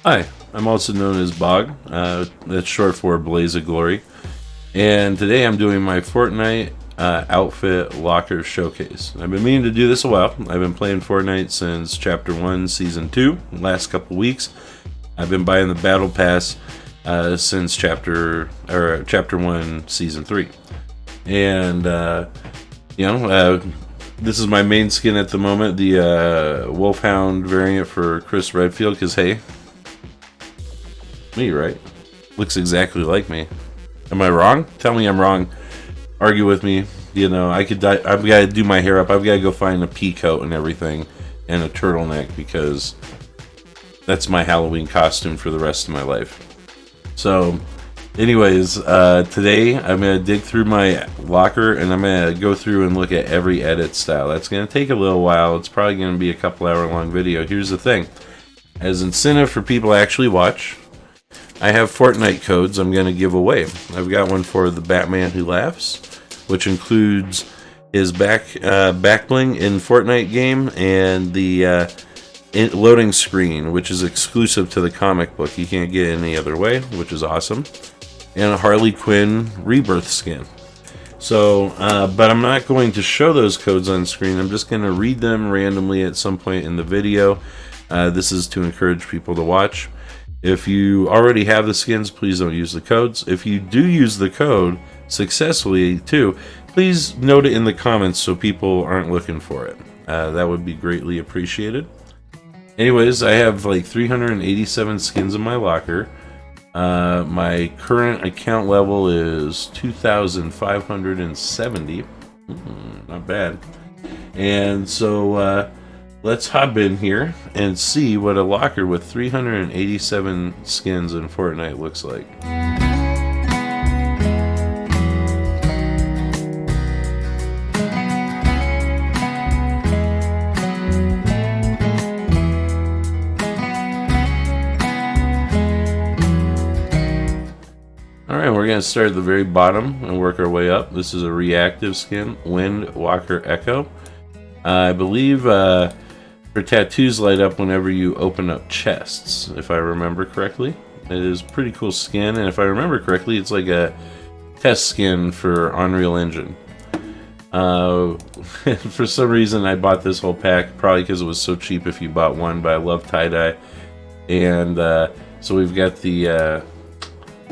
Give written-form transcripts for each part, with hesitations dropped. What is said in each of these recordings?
Hi, I'm also known as Bog. That's short for Blaze of Glory. And today I'm doing my Fortnite Outfit Locker Showcase. I've been meaning to do this a while. I've been playing Fortnite since Chapter 1, Season 2, last couple weeks. I've been buying the Battle Pass since Chapter 1, Season 3. And, this is my main skin at the moment, the Wolfhound variant for Chris Redfield, because, hey, me, right? Looks exactly like me. Am I wrong? Tell me I'm wrong. Argue with me. You know, I've got to do my hair up. I've got to go find a pea coat and everything and a turtleneck because that's my Halloween costume for the rest of my life. So, anyways, today I'm going to dig through my locker and I'm going to go through and look at every edit style. That's going to take a little while. It's probably going to be a couple hour long video. Here's the thing. As incentive for people to actually watch, I have Fortnite codes I'm going to give away. I've got one for the Batman Who Laughs, which includes his back bling in Fortnite game and the loading screen, which is exclusive to the comic book. You can't get it any other way, which is awesome. And a Harley Quinn Rebirth skin. So, but I'm not going to show those codes on screen. I'm just going to read them randomly at some point in the video. This is to encourage people to watch. If you already have the skins, please don't use the codes. If you do use the code successfully too, please note it in the comments so people aren't looking for it. That would be greatly appreciated. Anyways, I have like 387 skins in my locker. My current account level is 2,570. Not bad. And so let's hop in here and see what a locker with 387 skins in Fortnite looks like. Alright, we're going to start at the very bottom and work our way up. This is a reactive skin, Windwalker Echo. I believe her tattoos light up whenever you open up chests, if I remember correctly. It is a pretty cool skin, and if I remember correctly, it's like a test skin for Unreal Engine. For some reason, I bought this whole pack, probably because it was so cheap if you bought one, but I love tie-dye. And so we've got the...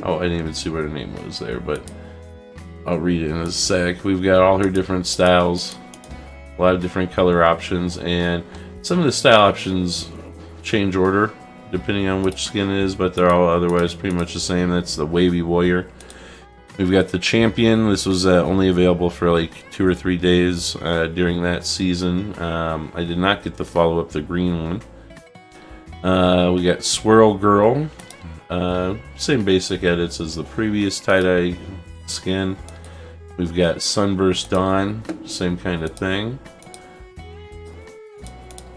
oh, I didn't even see what her name was there, but I'll read it in a sec. We've got all her different styles, a lot of different color options, and some of the style options change order depending on which skin it is, but they're all otherwise pretty much the same. That's the Wavy Warrior. We've got the Champion. This was only available for like 2 or 3 days during that season. I did not get to follow up the green one. We got Swirl Girl. Same basic edits as the previous tie-dye skin. We've got Sunburst Dawn. Same kind of thing.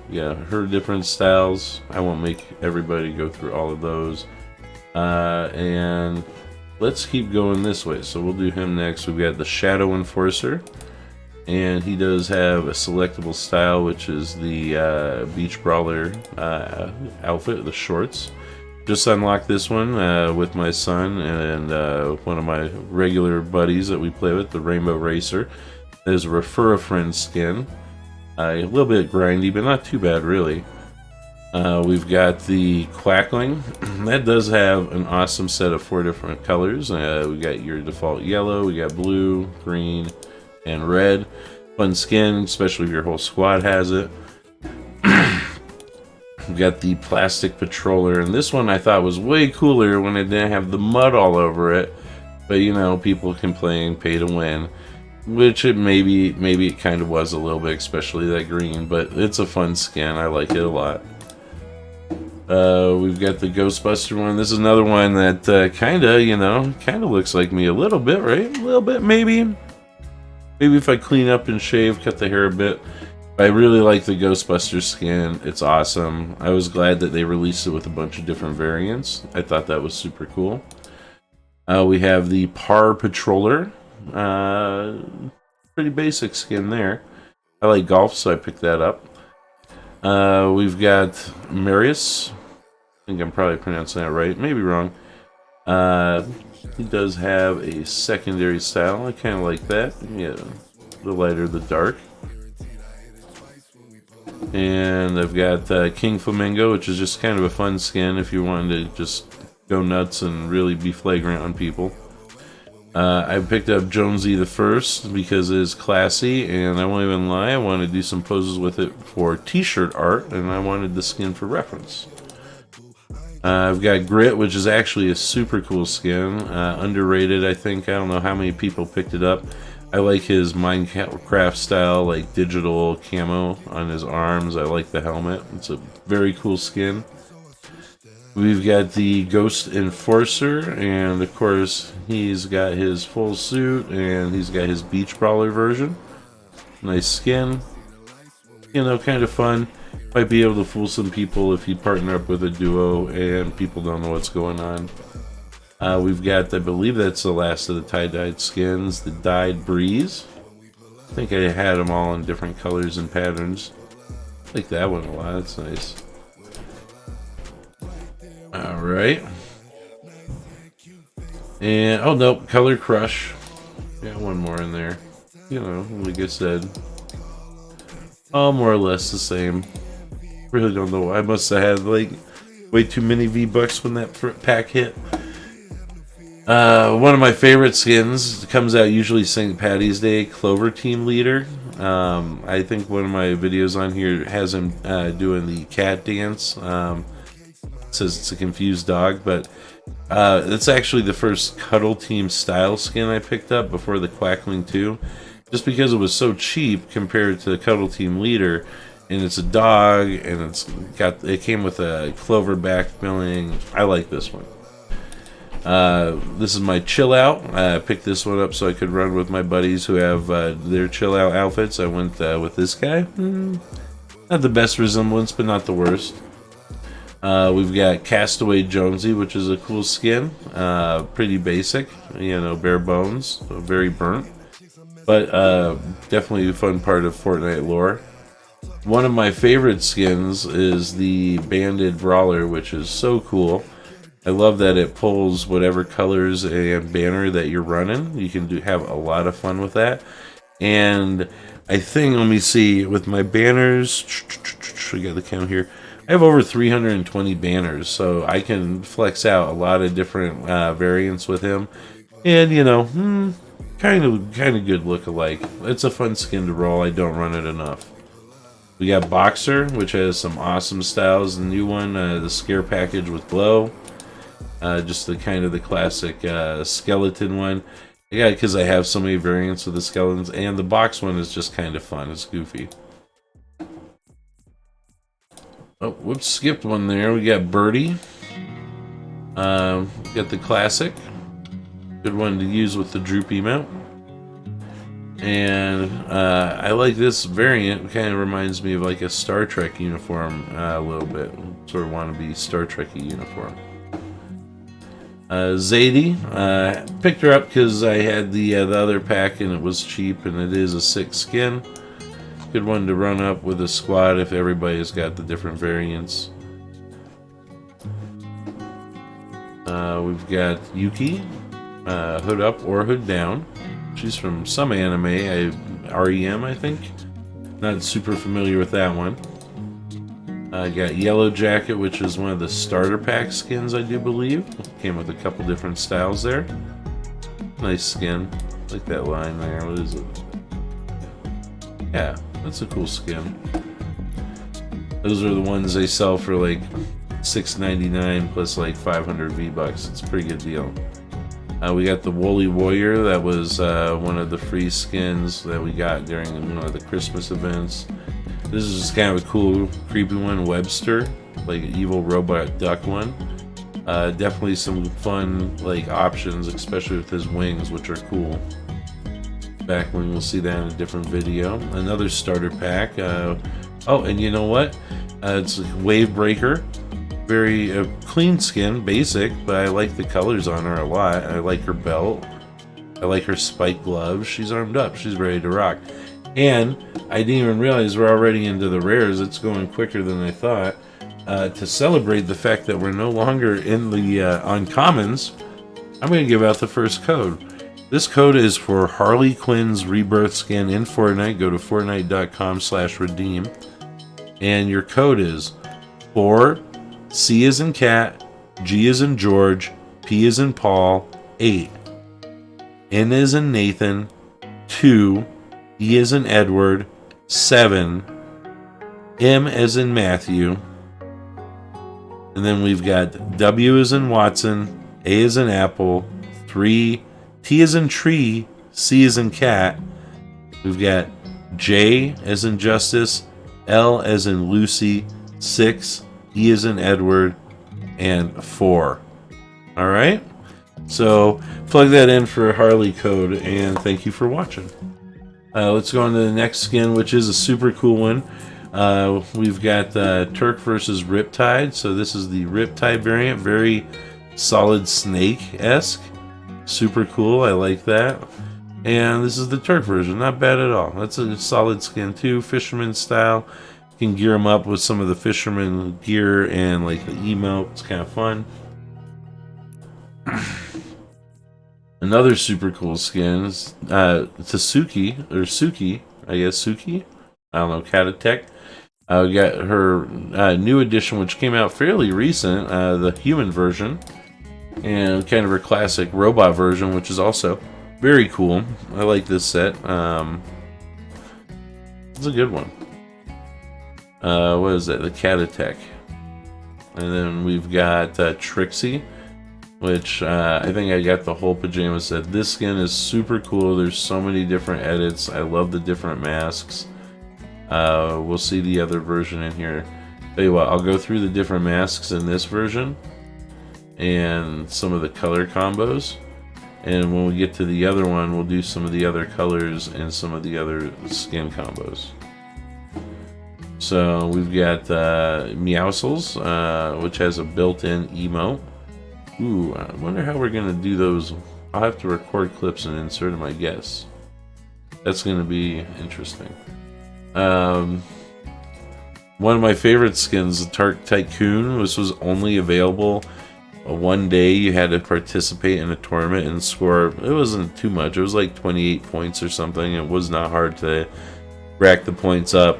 Yeah, her different styles. I won't make everybody go through all of those. And let's keep going this way. So we'll do him next. We've got the Shadow Enforcer. And he does have a selectable style, which is the Beach Brawler outfit, the shorts. Just unlocked this one with my son and one of my regular buddies that we play with, the Rainbow Racer. There's a Refer a Friend skin. A little bit grindy, but not too bad, really. We've got the Quackling. That does have an awesome set of 4 different colors. We got your default yellow, we got blue, green, and red. Fun skin, especially if your whole squad has it. We've got the Plastic Patroller, and this one I thought was way cooler when it didn't have the mud all over it. But you know, people complain, pay to win. Which it maybe it kind of was a little bit, especially that green, but it's a fun skin. I like it a lot. We've got the Ghostbuster one. This is another one that kind of looks like me a little bit, right? A little bit, maybe. Maybe if I clean up and shave, cut the hair a bit. I really like the Ghostbuster skin. It's awesome. I was glad that they released it with a bunch of different variants. I thought that was super cool. We have the Par Patroller. Pretty basic skin there. I like golf, so I picked that up. We've got Marius. think I'm probably pronouncing that right. Maybe wrong. He does have a secondary style. I kind of like that. Yeah, the lighter, the dark. And I've got King Flamingo, which is just kind of a fun skin if you wanted to just go nuts and really be flagrant on people. I picked up Jonesy the First because it is classy, and I won't even lie, I want to do some poses with it for t-shirt art, and I wanted the skin for reference. I've got Grit, which is actually a super cool skin, underrated I think. I don't know how many people picked it up. I like his Minecraft style, like digital camo on his arms. I like the helmet. It's a very cool skin. We've got the Ghost Enforcer, and of course he's got his full suit, and he's got his Beach Brawler version. Nice skin. You know, kind of fun. Might be able to fool some people if you partner up with a duo and people don't know what's going on. We've got, I believe that's the last of the tie-dyed skins, the Dyed Breeze. I think I had them all in different colors and patterns. I like that one a lot, that's nice. Alright. And, oh nope, Color Crush. Got one more in there. You know, like I said, all more or less the same. Really don't know. I must have had like way too many V-Bucks when that pack hit. One of my favorite skins comes out usually St. Patty's Day, Clover Team Leader. I think one of my videos on here has him doing the cat dance. It says it's a confused dog, but it's actually the first Cuddle Team style skin I picked up before the Quackling 2. Just because it was so cheap compared to the Cuddle Team Leader. And it's a dog, and it came with a clover back milling. I like this one. This is my chill out. I picked this one up so I could run with my buddies who have their chill out outfits. I went with this guy. Not the best resemblance, but not the worst. We've got Castaway Jonesy, which is a cool skin. Pretty basic, you know, bare bones, so very burnt. But definitely a fun part of Fortnite lore. One of my favorite skins is the Banded Brawler, which is so cool. I love that it pulls whatever colors and banner that you're running. You can have a lot of fun with that. And I think, let me see, with my banners, we got the count here. I have over 320 banners, so I can flex out a lot of different variants with him. And, you know, kind of good look-alike. It's a fun skin to roll. I don't run it enough. We got Boxer, which has some awesome styles. The new one, the Scare Package with Glow. Just the kind of the classic skeleton one. Yeah, because I have so many variants of the skeletons. And the box one is just kind of fun. It's goofy. Oh, whoops, skipped one there. We got Birdie. Got the classic. Good one to use with the droopy mount. And I like this variant. It kind of reminds me of like a Star Trek uniform a little bit. Sort of want to be Star Trek-y uniform. Zadie, picked her up because I had the other pack and it was cheap, and it is a 6 skin. Good one to run up with a squad if everybody's got the different variants. We've got Yuki, hood up or hood down. She's from some anime, REM I think. Not super familiar with that one. I got Yellow Jacket, which is one of the starter pack skins, I do believe. Came with a couple different styles there. Nice skin. Like that line there. What is it? Yeah, that's a cool skin. Those are the ones they sell for like $6.99 plus like 500 V-Bucks. It's a pretty good deal. We got the Woolly Warrior. That was one of the free skins that we got during one of the Christmas events. This is just kind of a cool, creepy one. Webster, like an evil robot duck one. Definitely some fun like options, especially with his wings, which are cool. Backwing, we'll see that in a different video. Another starter pack. Oh, and you know what? It's a Wave Breaker. Very clean skin, basic, but I like the colors on her a lot. I like her belt. I like her spike gloves. She's armed up. She's ready to rock. And I didn't even realize we're already into the rares. It's going quicker than I thought. to celebrate the fact that we're no longer in the uncommons, I'm going to give out the first code. This code is for Harley Quinn's Rebirth skin in Fortnite. Go to fortnite.com/redeem. And your code is 4, C as in cat, G as in George, P as in Paul, 8. N as in Nathan, 2, E as in Edward, 7, M as in Matthew, and then we've got W as in Watson, A as in Apple, 3, T as in Tree, C as in Cat. We've got J as in Justice, L as in Lucy, 6, E as in Edward, and 4. All right? So plug that in for Harley code, and thank you for watching. Let's go on to the next skin, which is a super cool one. We've got Turk versus Riptide. So this is the Riptide variant. Very solid Snake-esque. Super cool. I like that. And this is the Turk version. Not bad at all. That's a solid skin too. Fisherman style. You can gear them up with some of the fisherman gear and like the emote. It's kind of fun. Another super cool skin is Suki, I guess Suki. I don't know, Katatech. We got her new edition, which came out fairly recent, the human version, and kind of her classic robot version, which is also very cool. I like this set. It's a good one. What is that? The Katatech. And then we've got Trixie, which I think I got the whole pajama set. This skin is super cool. There's so many different edits. I love the different masks. We'll see the other version in here. Tell you what, I'll go through the different masks in this version and some of the color combos. And when we get to the other one, we'll do some of the other colors and some of the other skin combos. So we've got Meowscles, which has a built-in emote. Ooh, I wonder how we're going to do those. I'll have to record clips and insert them, I guess. That's going to be interesting. One of my favorite skins, the Tark Tycoon. This was only available one day. You had to participate in a tournament and score. It wasn't too much. It was like 28 points or something. It was not hard to rack the points up.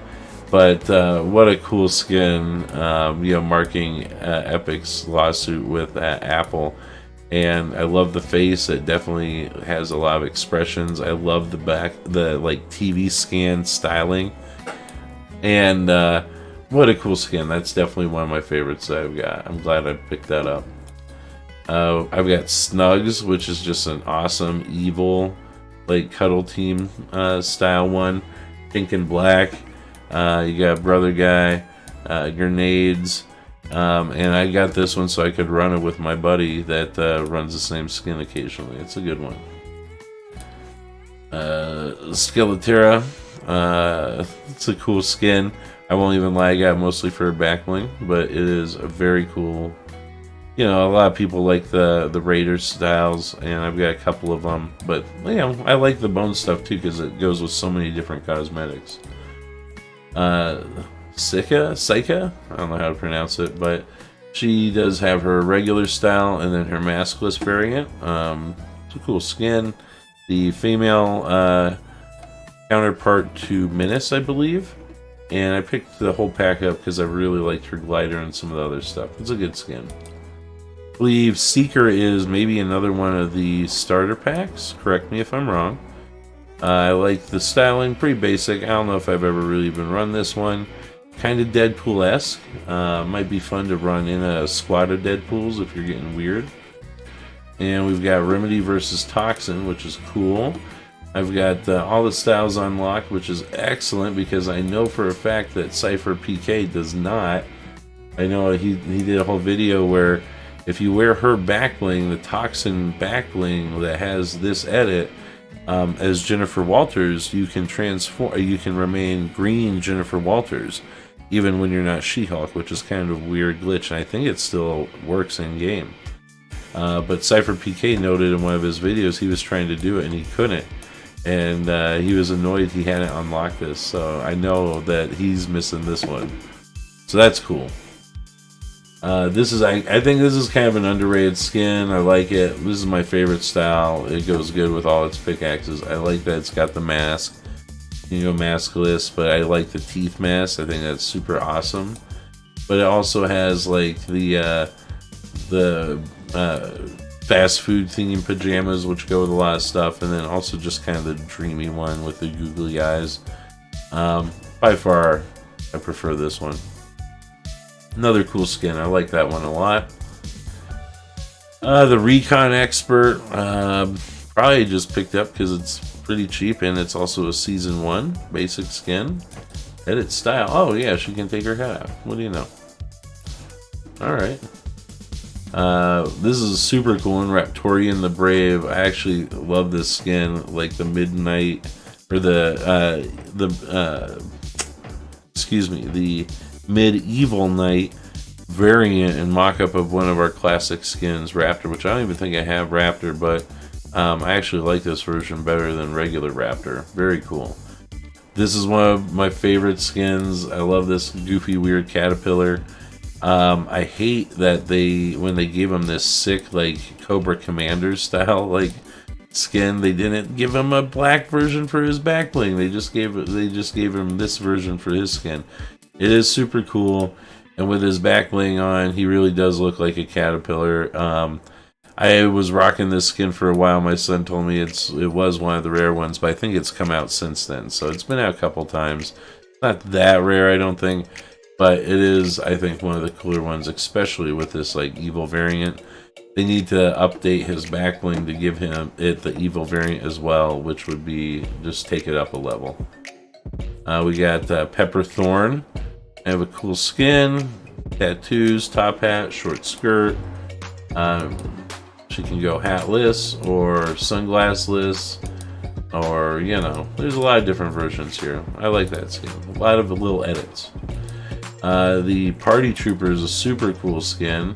But what a cool skin, marking Epic's lawsuit with Apple. And I love the face. It definitely has a lot of expressions. I love the like TV scan styling. And what a cool skin. That's definitely one of my favorites that I've got. I'm glad I picked that up. I've got Snugs, which is just an awesome evil, like cuddle team style one. Pink and black. You got Brother Guy, grenades, and I got this one so I could run it with my buddy that runs the same skin occasionally. It's a good one. Skeletera, it's a cool skin. I won't even lie, I got it mostly for backbling, but it is a very cool. You know, a lot of people like the Raider styles, and I've got a couple of them. But I like the bone stuff too because it goes with so many different cosmetics. Sika, I don't know how to pronounce it, but she does have her regular style and then her maskless variant. It's a cool skin. The female counterpart to Menace, I believe, and I picked the whole pack up because I really liked her glider and some of the other stuff. It's a good skin. I believe Seeker is maybe another one of the starter packs. Correct me if I'm wrong. I like the styling, pretty basic. I don't know if I've ever really even run this one. Kind of Deadpool-esque. Might be fun to run in a squad of Deadpools if you're getting weird. And we've got Remedy versus Toxin, which is cool. I've got all the styles unlocked, which is excellent because I know for a fact that Cypher PK does not. I know he did a whole video where if you wear her backbling, the Toxin backbling that has this edit, as Jennifer Walters, you can transform. You can remain green Jennifer Walters, even when you're not She-Hulk, which is kind of a weird glitch, and I think it still works in game. But Cypher PK noted in one of his videos he was trying to do it and he couldn't, and he was annoyed he hadn't unlocked this. So I know that he's missing this one, so that's cool. I think this is kind of an underrated skin. I like it. This is my favorite style. It goes good with all its pickaxes. I like that it's got the mask. You can go maskless, but I like the teeth mask. I think that's super awesome. But it also has like the fast food themed pajamas, which go with a lot of stuff, and then also just kind of the dreamy one with the googly eyes. By far, I prefer this one. Another cool skin. I like that one a lot. The Recon Expert, probably just picked up because it's pretty cheap, and it's also a Season 1 basic skin. Edit style. Oh yeah, she can take her hat off. What do you know? Alright. This is a super cool one, Raptorian the Brave. I actually love this skin, like the midnight, or the medieval knight variant and mock-up of one of our classic skins, Raptor, which I don't even think I have Raptor, but I actually like this version better than regular Raptor. Very cool. This is one of my favorite skins. I love this goofy, weird caterpillar. I hate that when they gave him this sick, like, Cobra Commander style, like, skin, they didn't give him a black version for his back bling. They just gave him this version for his skin. It is super cool, and with his back bling on, he really does look like a caterpillar. I was rocking this skin for a while. My son told me it was one of the rare ones, but I think it's come out since then. So it's been out a couple times. Not that rare, I don't think, but it is, I think, one of the cooler ones, especially with this like evil variant. They need to update his back bling to give him the evil variant as well, which would be just take it up a level. We got Pepper Thorn. I have a cool skin, tattoos, top hat, short skirt. She can go hatless or sunglassless, or, you know, there's a lot of different versions here. I like that skin. A lot of little edits. The Party Trooper is a super cool skin.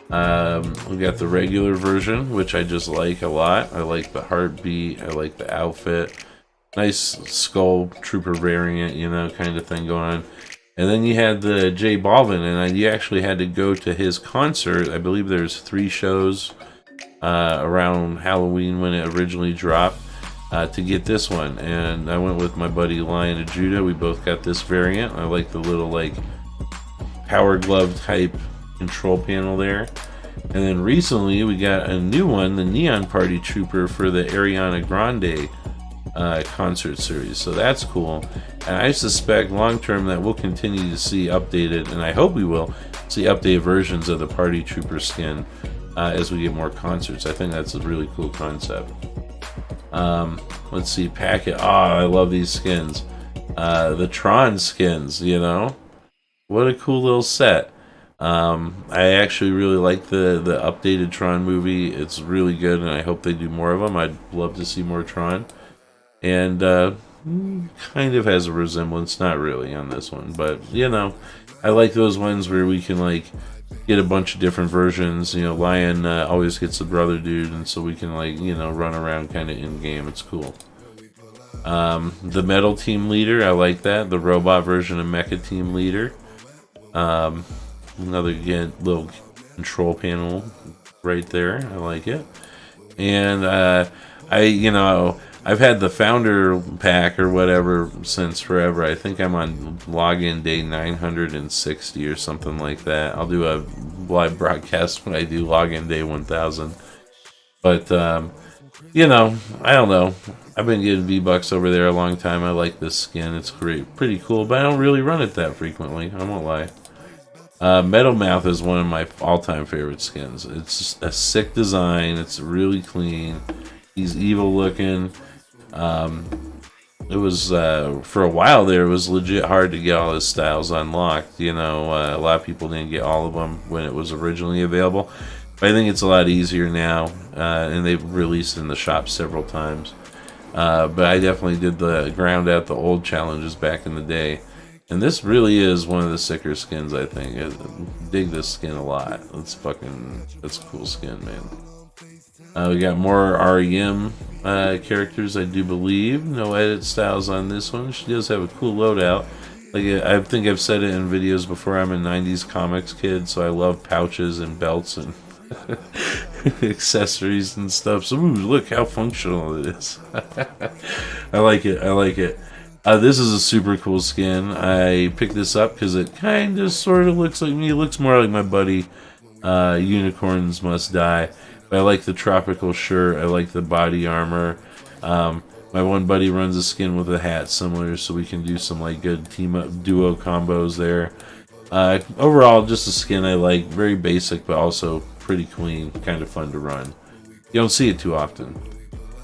We got the regular version, which I just like a lot. I like the heartbeat. I like the outfit. Nice skull trooper variant, you know, kind of thing going on. And then you had the J Balvin, and you actually had to go to his concert. I believe there's 3 shows around Halloween when it originally dropped to get this one. And I went with my buddy Lion of Judah. We both got this variant. I like the little like power glove type control panel there. And then recently we got a new one, the Neon Party Trooper for the Ariana Grande concert series. So that's cool. And I suspect long term that we'll continue to see updated, and I hope we will see updated versions of the Party Trooper skin as we get more concerts. I think that's a really cool concept. Let's see, Packet. Oh, I love these skins. The Tron skins, you know? What a cool little set. I actually really like the updated Tron movie. It's really good, and I hope they do more of them. I'd love to see more Tron. And kind of has a resemblance, not really on this one, but you know, I like those ones where we can like get a bunch of different versions. You know, Lion always gets the brother dude, and so we can like, you know, run around kind of in game. It's cool. The Metal Team Leader, I like that. The robot version of Mecha Team Leader. Another again little control panel right there. I like it. And I've had the founder pack or whatever since forever. I think I'm on login day 960 or something like that. I'll do a live broadcast when I do login day 1000. But, you know, I don't know. I've been getting V-Bucks over there a long time. I like this skin. It's great. Pretty cool, but I don't really run it that frequently. I won't lie. Metal Mouth is one of my all-time favorite skins. It's a sick design. It's really clean. He's evil looking. It was for a while there, it was legit hard to get all his styles unlocked. You know, a lot of people didn't get all of them when it was originally available, but I think it's a lot easier now, and they've released in the shop several times. But I definitely did the ground out the old challenges back in the day, and this really is one of the sicker skins. I think I dig this skin a lot. That's a cool skin, man. We got more REM characters, I do believe. No edit styles on this one. She does have a cool loadout. Like, I think I've said it in videos before. I'm a '90s comics kid, so I love pouches and belts and accessories and stuff. So, ooh, look how functional it is. I like it. I like it. This is a super cool skin. I picked this up because it kind of sort of looks like me. It looks more like my buddy Unicorns Must Die. But I like the tropical shirt. I like the body armor. My one buddy runs a skin with a hat similar, so we can do some like good team up duo combos there. Overall, just a skin I like. Very basic, but also pretty clean. Kind of fun to run. You don't see it too often.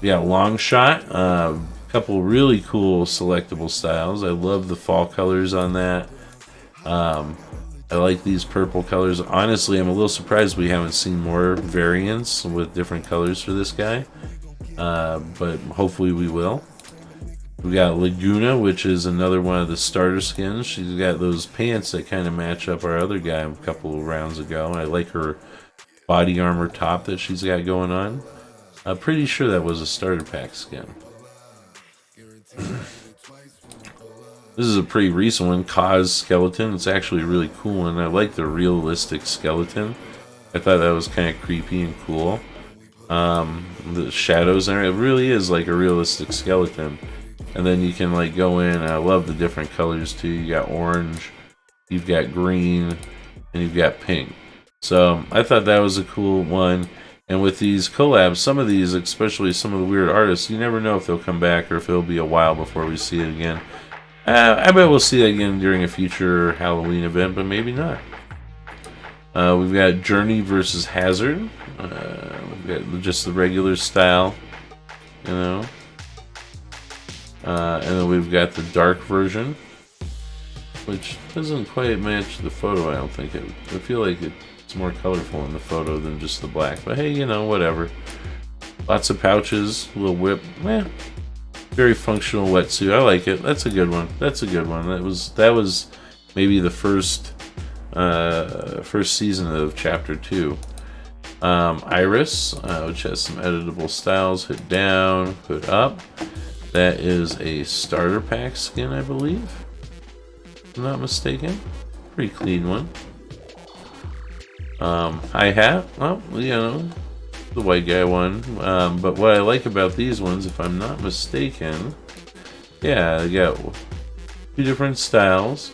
Yeah, long shot. Couple really cool selectable styles. I love the fall colors on that. I like these purple colors. Honestly, I'm a little surprised we haven't seen more variants with different colors for this guy. But hopefully we will. We got Laguna, which is another one of the starter skins. She's got those pants that kind of match up our other guy a couple of rounds ago. I like her body armor top that she's got going on. I'm pretty sure that was a starter pack skin. This is a pretty recent one, Kaz skeleton. It's actually a really cool one. I like the realistic skeleton. I thought that was kind of creepy and cool. The shadows there, it really is like a realistic skeleton. And then you can like go in. I love the different colors too. You got orange, you've got green, and you've got pink. So I thought that was a cool one. And with these collabs, some of these, especially some of the weird artists, you never know if they'll come back or if it'll be a while before we see it again. I bet we'll see it again during a future Halloween event, but maybe not. We've got Journey versus Hazard. We've got just the regular style, you know. And then we've got the dark version, which doesn't quite match the photo, I don't think. I feel like it's more colorful in the photo than just the black. But hey, you know, whatever. Lots of pouches, a little whip. Very functional wetsuit. I like it. That's a good one. That's a good one. That was maybe the first season of Chapter 2. Iris, which has some editable styles. Hood down, hood up. That is a starter pack skin, I believe. If I'm not mistaken. Pretty clean one. Hi hat. Well, you know, the white guy one. But what I like about these ones, if I'm not mistaken, yeah, they got two different styles,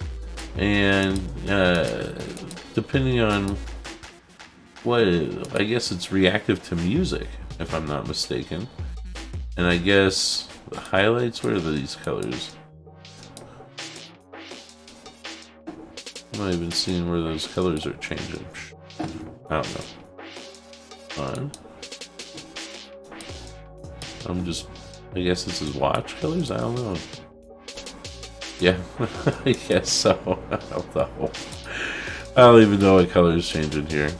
and depending on what, I guess it's reactive to music, if I'm not mistaken. And I guess the highlights, where are these colors? I'm not even seeing where those colors are changing. I don't know. On. I guess this is watch colors? I don't know. Yeah, I guess so. I don't even know what colors changing here.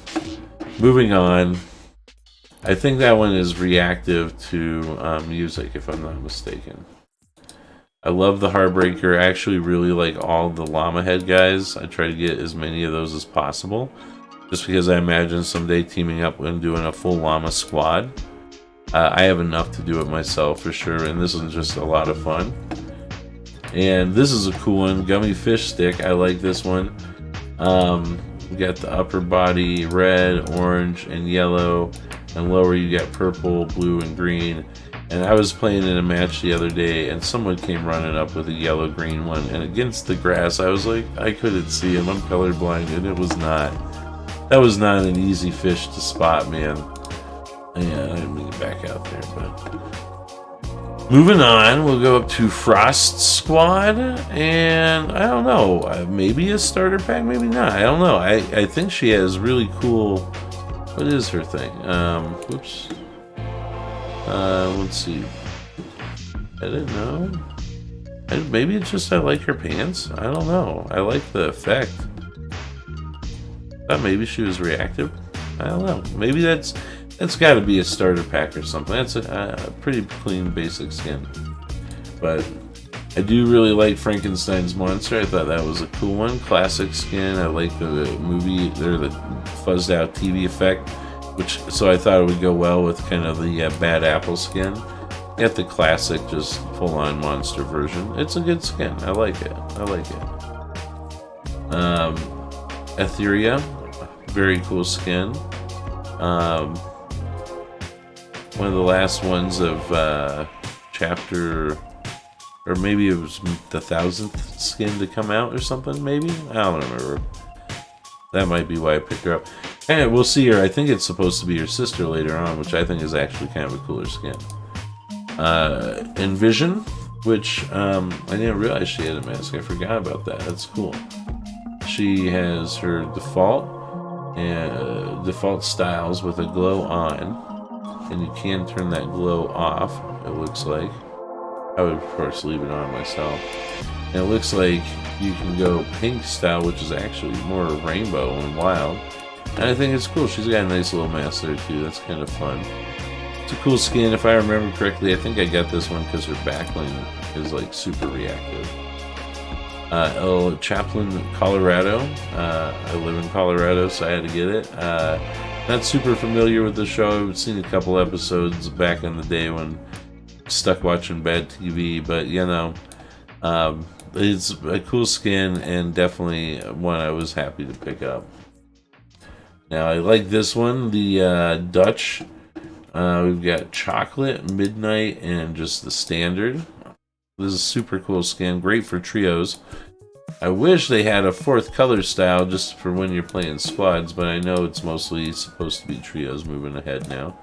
Moving on. I think that one is reactive to music, if I'm not mistaken. I love the Heartbreaker. I actually really like all the llama head guys. I try to get as many of those as possible, just because I imagine someday teaming up and doing a full llama squad. I have enough to do it myself for sure, and this is just a lot of fun. And this is a cool one, Gummy Fish Stick. I like this one. We got the upper body red, orange, and yellow, and lower you got purple, blue, and green. And I was playing in a match the other day, and someone came running up with a yellow-green one, and against the grass, I was like, I couldn't see him. I'm colorblind, and it was not. That was not an easy fish to spot, man. Yeah, I didn't mean to back out there, but moving on, we'll go up to Frost Squad, and I don't know, maybe a starter pack, maybe not. I don't know. I think she has really cool. What is her thing? Whoops. Let's see. I didn't know. Maybe it's just I like her pants. I don't know. I like the effect. Thought maybe she was reactive. I don't know. Maybe that's got to be a starter pack or something. That's a pretty clean basic skin. But I do really like Frankenstein's monster. I thought that was a cool one. Classic skin. I like the movie, or the fuzzed out TV effect, so I thought it would go well with kind of the Bad Apple skin. Got the classic, just full-on monster version. It's a good skin. I like it. I like it. Etheria, very cool skin. One of the last ones of chapter, or maybe it was the 1000th skin to come out or something. Maybe, I don't remember. That might be why I picked her up. And we'll see her. I think it's supposed to be her sister later on, which I think is actually kind of a cooler skin. Envision, which I didn't realize she had a mask. I forgot about that. That's cool. She has her default styles with a glow on, and you can turn that glow off. It looks like. I would of course leave it on myself. And it looks like you can go pink style, which is actually more rainbow and wild. And I think it's cool. She's got a nice little mask there too. That's kind of fun. It's a cool skin. If I remember correctly, I think I got this one because her backbling is like super reactive. El Chaplin, Colorado. I live in Colorado, so I had to get it. Not super familiar with the show. I've seen a couple episodes back in the day when stuck watching bad TV, but you know, it's a cool skin and definitely one I was happy to pick up. Now I like this one, the Dutch. We've got chocolate, midnight, and just the standard. This is a super cool skin, great for trios. I wish they had a 4th color style just for when you're playing squads, but I know it's mostly supposed to be trios moving ahead now.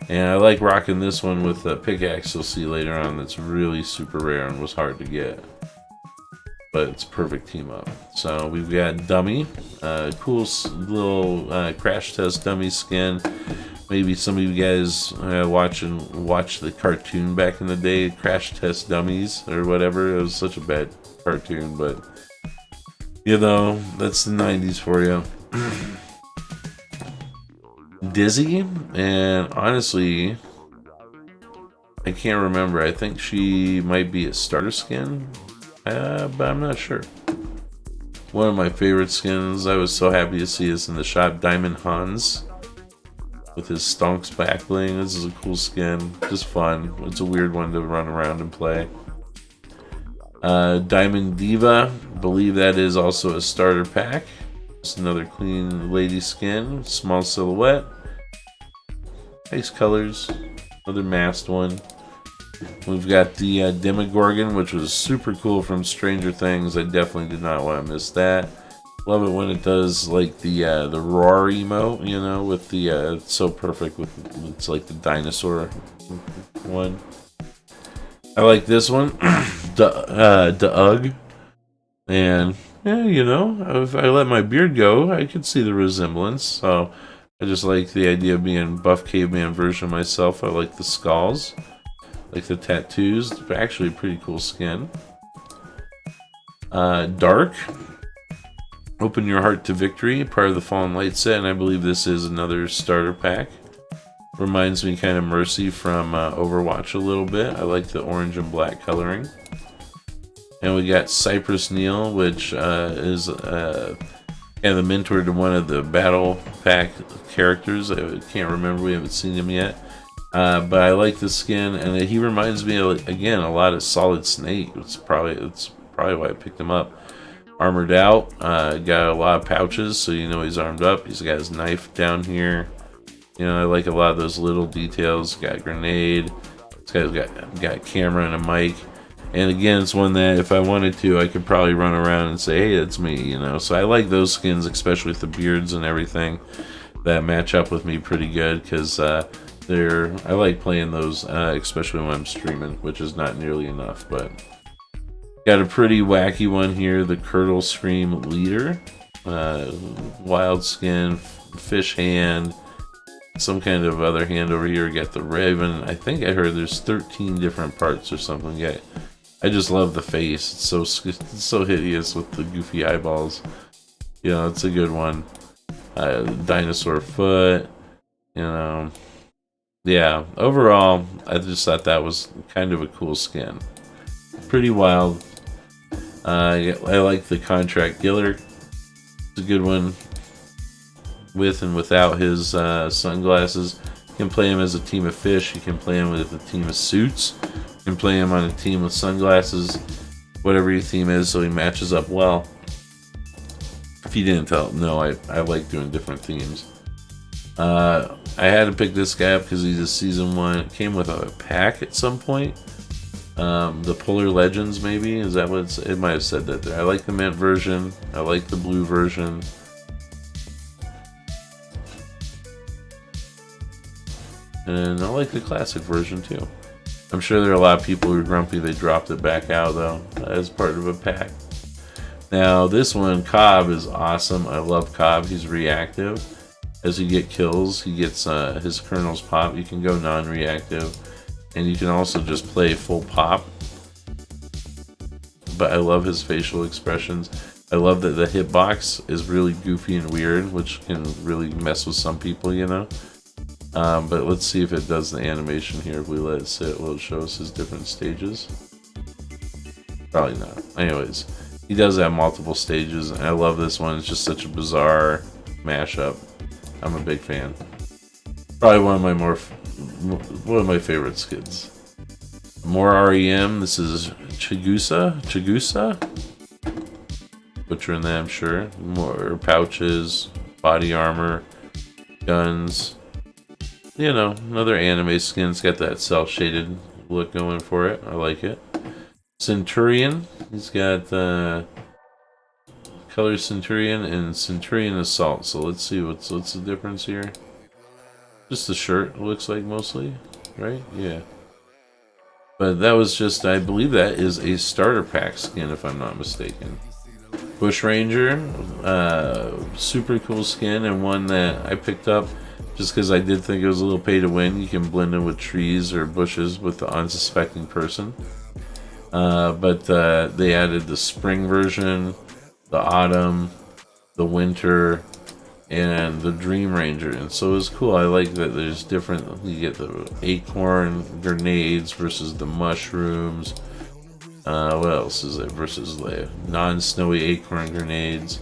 And I like rocking this one with the pickaxe you'll see later on. That's really super rare and was hard to get. But it's a perfect team up. So we've got Dummy. Cool little crash test dummy skin. Maybe some of you guys watch the cartoon back in the day, Crash Test Dummies or whatever. It was such a bad cartoon, but you know, that's the 90s for you. Dizzy, and honestly, I can't remember. I think she might be a starter skin, but I'm not sure. One of my favorite skins. I was so happy to see this in the shop. Diamond Hans with his Stonks back bling. This is a cool skin, just fun. It's a weird one to run around and play. Diamond Diva, believe that is also a starter pack. Just another clean lady skin, small silhouette, nice colors. Another masked one. We've got the Demogorgon, which was super cool from Stranger Things. I definitely did not want to miss that. Love it when it does like the roar emote, you know, with the it's so perfect with it's like the dinosaur one. I like this one, the UGG, and yeah, you know, if I let my beard go, I could see the resemblance. So I just like the idea of being buff caveman version of myself. I like the skulls, like the tattoos. Actually, pretty cool skin. Dark. Open Your Heart to Victory, part of the Fallen Light set, and I believe this is another starter pack. Reminds me kind of Mercy from Overwatch a little bit. I like the orange and black coloring. And we got Cypress Neil, which is the mentor to one of the Battle Pack characters. I can't remember, we haven't seen him yet. But I like the skin, and he reminds me, again, a lot of Solid Snake. It's probably why I picked him up. Armored out, got a lot of pouches, so you know he's armed up. He's got his knife down here. You know, I like a lot of those little details. Got a grenade. This guy's got a camera and a mic. And again, it's one that if I wanted to, I could probably run around and say, hey, that's me, you know. So I like those skins, especially with the beards and everything, that match up with me pretty good, because I like playing those, especially when I'm streaming, which is not nearly enough, but... Got a pretty wacky one here, the Curdle Scream Leader. Wild skin, fish hand, some kind of other hand over here. Got the Raven. I think I heard there's 13 different parts or something. Yeah, I just love the face. It's so hideous with the goofy eyeballs. You know, it's a good one. Dinosaur foot. You know, yeah. Overall, I just thought that was kind of a cool skin. Pretty wild. I like the Contract Killer. It's a good one with and without his sunglasses. can play him as a team of fish. You can play him with a team of suits. You can play him on a team with sunglasses. Whatever your theme is, so he matches up well. If you didn't know, I like doing different themes. I had to pick this guy up because he's a season 1. It came with a pack at some point. The Polar Legends, maybe? Is that what it might have said that there. I like the mint version. I like the blue version. And I like the classic version too. I'm sure there are a lot of people who are grumpy they dropped it back out though, as part of a pack. Now this one, Cobb, is awesome. I love Cobb. He's reactive. As you get kills, he gets his kernels pop. You can go non-reactive. And you can also just play full pop. But I love his facial expressions. I love that the hitbox is really goofy and weird, which can really mess with some people, you know. But let's see if it does the animation here. If we let it sit, will it show us his different stages? Probably not. Anyways, he does have multiple stages, and I love this one. It's just such a bizarre mashup. I'm a big fan. Probably one of my favorite skins. More REM. This is Chigusa. Butchering that, I'm sure. More pouches, body armor, guns. You know, another anime skin. It's got that cel-shaded look going for it. I like it. Centurion. He's got color Centurion and Centurion Assault. So let's see what's the difference here. Just the shirt, it looks like mostly, right? Yeah. But that was just, I believe that is a starter pack skin, if I'm not mistaken. Bush Ranger, super cool skin, and one that I picked up just because I did think it was a little pay to win. You can blend in with trees or bushes with the unsuspecting person. But they added the spring version, the autumn, the winter, and the Dream Ranger, and so it's cool. I like that there's different. You get the acorn grenades versus the mushrooms. What else is it versus the non-snowy acorn grenades,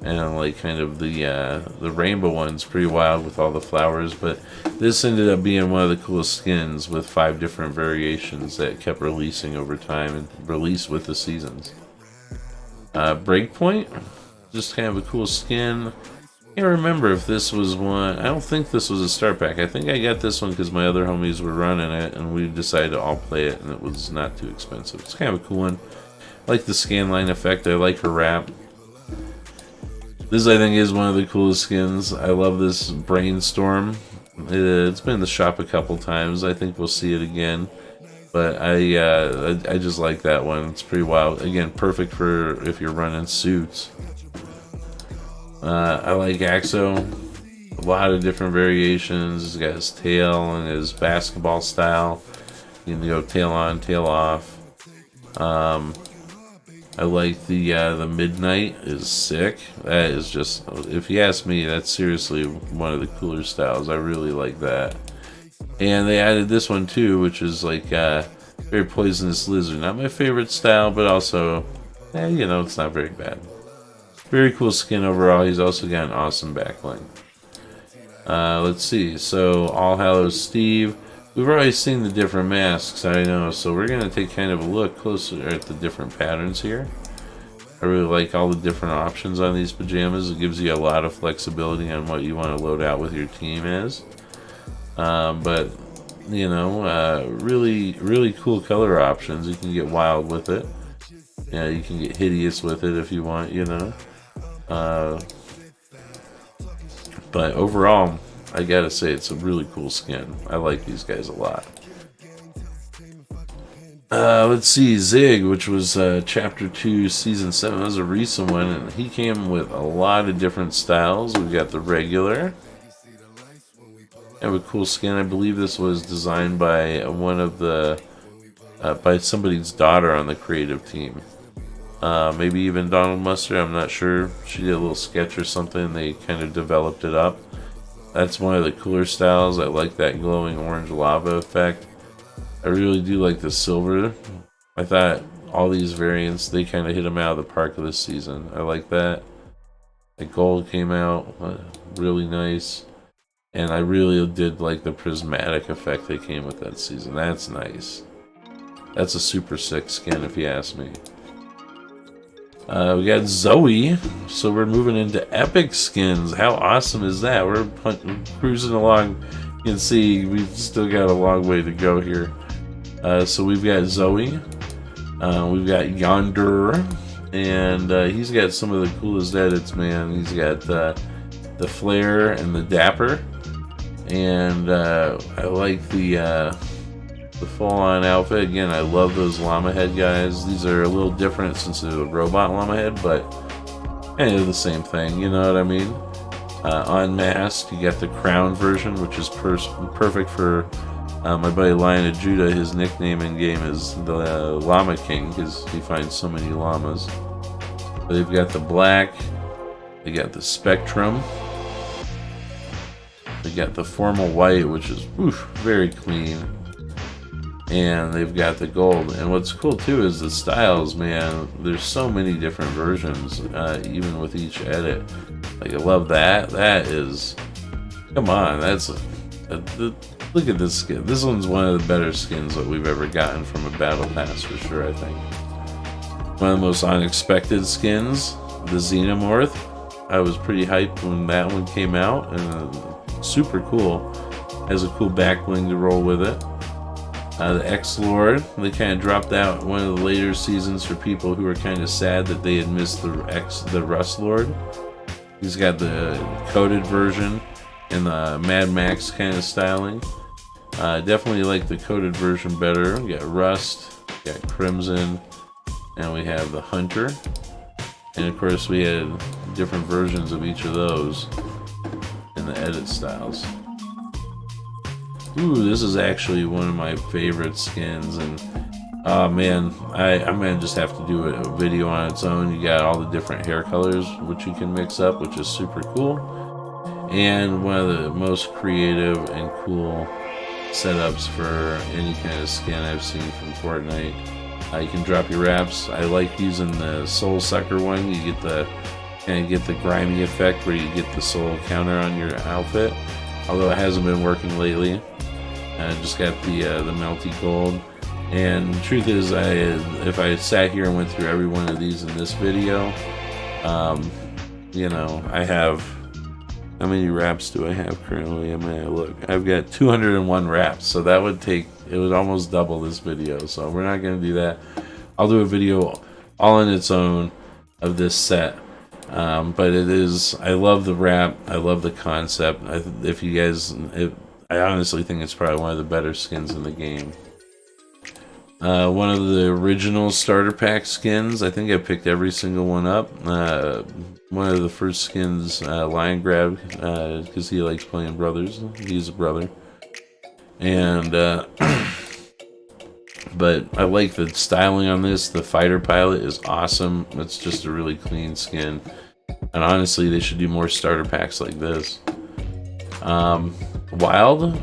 and like kind of the rainbow one's pretty wild with all the flowers. But this ended up being one of the coolest skins with 5 different variations that kept releasing over time and released with the seasons. Breakpoint, just kind of a cool skin. I can't remember if this was one. I don't think this was a start pack. I think I got this one because my other homies were running it and we decided to all play it, and it was not too expensive. It's kind of a cool one. I like the scanline effect. I like her wrap. This, I think, is one of the coolest skins. I love this Brainstorm. It's been in the shop a couple times. I think we'll see it again. But I just like that one. It's pretty wild. Again, perfect for if you're running suits. I like Axo. A lot of different variations. He's got his tail and his basketball style. You can go tail on, tail off. I like the Midnight is sick. That is just, if you ask me, that's seriously one of the cooler styles. I really like that. And they added this one too, which is like very Poisonous Lizard. Not my favorite style, but also, you know, it's not very bad. Very cool skin overall. He's also got an awesome backline. Let's see. So, All Hallows Steve. We've already seen the different masks, I know. So, we're going to take kind of a look closer at the different patterns here. I really like all the different options on these pajamas. It gives you a lot of flexibility on what you want to load out with your team as. But, you know, really cool color options. You can get wild with it. Yeah, you can get hideous with it if you want, you know. But overall, I gotta say it's a really cool skin. I like these guys a lot. Let's see, Zig, which was Chapter 2, Season 7. That was a recent one, and he came with a lot of different styles. We've got the regular. I have a cool skin. I believe this was designed by one of the by somebody's daughter on the creative team. Maybe even Donald Mustard, I'm not sure. She did a little sketch or something. They kind of developed it up. That's one of the cooler styles. I like that glowing orange lava effect. I really do like the silver. I thought all these variants, they kind of hit them out of the park this season. I like that. The gold came out really nice. And I really did like the prismatic effect that came with that season. That's nice. That's a super sick skin, if you ask me. We got Zoe, so we're moving into epic skins. How awesome is that? We're cruising along. You can see we've still got a long way to go here. So we've got Zoe, we've got Yonder, and he's got some of the coolest edits, man. He's got the flare and the dapper, and I like the full-on outfit. Again, I love those llama head guys. These are a little different since they're a robot llama head, but kind of the same thing, you know what I mean? Unmasked, you got the crown version, which is perfect for my buddy Lion of Judah. His nickname in game is the Llama King because he finds so many llamas. But they've got the black, they got the spectrum, they got the formal white, which is very clean. And they've got the gold. And what's cool too is the styles, man. There's so many different versions, even with each edit. Like, I love that. That is, come on, that's look at this skin. This one's one of the better skins that we've ever gotten from a battle pass for sure. I think one of the most unexpected skins, the Xenomorph. I was pretty hyped when that one came out, and super cool. Has a cool back bling to roll with it. The X-Lord, they kind of dropped out one of the later seasons for people who were kind of sad that they had missed the Rust Lord. He's got the coded version and the Mad Max kind of styling. Definitely like the coded version better. We got Rust, we got Crimson, and we have the Hunter. And of course we had different versions of each of those in the edit styles. Ooh, this is actually one of my favorite skins, and oh man, I'm gonna just have to do a video on its own. You got all the different hair colors which you can mix up, which is super cool, and one of the most creative and cool setups for any kind of skin I've seen from Fortnite. You can drop your wraps. I like using the Soul Sucker one. You get the grimy effect where you get the soul counter on your outfit, although it hasn't been working lately. I just got the melty gold, and the truth is, if I sat here and went through every one of these in this video, you know, I have, how many wraps do I have currently? I'm gonna look. I've got 201 wraps, so that would take, it would almost double this video. So we're not gonna do that. I'll do a video all on its own of this set. But it is, I love the wrap. I love the concept. I honestly think it's probably one of the better skins in the game. One of the original starter pack skins. I think I picked every single one up. One of the first skins Lion grabbed because he likes playing brothers. He's a brother. And but I like the styling on this. The fighter pilot is awesome. It's just a really clean skin. And honestly, they should do more starter packs like this. Wild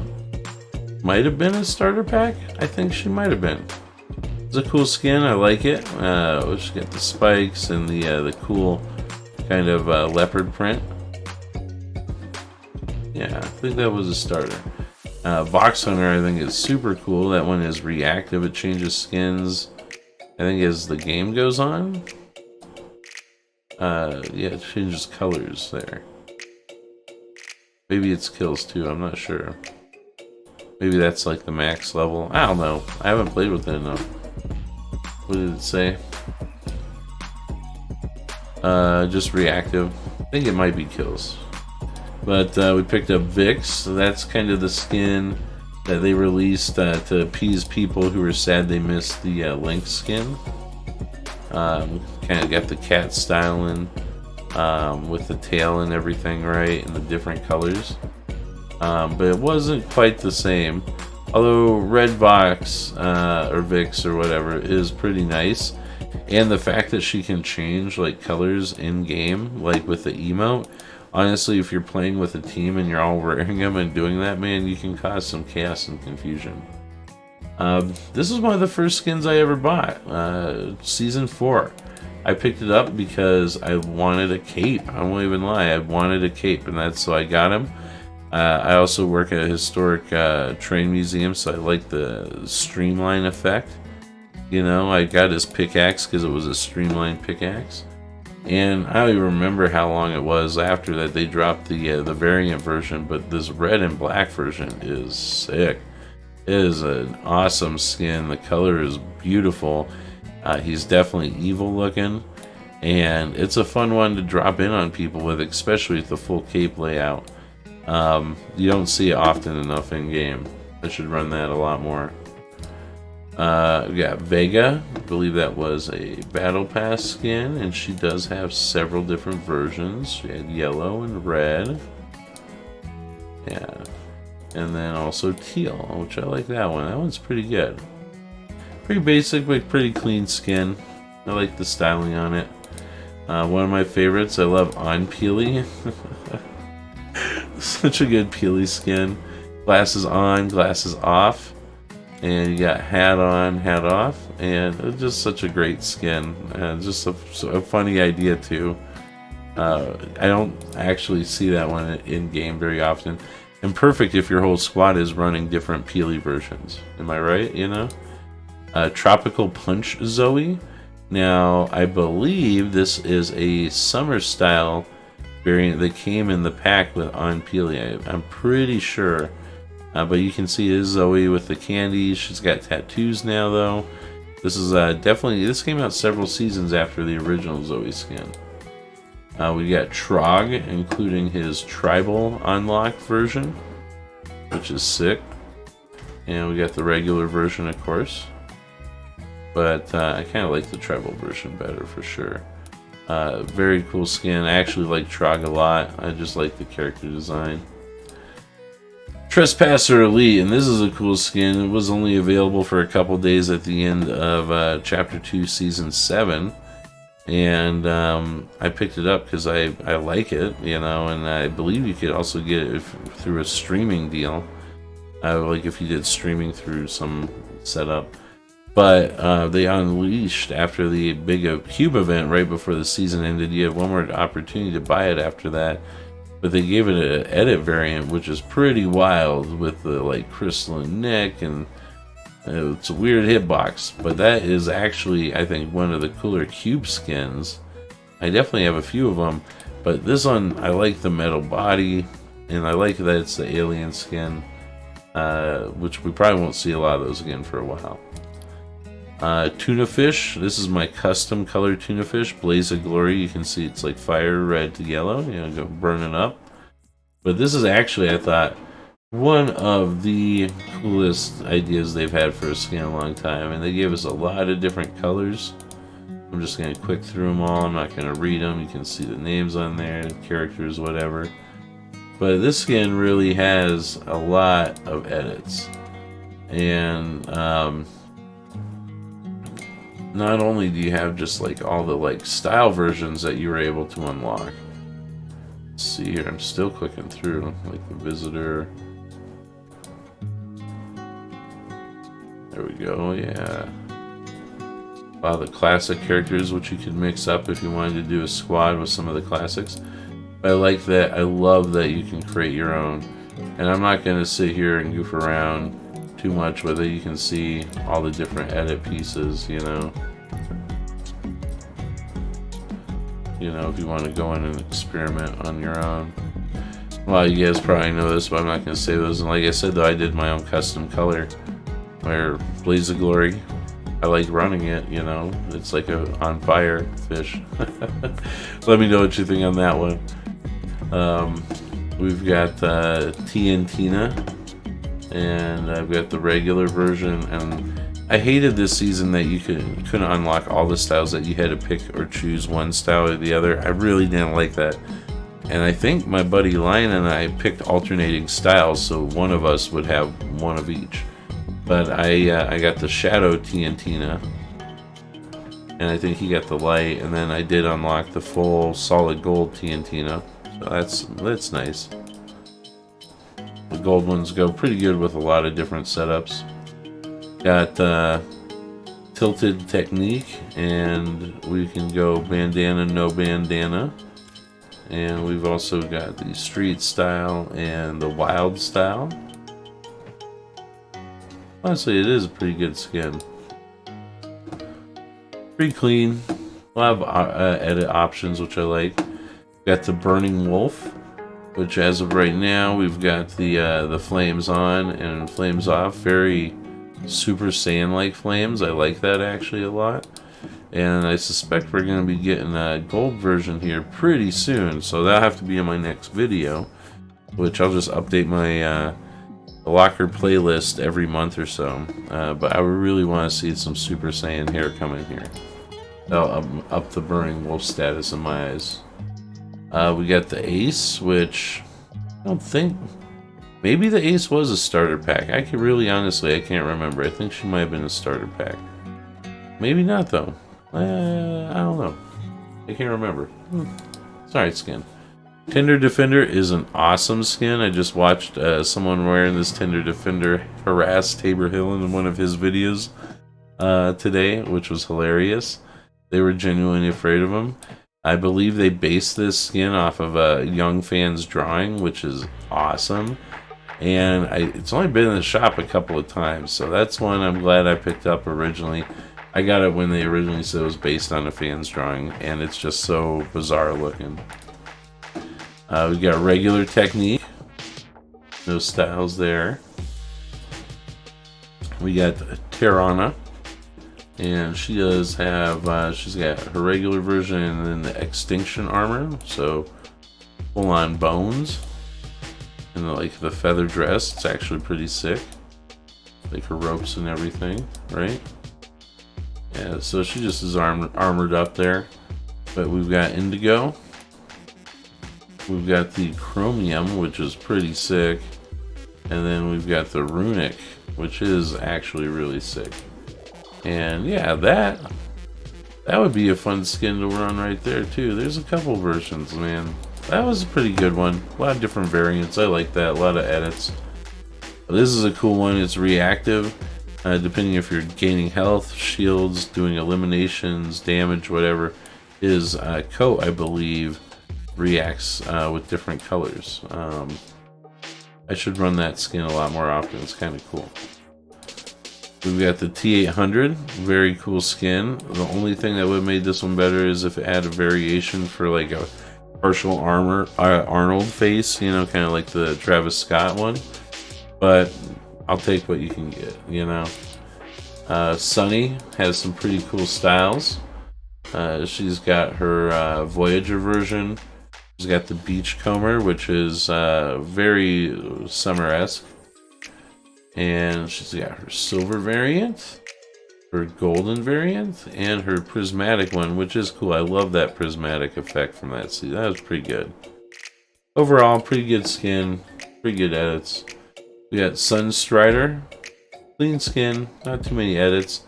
might have been a starter pack. I think she might have been. It's a cool skin. I like it. Let's get the spikes and the cool kind of leopard print. Yeah, I think that was a starter. Box Hunter, I think, is super cool. That one is reactive. It changes skins, I think, as the game goes on. Yeah, it changes colors there. Maybe it's kills too, I'm not sure. Maybe that's like the max level. I don't know. I haven't played with it enough. What did it say? Just reactive. I think it might be kills. But we picked up Vix. So that's kind of the skin that they released to appease people who were sad they missed the Link skin. Kind of got the cat styling. With the tail and everything, right, and the different colors, but it wasn't quite the same. Although Red Box or Vix or whatever is pretty nice, and the fact that she can change like colors in game, like with the emote. Honestly, if you're playing with a team and you're all wearing them and doing that, man, you can cause some chaos and confusion. This is one of the first skins I ever bought. Season 4. I picked it up because I wanted a cape. I won't even lie. I wanted a cape, and that's so I got him. I also work at a historic train museum, so I like the streamline effect. You know, I got his pickaxe because it was a streamlined pickaxe. And I don't even remember how long it was after that they dropped the variant version, but this red and black version is sick. It is an awesome skin. The color is beautiful. He's definitely evil looking, and it's a fun one to drop in on people with, especially with the full cape layout. You don't see it often enough in game. I should run that a lot more. We got Vega. I believe that was a battle pass skin, and she does have several different versions. She had yellow and red. Yeah. And then also teal, which I like that one. That one's pretty good. Pretty basic, but pretty clean skin. I like the styling on it. One of my favorites, I love On Peely. Such a good Peely skin. Glasses on, glasses off. And you got hat on, hat off. And it's just such a great skin. And just a funny idea too. I don't actually see that one in game very often. And perfect if your whole squad is running different Peely versions. Am I right? You know? Tropical Punch Zoe. Now, I believe this is a summer style variant that came in the pack with On Peely. I'm pretty sure. But you can see it is Zoe with the candy. She's got tattoos now, though. This is definitely... This came out several seasons after the original Zoe skin. We got Trog, including his tribal unlocked version, which is sick. And we got the regular version, of course. But I kind of like the tribal version better, for sure. Very cool skin. I actually like Trog a lot. I just like the character design. Trespasser Elite, and this is a cool skin. It was only available for a couple days at the end of Chapter 2, Season 7. And I picked it up because I like it, you know, and I believe you could also get it through a streaming deal, like if you did streaming through some setup. But they unleashed after the big Cube event right before the season ended. You have one more opportunity to buy it after that, but they gave it an edit variant, which is pretty wild with the like crystalline neck, and it's a weird hitbox, but that is actually, I think, one of the cooler cube skins. I definitely have a few of them, but this one, I like the metal body, and I like that it's the alien skin, which we probably won't see a lot of those again for a while. Tuna Fish, this is my custom colored Tuna Fish, Blaze of Glory. You can see it's like fire, red to yellow, you know, go burning up. But this is actually, I thought, one of the coolest ideas they've had for a skin in a long time, and they gave us a lot of different colors. I'm just going to quick through them all. I'm not going to read them. You can see the names on there, characters, whatever. But this skin really has a lot of edits, and not only do you have just like all the like style versions that you were able to unlock. Let's see here, I'm still clicking through, like the Visitor. There we go, yeah. A lot of the classic characters, which you could mix up if you wanted to do a squad with some of the classics. But I like that. I love that you can create your own. And I'm not going to sit here and goof around too much with it. You can see all the different edit pieces, you know. You know, if you want to go in and experiment on your own. A lot of you guys probably know this, but I'm not going to say those. And like I said, though, I did my own custom color. Where Blaze of Glory, I like running it, you know. It's like a on fire fish. Let me know what you think on that one. We've got TNTina, and I've got the regular version. And I hated this season that you couldn't unlock all the styles, that you had to pick or choose one style or the other. I really didn't like that. And I think my buddy Lion and I picked alternating styles, so one of us would have one of each. But I got the Shadow TNTina, and I think he got the light, and then I did unlock the full solid gold TNTina, so that's nice. The gold ones go pretty good with a lot of different setups. Got Tilted Technique, and we can go bandana, no bandana. And we've also got the street style and the wild style. Honestly, it is a pretty good skin. Pretty clean. A lot of edit options, which I like. Got the Burning Wolf, which as of right now, we've got the flames on and flames off. Very Super Saiyan-like flames. I like that actually a lot. And I suspect we're going to be getting a gold version here pretty soon. So that'll have to be in my next video, which I'll just update my locker playlist every month or so. But I would really want to see some Super Saiyan hair coming here. That'll up the Burning Wolf status in my eyes. We got the Ace, which I don't think... Maybe the Ace was a starter pack. I can't remember. I think she might have been a starter pack. Maybe not, though. I don't know. I can't remember. Sorry, skin. Tinder Defender is an awesome skin. I just watched someone wearing this Tinder Defender harass Tabor Hill in one of his videos today, which was hilarious. They were genuinely afraid of him. I believe they based this skin off of a young fan's drawing, which is awesome. And it's only been in the shop a couple of times, so that's one I'm glad I picked up originally. I got it when they originally said it was based on a fan's drawing, and it's just so bizarre looking. We got regular technique. No styles there. We got Tirana. And she does have, she's got her regular version and then the extinction armor. So, full on bones. And like the feather dress, it's actually pretty sick. Like her ropes and everything, right? Yeah, so she just is armored up there. But we've got Indigo. We've got the Chromium, which is pretty sick. And then we've got the Runic, which is actually really sick. And yeah, that would be a fun skin to run right there too. There's a couple versions, man. That was a pretty good one. A lot of different variants. I like that. A lot of edits. This is a cool one. It's reactive. Depending if you're gaining health, shields, doing eliminations, damage, whatever. His coat, I believe, reacts with different colors. I should run that skin a lot more often. It's kind of cool. We've got the T800, very cool skin. The only thing that would have made this one better is if it had a variation for like a partial armor Arnold face, you know, kind of like the Travis Scott one. But I'll take what you can get, you know. Sunny has some pretty cool styles. She's got her Voyager version. She's got the Beachcomber, which is very summer-esque. And she's got her silver variant, her golden variant, and her prismatic one, which is cool. I love that prismatic effect from that. See, that was pretty good. Overall, pretty good skin, pretty good edits. We got Sunstrider, clean skin, not too many edits.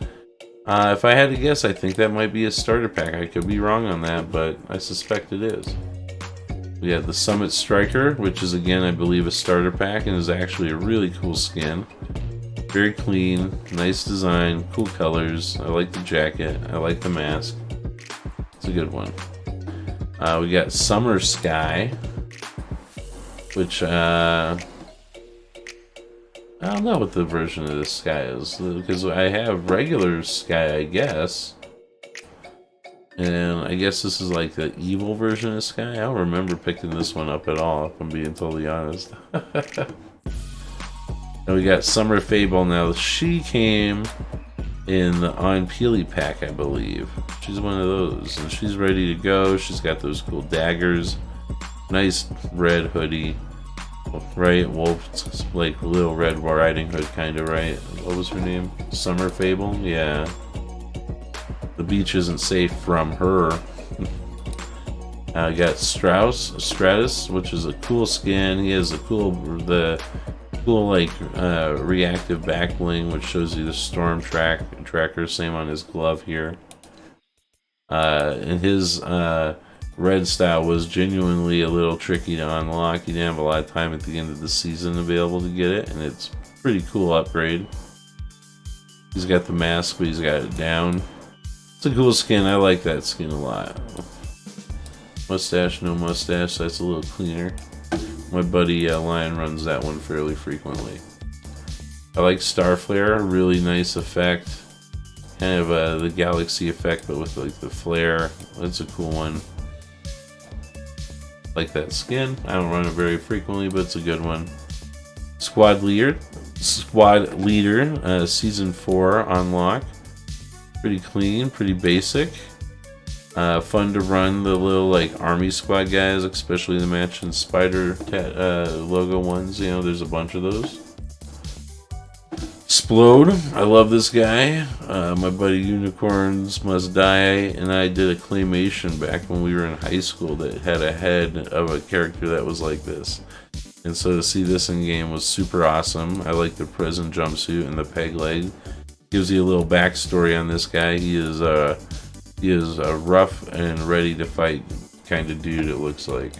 If I had to guess, I think that might be a starter pack. I could be wrong on that, but I suspect it is. We have the Summit Striker, which is again, I believe, a starter pack and is actually a really cool skin. Very clean, nice design, cool colors. I like the jacket. I like the mask. It's a good one. We got Summer Sky, which I don't know what the version of this sky is, because I have regular sky, I guess. And I guess this is like the evil version of Sky. I don't remember picking this one up at all, if I'm being totally honest. And we got Summer Fable now. She came in the On Peely pack, I believe. She's one of those. And she's ready to go. She's got those cool daggers. Nice red hoodie. Right? Wolf, like Little Red Riding Hood kind of, right? What was her name? Summer Fable? Yeah. The beach isn't safe from her. I got Stratus, which is a cool skin. He has a cool like reactive back bling, which shows you the storm tracker. Same on his glove here. And his red style was genuinely a little tricky to unlock. You didn't have a lot of time at the end of the season to be able to get it, and it's a pretty cool upgrade. He's got the mask, but he's got it down. It's a cool skin. I like that skin a lot. Mustache, no mustache. That's a little cleaner. My buddy Lion runs that one fairly frequently. I like Star Flare, really nice effect. Kind of the galaxy effect, but with like the flare. That's a cool one. Like that skin. I don't run it very frequently, but it's a good one. Squad Leader, Season 4 unlock. Pretty clean, pretty basic. Fun to run the little like army squad guys, especially the match and spider logo ones. You know, there's a bunch of those. Explode, I love this guy. My buddy Unicorns Must Die and I did a claymation back when we were in high school that had a head of a character that was like this. And so to see this in game was super awesome. I like the prison jumpsuit and the peg leg. Gives you a little backstory on this guy. He is a rough and ready to fight kind of dude, it looks like.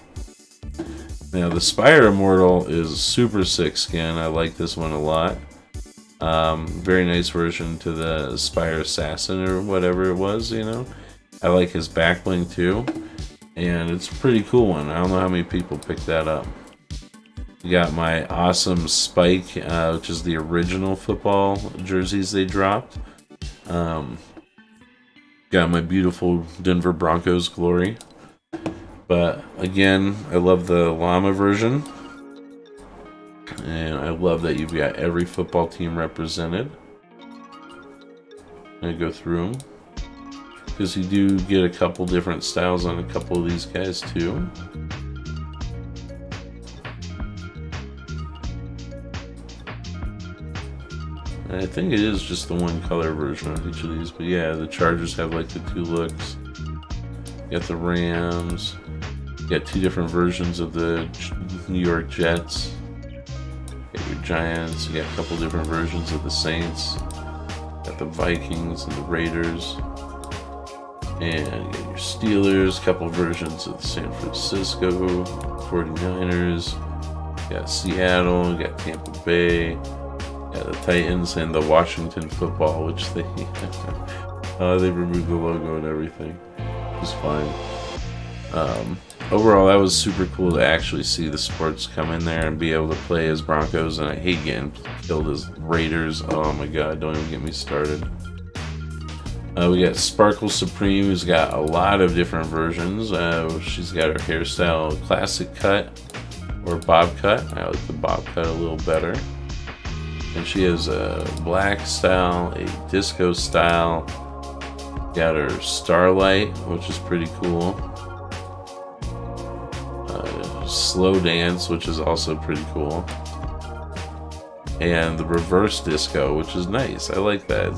Now the Spire Immortal is super sick skin. I like this one a lot. Very nice version to the Spire Assassin or whatever it was, you know. I like his back bling too. And it's a pretty cool one. I don't know how many people picked that up. You got my awesome Spike, which is the original football jerseys they dropped. Got my beautiful Denver Broncos glory. But again, I love the llama version. And I love that you've got every football team represented. I'm going to go through them. Because you do get a couple different styles on a couple of these guys too. I think it is just the one color version of each of these, but yeah, the Chargers have like the two looks. You got the Rams. You got two different versions of the New York Jets. You got your Giants. You got a couple different versions of the Saints. You got the Vikings and the Raiders. And you got your Steelers. A couple versions of the San Francisco 49ers. You got Seattle. You got Tampa Bay. Yeah, the Titans and the Washington football, which they they removed the logo and everything. It was fine. Overall, that was super cool to actually see the sports come in there and be able to play as Broncos, and I hate getting killed as Raiders. Oh my god, don't even get me started. We got Sparkle Supreme, who's got a lot of different versions. She's got her hairstyle classic cut or bob cut. I like the bob cut a little better. And she has a black style, a disco style. Got her Starlight, which is pretty cool. Slow Dance, which is also pretty cool. And the Reverse Disco, which is nice. I like that.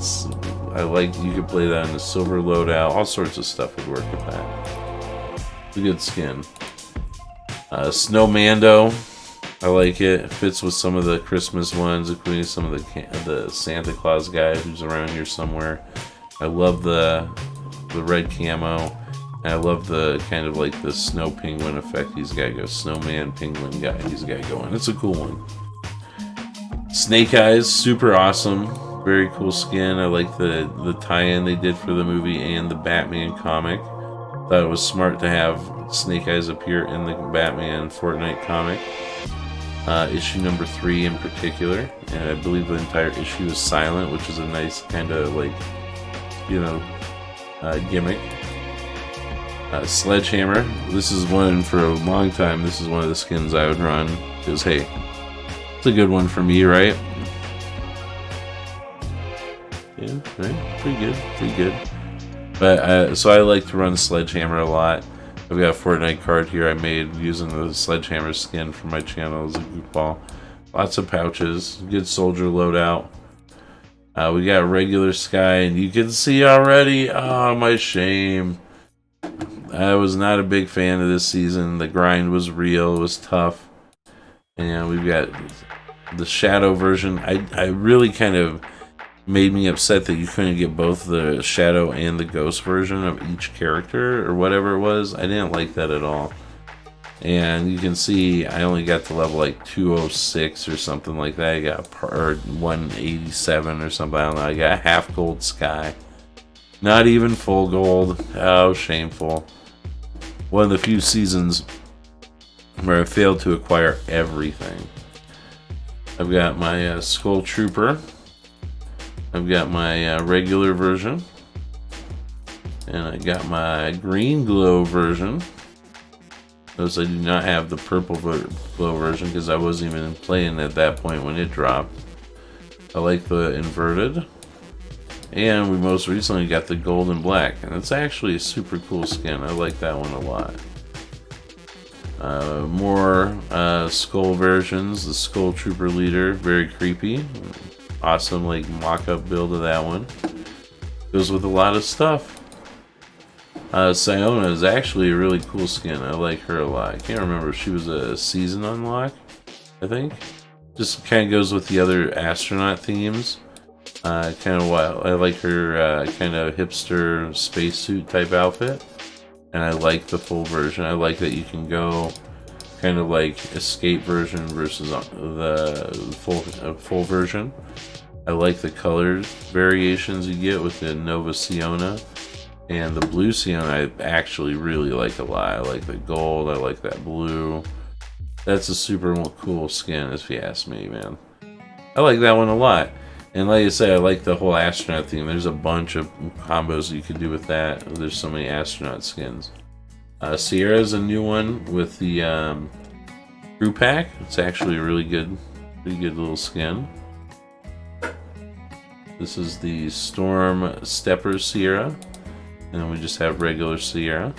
I like you could play that in the silver loadout. All sorts of stuff would work with that. It's a good skin. Snowmando. I like it. It fits with some of the Christmas ones, including some of the Santa Claus guy who's around here somewhere. I love the red camo. And I love the kind of like the snow penguin effect he's got going. Snowman penguin guy he's got going. It's a cool one. Snake Eyes, super awesome. Very cool skin. I like the tie-in they did for the movie and the Batman comic. Thought it was smart to have Snake Eyes appear in the Batman Fortnite comic. Issue number 3 in particular, and I believe the entire issue is silent, which is a nice kind of like, you know, gimmick. Sledgehammer. This is one for a long time. This is one of the skins I would run because hey, it's a good one for me, right? Yeah, right. Pretty good. But so I like to run Sledgehammer a lot. I've got a Fortnite card here I made using the Sledgehammer skin for my channel as a goofball. Lots of pouches, good soldier loadout. We got regular Sky, and you can see already, oh my shame. I was not a big fan of this season. The grind was real, it was tough. And we've got the Shadow version. I really kind of made me upset that you couldn't get both the Shadow and the Ghost version of each character or whatever it was. I didn't like that at all. And you can see I only got to level like 206 or something like that. I got or 187 or something. I don't know. I got half gold Sky. Not even full gold. Oh, shameful. one of the few seasons where I failed to acquire everything. I've got my Skull Trooper. I've got my regular version. And I got my green glow version. Notice I do not have the purple glow version because I wasn't even playing at that point when it dropped. I like the inverted. And we most recently got the gold and black. And it's actually a super cool skin. I like that one a lot. More skull versions. The Skull Trooper leader. Very creepy. Awesome like mock-up build of that one. Goes with a lot of stuff. Siona is actually a really cool skin. I like her a lot. I can't remember if she was a season unlock, I think. Just kind of goes with the other astronaut themes. Kind of wild. I like her kind of hipster spacesuit type outfit. And I like the full version. I like that you can go kind of like escape version versus the full version. I like the color variations you get with the Nova Siona. And the blue Siona I actually really like a lot. I like the gold, I like that blue. That's a super cool skin if you ask me, man. I like that one a lot. And like I say, I like the whole astronaut theme. There's a bunch of combos you could do with that. There's so many astronaut skins. Sierra is a new one with the crew pack. It's actually a really good, pretty good little skin. This is the Storm Stepper Sierra. And then we just have regular Sierra.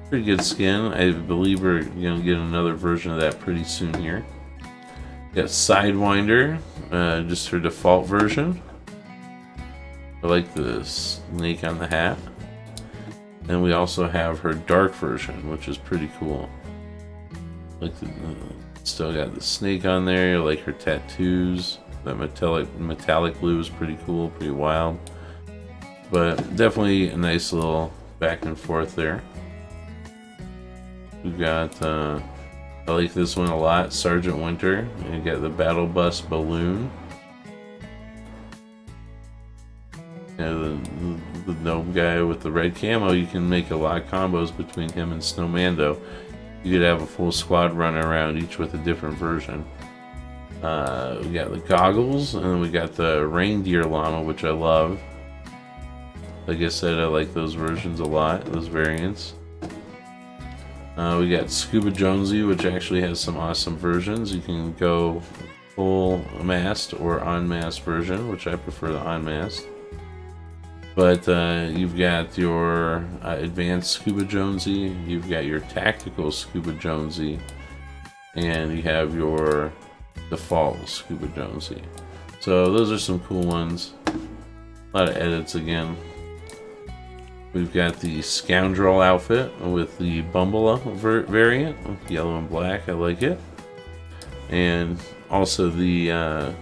Pretty good skin. I believe we're going to get another version of that pretty soon here. Got Sidewinder, just her default version. I like the snake on the hat. And we also have her dark version, which is pretty cool. Like still got the snake on there. I like her tattoos. That metallic blue is pretty cool, pretty wild. But definitely a nice little back and forth there. We've got, I like this one a lot, Sergeant Winter. And you got the Battle Bus Balloon. And the gnome guy with the red camo, you can make a lot of combos between him and Snowmando. You could have a full squad running around, each with a different version. We got the goggles, and then we got the reindeer llama, which I love. Like I said, I like those versions a lot, those variants. We got Scuba Jonesy, which actually has some awesome versions. You can go full masked or unmasked version, which I prefer the unmasked. But you've got your advanced Scuba Jonesy, you've got your tactical Scuba Jonesy, and you have your default Scuba Jonesy. So those are some cool ones. A lot of edits again. We've got the Scoundrel outfit with the Bumble variant, yellow and black. I like it. And also the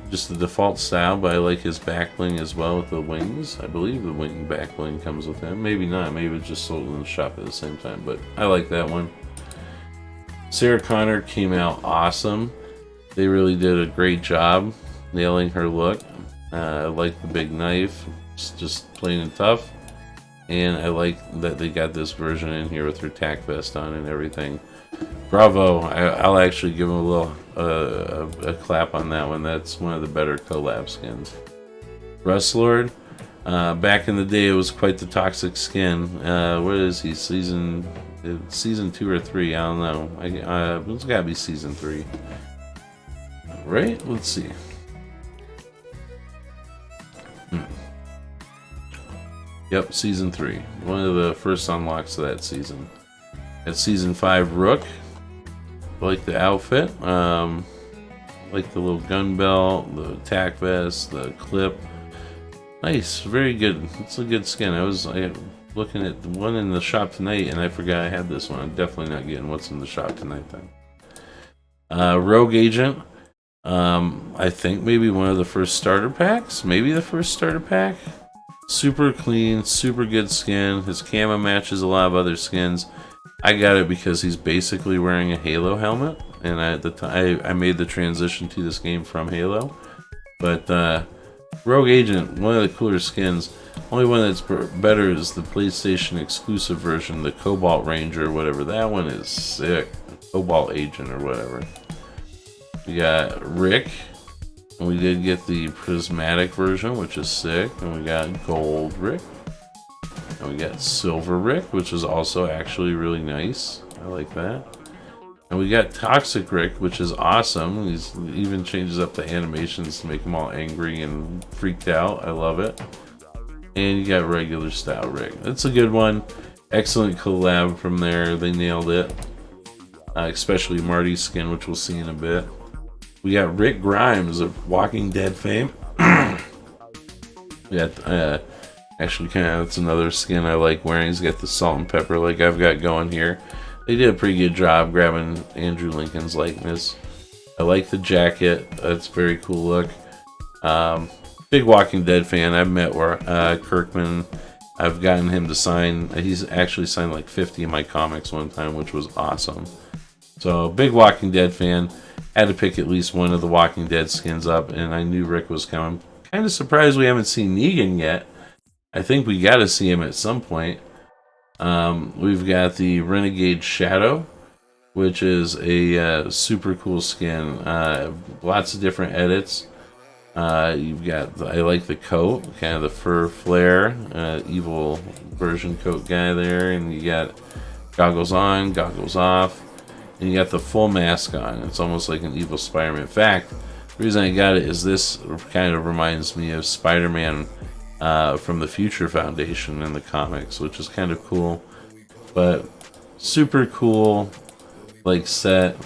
just the default style, but I like his back bling as well with the wings. I believe the wing back bling comes with him. Maybe not. Maybe it's just sold in the shop at the same time, but I like that one. Sarah Connor came out awesome. They really did a great job nailing her look. I like the big knife. It's just plain and tough. And I like that they got this version in here with her tack vest on and everything. Bravo! I'll actually give them a little a clap on that one. That's one of the better collab skins. Rustlord. Back in the day, it was quite the toxic skin. What is he? Season 2 or 3? I don't know. It's gotta be season 3, right? Let's see. Yep, season 3. One of the first unlocks of that season. At season 5, Rook. I like the outfit. Like the little gun belt, the tack vest, the clip. Nice, very good. It's a good skin. I was looking at one in the shop tonight and I forgot I had this one. I'm definitely not getting what's in the shop tonight then. Rogue Agent. I think maybe one of the first starter packs. Maybe the first starter pack. Super clean, super good skin. His camo matches a lot of other skins. I got it because he's basically wearing a Halo helmet, and at the time I made the transition to this game from Halo. But Rogue Agent, one of the cooler skins. Only one that's better is the PlayStation exclusive version, the Cobalt Ranger, whatever. That one is sick. Cobalt Agent or whatever. We got Rick. And we did get the prismatic version, which is sick. And we got Gold Rick. And we got Silver Rick, which is also actually really nice. I like that. And we got Toxic Rick, which is awesome. He even changes up the animations to make him all angry and freaked out. I love it. And you got Regular Style Rick. That's a good one. Excellent collab from there. They nailed it. Especially Marty's skin, which we'll see in a bit. We got Rick Grimes of Walking Dead fame. We got, actually, that's another skin I like wearing. He's got the salt and pepper like I've got going here. They did a pretty good job grabbing Andrew Lincoln's likeness. I like the jacket. That's a very cool look. Big Walking Dead fan. I've met Kirkman. I've gotten him to sign. He's actually signed like 50 of my comics one time, which was awesome. So, big Walking Dead fan. Had to pick at least one of the Walking Dead skins up, and I knew Rick was coming. Kind of surprised we haven't seen Negan yet. I think we got to see him at some point. We've got the Renegade Shadow, which is a super cool skin. Lots of different edits. You've got, I like the coat, kind of the fur flare, evil version coat guy there, and you got goggles on, goggles off. And you got the full mask on. It's almost like an evil Spider-Man. In fact, the reason I got it is this kind of reminds me of Spider-Man from the Future Foundation in the comics, which is kind of cool. But super cool, like set.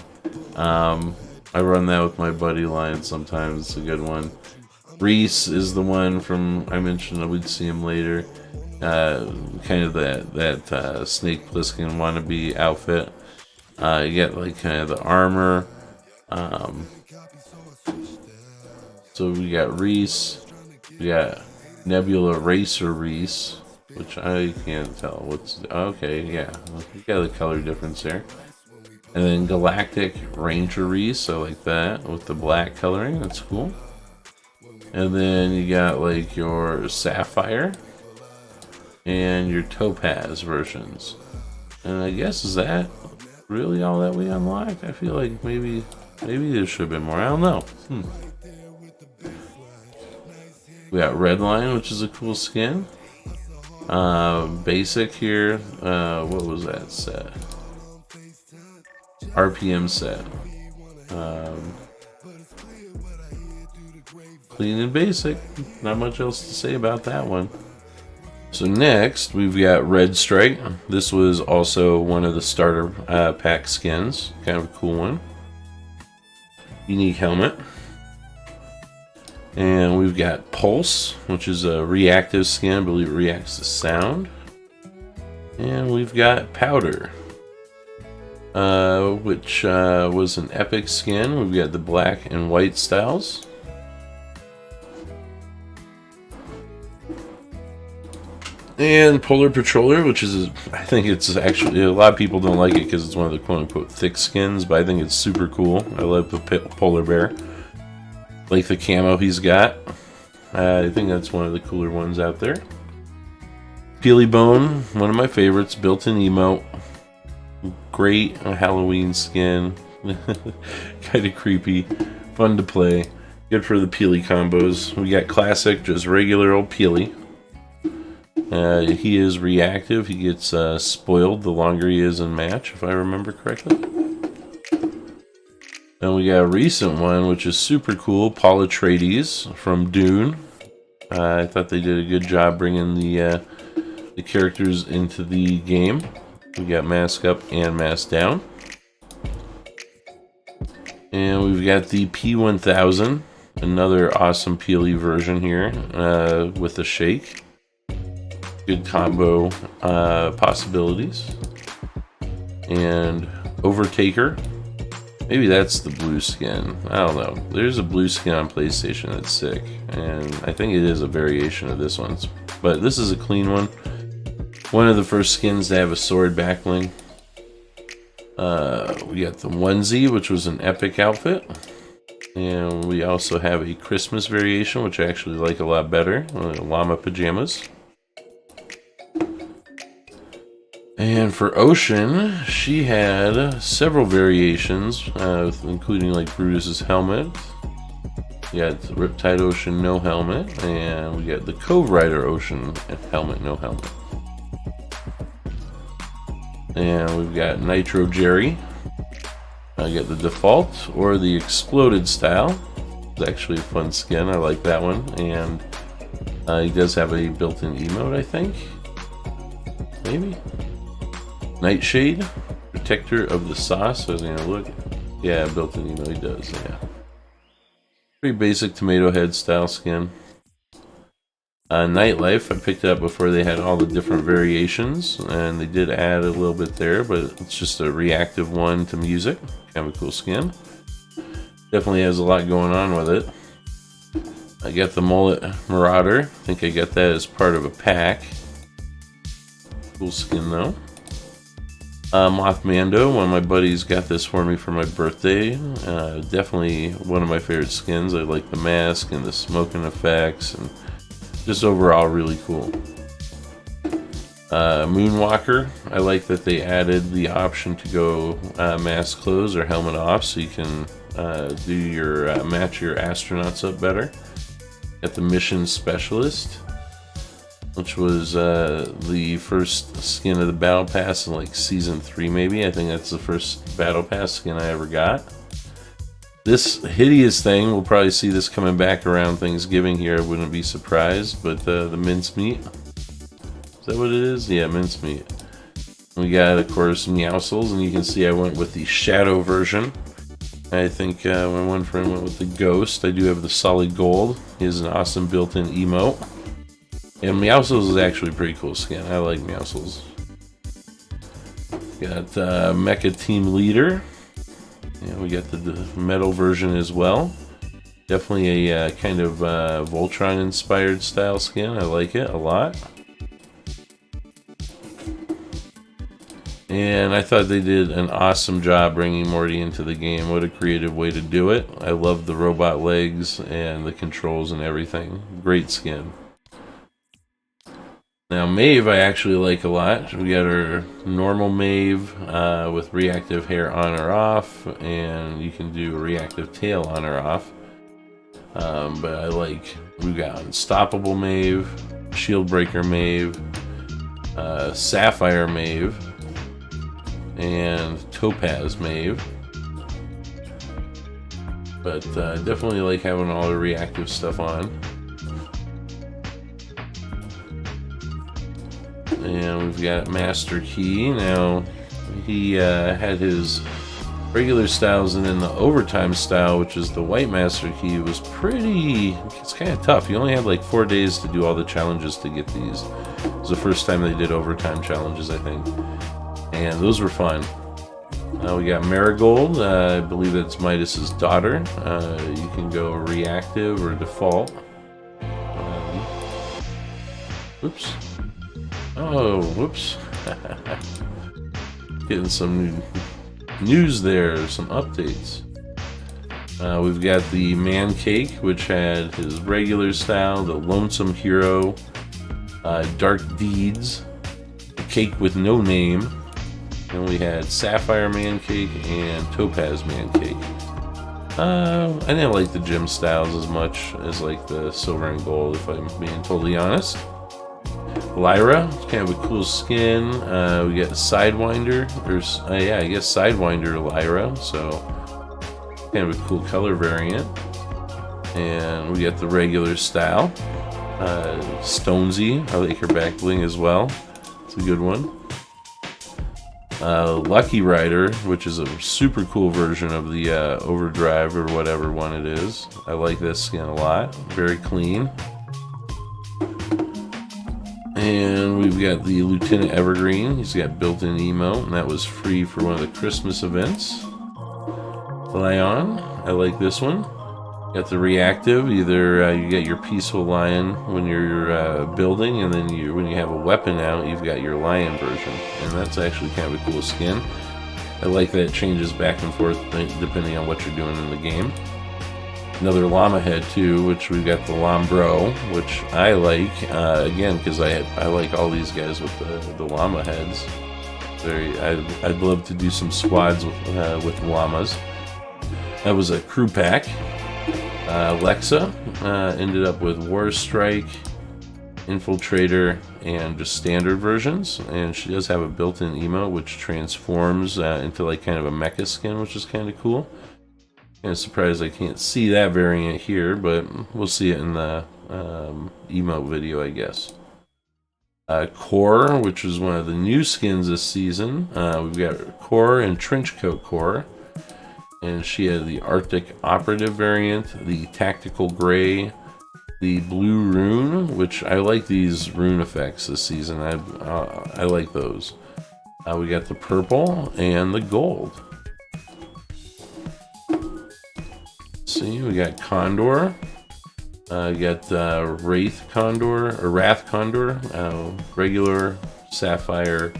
I run that with my buddy line sometimes. It's a good one. Reese is the one from, I mentioned we'd see him later. Kind of that Snake Plissken wannabe outfit. You get like kind of the armor. So we got Reese. We got Nebula Racer Reese, which I can't tell what's. Okay, yeah, you got the color difference there. And then Galactic Ranger Reese, I like that with the black coloring. That's cool. And then you got like your Sapphire and your Topaz versions. And I guess is that really all that we unlocked? I feel like maybe there should have been more. I don't know. We got Redline, which is a cool skin. Basic here. What was that set? RPM set. Clean and basic. Not much else to say about that one. So next, we've got Red Strike. This was also one of the starter pack skins. Kind of a cool one. Unique helmet. And we've got Pulse, which is a reactive skin. I believe it reacts to sound. And we've got Powder, which was an epic skin. We've got the black and white styles. And Polar Patroller, which is, I think it's actually, a lot of people don't like it because it's one of the quote-unquote thick skins, but I think it's super cool. I love the Polar Bear. Like the camo he's got. I think that's one of the cooler ones out there. Peely Bone, one of my favorites, built-in emote. Great Halloween skin. Kind of creepy. Fun to play. Good for the Peely combos. We got Classic, just regular old Peely. He is reactive. He gets spoiled the longer he is in match, if I remember correctly. Then we got a recent one, which is super cool. Paul Atreides from Dune. I thought they did a good job bringing the characters into the game. We got mask up and mask down. And we've got the P1000. Another awesome Peely version here with a shake. Good combo possibilities. And Overtaker. Maybe that's the blue skin. I don't know. There's a blue skin on PlayStation that's sick. And I think it is a variation of this one. But this is a clean one. One of the first skins to have a sword backbling. We got the onesie, which was an epic outfit. And we also have a Christmas variation, which I actually like a lot better. Llama pajamas. And for Ocean, she had several variations, including like Brutus's helmet. We got Riptide Ocean, no helmet, and we got the Cove Rider Ocean helmet, no helmet. And we've got Nitro Jerry. I got the default or the exploded style. It's actually a fun skin. I like that one, and he does have a built-in emote, I think. Maybe. Nightshade, protector of the sauce. I was gonna look. Yeah, built-in emote. He does. Yeah. Pretty basic tomato head style skin. Nightlife, I picked it up before they had all the different variations, and they did add a little bit there, but it's just a reactive one to music. Kind of a cool skin. Definitely has a lot going on with it. I got the Mullet Marauder. I think I got that as part of a pack. Cool skin though. Mothmando, one of my buddies got this for me for my birthday. Definitely one of my favorite skins. I like the mask and the smoking effects, and just overall really cool. Moonwalker, I like that they added the option to go mask close or helmet off, so you can do your match your astronauts up better. Got the Mission Specialist, which was the first skin of the Battle Pass in like Season 3 maybe. I think that's the first Battle Pass skin I ever got. This hideous thing, we'll probably see this coming back around Thanksgiving here, I wouldn't be surprised, but the mincemeat. Is that what it is? Yeah, mincemeat. We got, of course, Meowscles, and you can see I went with the Shadow version. I think my one friend went with the Ghost. I do have the Solid Gold. He has an awesome built-in emote. And Meowscles is actually a pretty cool skin. I like Meowscles. Got Mecha Team Leader. Yeah, we got the metal version as well. Definitely a kind of Voltron-inspired style skin. I like it a lot. And I thought they did an awesome job bringing Morty into the game. What a creative way to do it. I love the robot legs and the controls and everything. Great skin. Now Maeve I actually like a lot. We got our normal Maeve with reactive hair on or off, and you can do a reactive tail on or off. But I like, we've got Unstoppable Maeve, Shield Breaker Maeve, Sapphire Maeve, and Topaz Maeve. But definitely like having all the reactive stuff on. And we've got Master Key. Now, he had his regular styles, and then the overtime style, which is the white Master Key, was pretty, it's kind of tough. You only had like 4 days to do all the challenges to get these. It was the first time they did overtime challenges, I think. And those were fun. We got Marigold. I believe that's Midas's daughter. You can go reactive or default. Oops. Oh, whoops. Getting some news there, some updates. We've got the Man Cake, which had his regular style, the Lonesome Hero, Dark Deeds, the Cake with No Name, and we had Sapphire Man Cake and Topaz Man Cake. I didn't like the gem styles as much as like the silver and gold, if I'm being totally honest. Lyra, kind of a cool skin. We got Sidewinder, or yeah, I guess Sidewinder Lyra, so kind of a cool color variant. And we got the regular style. Stonesy, I like her back bling as well. It's a good one. Lucky Rider, which is a super cool version of the Overdrive or whatever one it is. I like this skin a lot. Very clean. And we've got the Lieutenant Evergreen. He's got built-in emote, and that was free for one of the Christmas events. Lion, I like this one. Got the reactive. Either you get your peaceful lion when you're building, and then when you have a weapon out, you've got your lion version, and that's actually kind of a cool skin. I like that it changes back and forth depending on what you're doing in the game. Another llama head too, which we've got the Lombro, which I like again because I like all these guys with the llama heads. I'd love to do some squads with llamas. That was a crew pack. Alexa ended up with War Strike, Infiltrator, and just standard versions. And she does have a built-in emote which transforms into like kind of a mecha skin, which is kind of cool. Kind of surprised I can't see that variant here, but we'll see it in the emote video, I guess. Core, which is one of the new skins this season. We've got Core and Trenchcoat Core. And she had the Arctic Operative variant, the Tactical Gray, the Blue Rune, which I like these rune effects this season. I like those. We got the Purple and the Gold. See, we got Condor. We got Wraith Condor, or Wrath Condor, regular, Sapphire,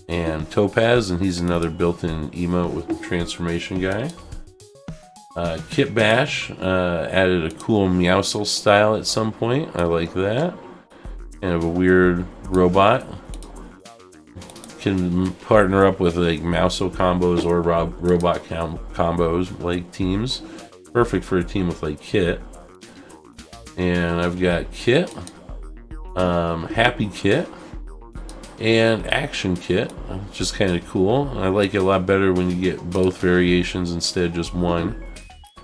and Topaz, and he's another built-in emote with the transformation guy. Kit Bash added a cool Meowscles style at some point. I like that. Kind of a weird robot. Can partner up with like Meowscles combos or robot combos like teams. Perfect for a team with like Kit. And I've got Kit, Happy Kit, and Action Kit, which is kind of cool. I like it a lot better when you get both variations instead of just one.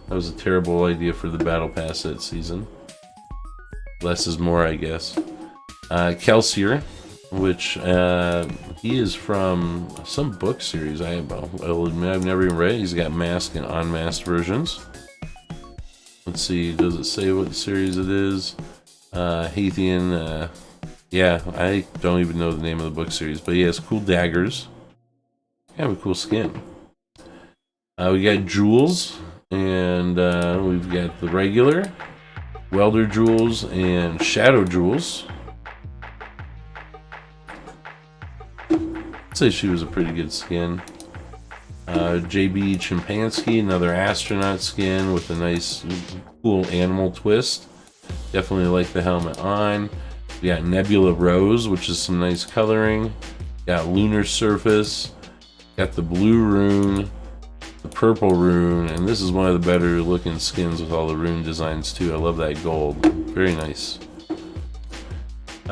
That was a terrible idea for the Battle Pass that season. Less is more, I guess. Kelsier, which he is from some book series. I'll admit I've never even read it. He's got masked and unmasked versions. Let's see, does it say what series it is? Hathian, yeah, I don't even know the name of the book series, but he has cool daggers. Kind of a cool skin. We got Jewels, and we've got the regular, Welder Jewels, and Shadow Jewels. I'd say she was a pretty good skin. JB Chimpanski, another astronaut skin with a nice, cool animal twist. Definitely like the helmet on. We got Nebula Rose, which is some nice coloring. Got Lunar Surface. Got the blue rune, the purple rune, and this is one of the better looking skins with all the rune designs too. I love that gold. Very nice.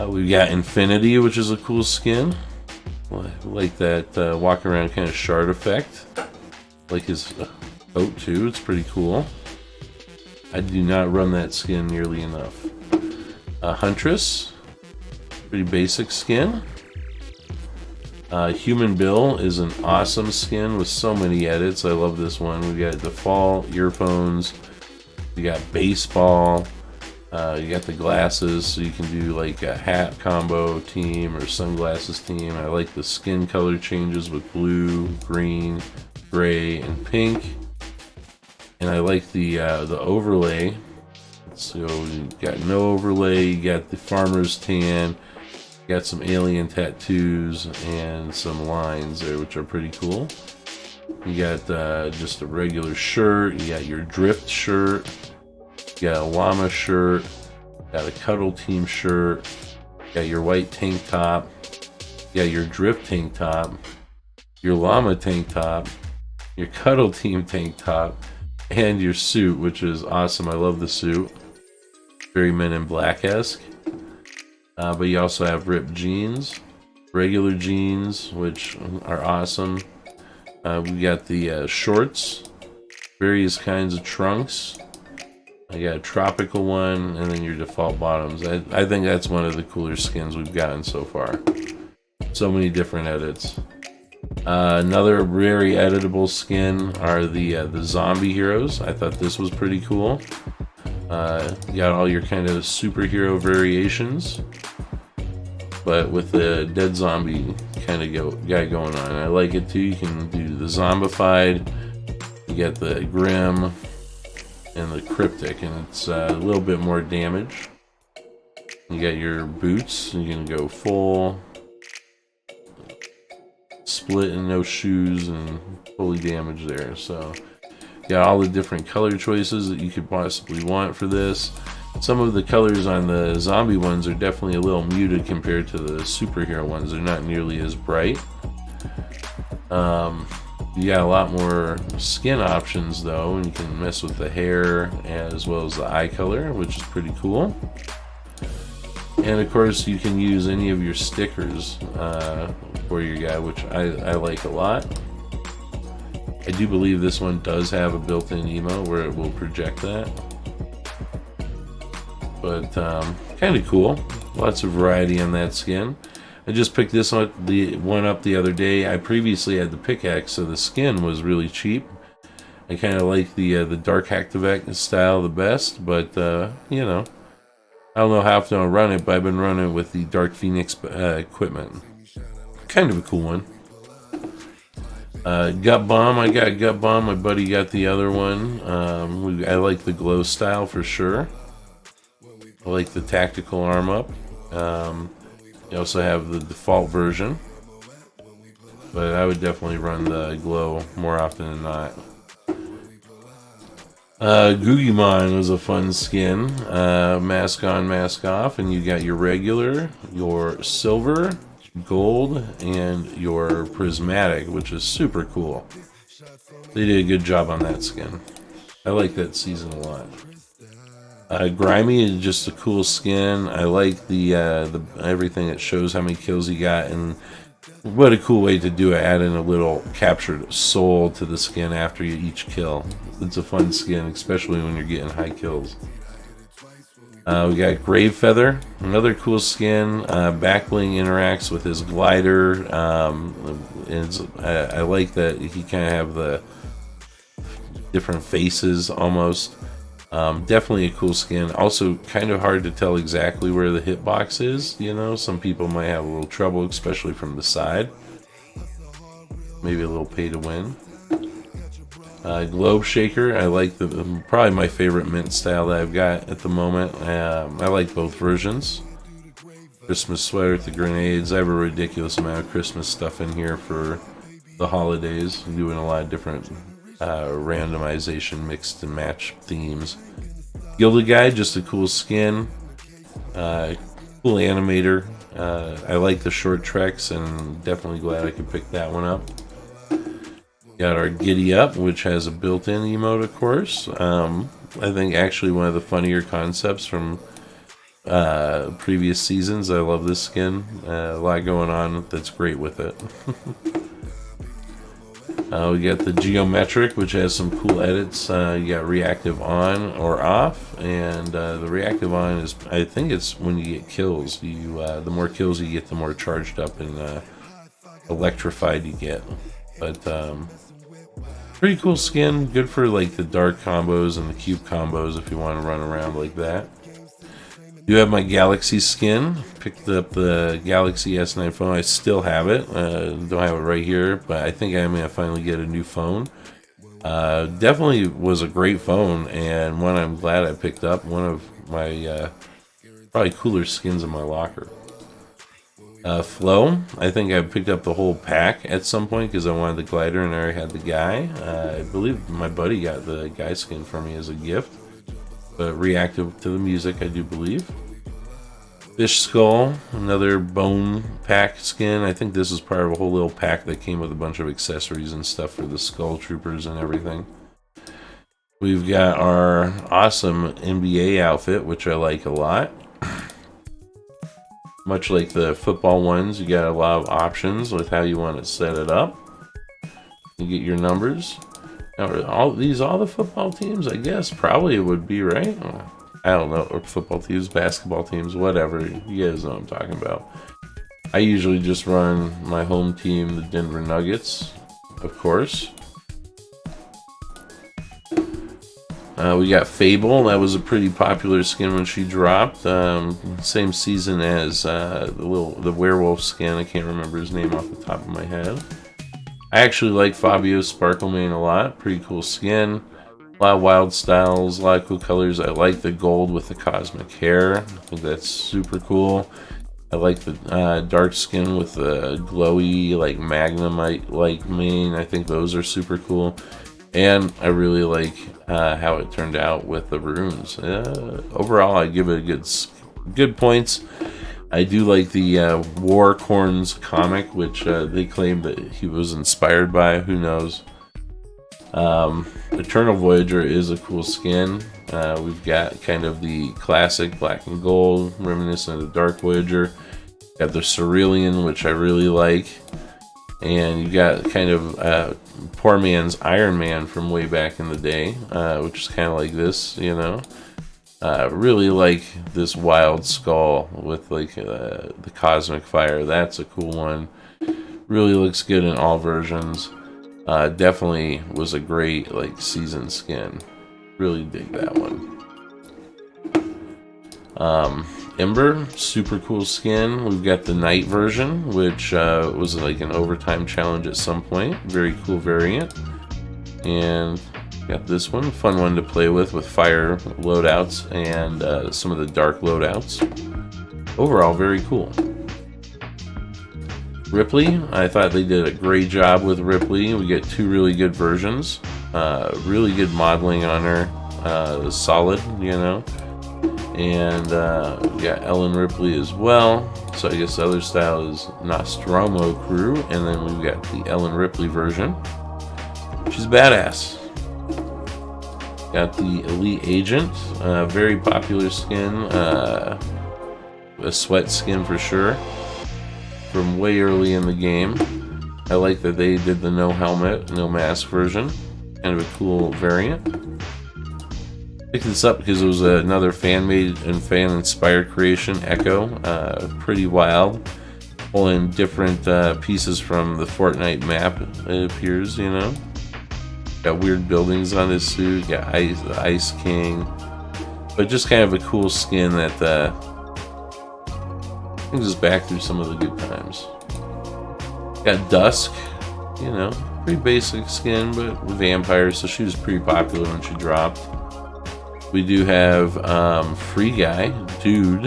We've got Infinity, which is a cool skin. I like that walk around kind of shard effect. Like his coat too, it's pretty cool. I do not run that skin nearly enough. Huntress, pretty basic skin. Human Bill is an awesome skin with so many edits. I love this one. We got default, earphones, you got baseball, you got the glasses, so you can do like a hat combo team or sunglasses team. I like the skin color changes with blue, green, gray, and pink. And I like the overlay. So you got no overlay, you got the farmer's tan, you got some alien tattoos, and some lines there, which are pretty cool. You got just a regular shirt, you got your drift shirt, you got a llama shirt, got a cuddle team shirt, you got your white tank top, you got your drift tank top, your llama tank top, your cuddle team tank top, and your suit, which is awesome. I love the suit. Very Men in Black-esque. But you also have ripped jeans, regular jeans, which are awesome. We got the shorts, various kinds of trunks. I got a tropical one, and then your default bottoms. I think that's one of the cooler skins we've gotten so far. So many different edits. Another very editable skin are the zombie heroes. I thought this was pretty cool. You got all your kind of superhero variations, but with the dead zombie kind of guy going on. I like it too. You can do the zombified, you get the grim, and the cryptic, and it's a little bit more damage. You got your boots, you can go full split and no shoes and fully damaged there. So got all the different color choices that you could possibly want for this. Some of the colors on the zombie ones are definitely a little muted compared to the superhero ones. They're not nearly as bright. You got a lot more skin options though, and you can mess with the hair as well as the eye color, which is pretty cool. And of course, you can use any of your stickers for your guy, which I like a lot. I do believe this one does have a built-in emo where it will project that. But kind of cool. Lots of variety on that skin. I just picked this one up the other day. I previously had the pickaxe, so the skin was really cheap. I kind of like the dark akaBoG style the best, but you know, I don't know how often I'll run it, but I've been running with the Dark Phoenix equipment. Kind of a cool one. Gut Bomb, I got Gut Bomb. My buddy got the other one. I like the glow style for sure. I like the tactical arm up. You also have the default version, but I would definitely run the glow more often than not. Googimon was a fun skin. Mask on, mask off, and you got your regular, your silver, gold, and your prismatic, which is super cool. They did a good job on that skin. I like that season a lot. Grimy is just a cool skin. I like the everything that shows how many kills you got, and what a cool way to do it, add in a little captured soul to the skin after each kill. It's a fun skin, especially when you're getting high kills. We got Grave Feather, another cool skin. Backbling interacts with his glider. I like that he kind of have the different faces almost. Definitely a cool skin. Also kind of hard to tell exactly where the hitbox is. You know, some people might have a little trouble, especially from the side. Maybe a little pay to win. Globe Shaker, I like probably my favorite mint style that I've got at the moment. I like both versions. Christmas sweater with the grenades. I have a ridiculous amount of Christmas stuff in here for the holidays. I'm doing a lot of different randomization, mixed and match themes. Gilded Guy, just a cool skin. Cool animator. I like the short treks, and definitely glad I could pick that one up. Got our Giddy Up, which has a built-in emote, of course. I think actually one of the funnier concepts from previous seasons. I love this skin. A lot going on that's great with it. We got the Geometric, which has some cool edits. You got reactive on or off, and the reactive on is, I think it's when you get kills. The more kills you get, the more charged up and electrified you get. But pretty cool skin, good for like the dark combos and the cube combos if you want to run around like that. Do have my Galaxy skin. Picked up the Galaxy S9 phone. I still have it. Don't have it right here, but I think I'm gonna finally get a new phone. Definitely was a great phone, and one I'm glad I picked up. One of my probably cooler skins in my locker. Flow, I think I picked up the whole pack at some point because I wanted the glider and I already had the guy. I believe my buddy got the guy skin for me as a gift, but reactive to the music, I do believe. Fish Skull, another bone pack skin. I think this is part of a whole little pack that came with a bunch of accessories and stuff for the Skull Troopers and everything. We've got our awesome NBA outfit, which I like a lot. Much like the football ones, you got a lot of options with how you want to set it up. You get your numbers. Now, are all the football teams? I guess probably it would be, right? I don't know, or football teams, basketball teams, whatever. You guys know what I'm talking about. I usually just run my home team, the Denver Nuggets, of course. We got Fable. That was a pretty popular skin when she dropped. Same season as the werewolf skin. I can't remember his name off the top of my head. I actually like Fabio's Sparklemane a lot. Pretty cool skin. A lot of wild styles, a lot of cool colors. I like the gold with the cosmic hair. I think that's super cool. I like the dark skin with the glowy, like Magnemite-like mane. I think those are super cool. And I really like how it turned out with the runes. Overall, I give it a good points. I do like the War Corns comic, which they claim that he was inspired by. Who knows? Eternal Voyager is a cool skin. We've got kind of the classic black and gold, reminiscent of Dark Voyager. Got the Cerulean, which I really like. And you got kind of poor man's Iron Man from way back in the day, which is kind of like this, you know. Really like this Wild Skull with like the Cosmic Fire. That's a cool one. Really looks good in all versions. Definitely was a great like season skin. Really dig that one. Ember, super cool skin. We've got the night version, which was like an overtime challenge at some point. Very cool variant. And got this one, fun one to play with fire loadouts and some of the dark loadouts. Overall, very cool. Ripley, I thought they did a great job with Ripley. We get two really good versions. Really good modeling on her. Solid, you know. And we got Ellen Ripley as well. So I guess the other style is Nostromo Crew. And then we've got the Ellen Ripley version. She's badass. Got the Elite Agent. Very popular skin. A sweat skin for sure. From way early in the game. I like that they did the no helmet, no mask version. Kind of a cool variant. Picked this up because it was another fan-made and fan-inspired creation, Echo. Pretty wild. Pulling different pieces from the Fortnite map, it appears, you know. Got weird buildings on this suit. Got the Ice King. But just kind of a cool skin that brings us back through some of the good times. Got Dusk, you know. Pretty basic skin, but vampires, so she was pretty popular when she dropped. We do have Free Guy, Dude.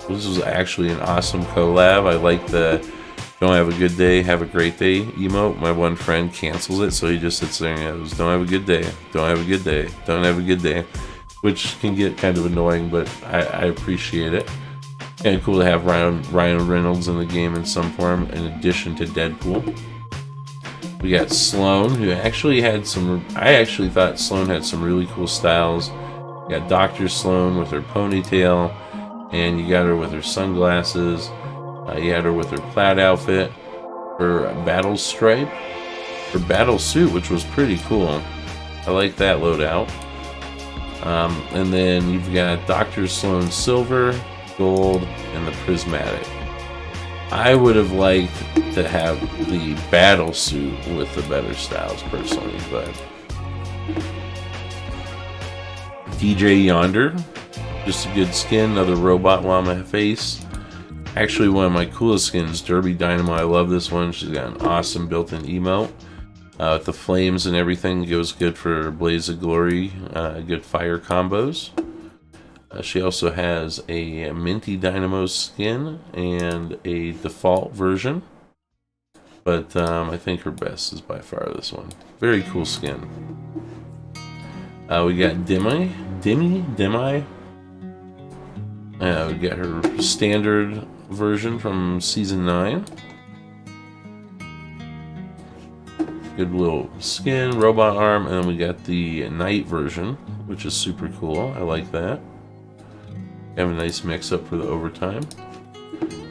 This was actually an awesome collab. I like the don't have a good day, have a great day emote. My one friend cancels it, so he just sits there and goes, don't have a good day, don't have a good day, don't have a good day. Which can get kind of annoying, but I appreciate it. Kind of cool to have Ryan Reynolds in the game in some form, in addition to Deadpool. We got Sloane, who actually had some... I actually thought Sloane had some really cool styles. You got Dr. Sloane with her ponytail, and you got her with her sunglasses. You had her with her plaid outfit, her battle stripe, her battle suit, which was pretty cool. I like that loadout. And then you've got Dr. Sloane Silver, Gold, and the Prismatic. I would have liked to have the battle suit with the better styles personally, but DJ Yonder, just a good skin, another robot llama face. Actually, one of my coolest skins, Derby Dynamo. I love this one. She's got an awesome built-in emote with the flames and everything. Goes good for Blaze of Glory, good fire combos. She also has a Minty Dynamo skin and a default version. But I think her best is by far this one. Very cool skin. We got Demi. We got her standard version from Season 9. Good little skin, robot arm, and then we got the night version, which is super cool. I like that. Have a nice mix-up for the overtime.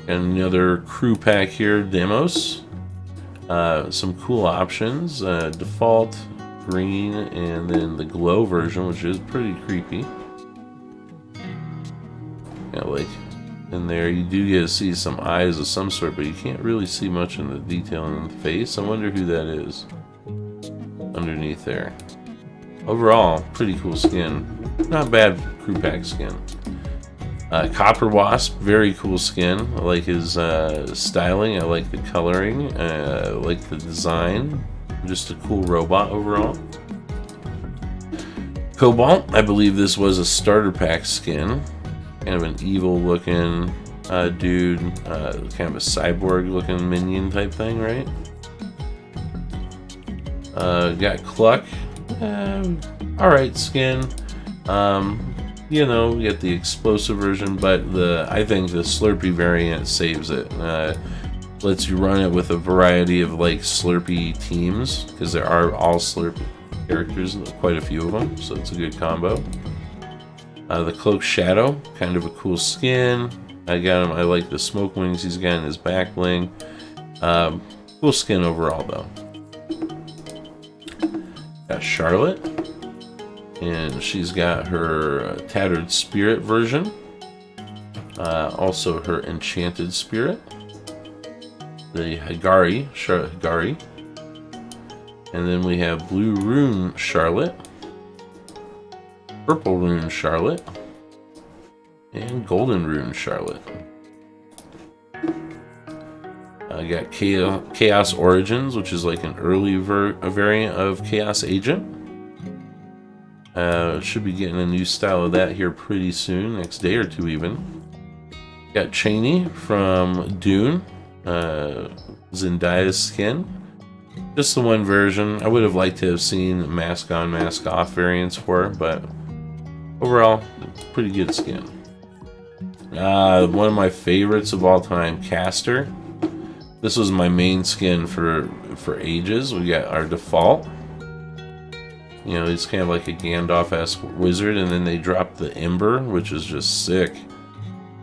And another crew pack here, Demos. Some cool options. Default, green, and then the glow version, which is pretty creepy. Yeah, like in there, you do get to see some eyes of some sort, but you can't really see much in the detail in the face. I wonder who that is underneath there. Overall, pretty cool skin. Not bad crew pack skin. Copper Wasp, very cool skin. I like his styling. I like the coloring. I like the design. Just a cool robot overall. Cobalt, I believe this was a starter pack skin. Kind of an evil looking dude. Kind of a cyborg looking minion type thing, right? Got Cluck. Alright skin. you know, we get the explosive version, but I think the Slurpee variant saves it. Lets you run it with a variety of like Slurpee teams, because there are all Slurpee characters, quite a few of them, so it's a good combo. The Cloak Shadow, kind of a cool skin. I got him. I like the smoke wings he's got in his back bling. Cool skin overall, though. Got Charlotte, and she's got her Tattered Spirit version. Also her Enchanted Spirit. The Hagari, Charlotte Hagari. And then we have Blue Rune Charlotte, Purple Rune Charlotte, and Golden Rune Charlotte. I got Chaos Origins, which is like an early variant of Chaos Agent. Should be getting a new style of that here pretty soon, next day or two even. Got Cheney from Dune, Zendaya's skin. Just the one version. I would have liked to have seen mask on, mask off variants for it, but overall, pretty good skin. One of my favorites of all time, Caster. This was my main skin for ages. We got our default. You know, he's kind of like a Gandalf-esque wizard, and then they dropped the Ember, which is just sick.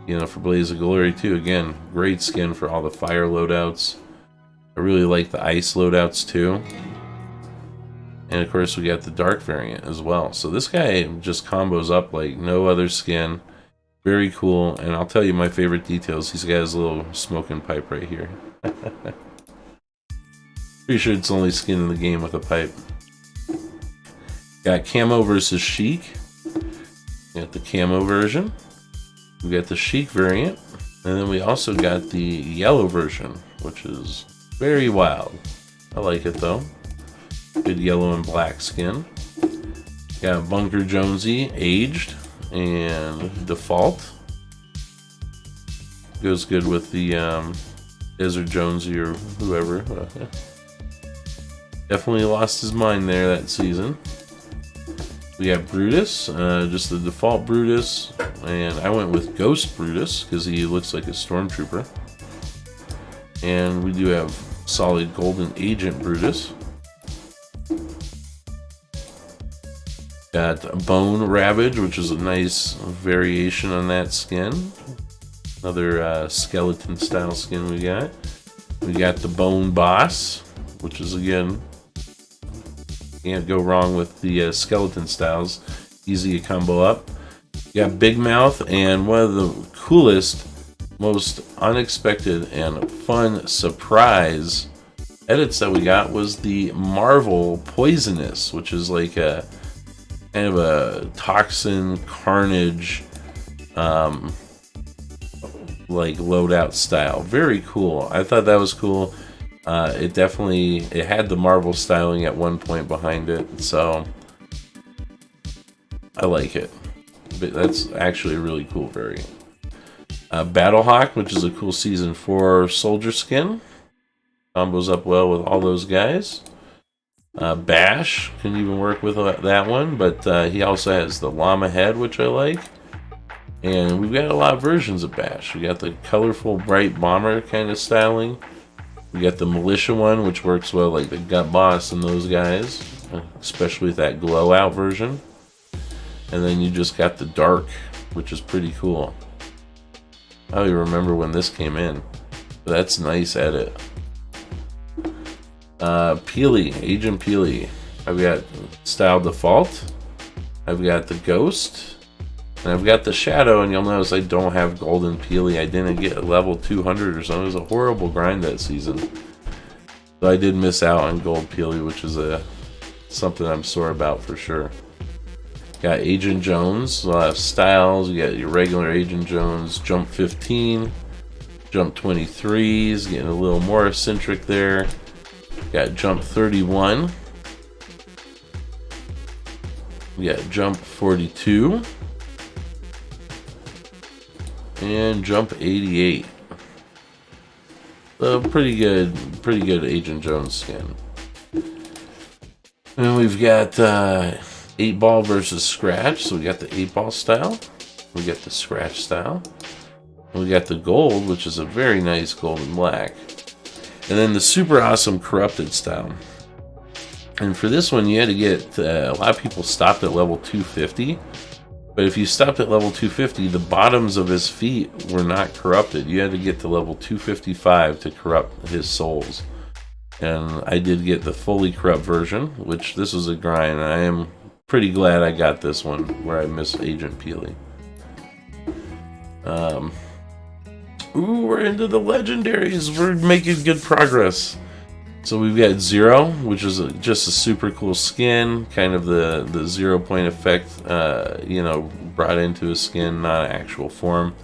You know, for Blaze of Glory too. Again, great skin for all the fire loadouts. I really like the ice loadouts too. And of course we got the dark variant as well. So this guy just combos up like no other skin. Very cool. And I'll tell you my favorite details. He's got his little smoking pipe right here. Pretty sure it's the only skin in the game with a pipe. Got Camo versus Chic. Got the Camo version. We got the Chic variant. And then we also got the yellow version, which is very wild. I like it though. Good yellow and black skin. Got Bunker Jonesy aged and default. Goes good with the Desert Jonesy or whoever. Definitely lost his mind there that season. We got Brutus, just the default Brutus, and I went with Ghost Brutus because he looks like a stormtrooper. And we do have solid Golden Agent Brutus. Got Bone Ravage, which is a nice variation on that skin. Another skeleton style skin we got. We got the Bone Boss, which is again, can't go wrong with the skeleton styles. Easy to combo up. You got Big Mouth, and one of the coolest, most unexpected and fun surprise edits that we got was the Marvel Poisonous, which is like a kind of a toxin carnage like loadout style. Very cool. I thought that was cool. It had the Marvel styling at one point behind it, so I like it. But that's actually a really cool variant. Battlehawk, which is a cool Season 4 soldier skin. Combos up well with all those guys. Bash can even work with that one, but he also has the llama head, which I like. And we've got a lot of versions of Bash. We got the colorful bright bomber kind of styling. We got the militia one, which works well like the Gut Boss and those guys, especially with that glow out version. And then you just got the dark, which is pretty cool. I don't even remember when this came in, but that's a nice edit. Peely, Agent Peely. I've got Style Default. I've got the Ghost. And I've got the Shadow, and you'll notice I don't have Golden Peely. I didn't get level 200 or something. It was a horrible grind that season. So I did miss out on Gold Peely, which is something I'm sore about for sure. Got Agent Jones, a lot of styles. You got your regular Agent Jones, Jump 15, Jump 23 is getting a little more eccentric there. Got Jump 31. We got Jump 42. And Jump 88. So pretty good Agent Jones skin. And we've got 8-ball versus scratch. So we got the 8-ball style, we got the scratch style, and we got the gold, which is a very nice gold and black, and then the super awesome corrupted style. And for this one, you had to get a lot of people stopped at level 250. But if you stopped at level 250, the bottoms of his feet were not corrupted. You had to get to level 255 to corrupt his soles. And I did get the fully corrupt version, which this was a grind. I am pretty glad I got this one where I missed Agent Peely. Ooh, we're into the legendaries. We're making good progress. So we've got Zero, which is just a super cool skin, kind of the 0 point effect, you know, brought into his skin, not actual form.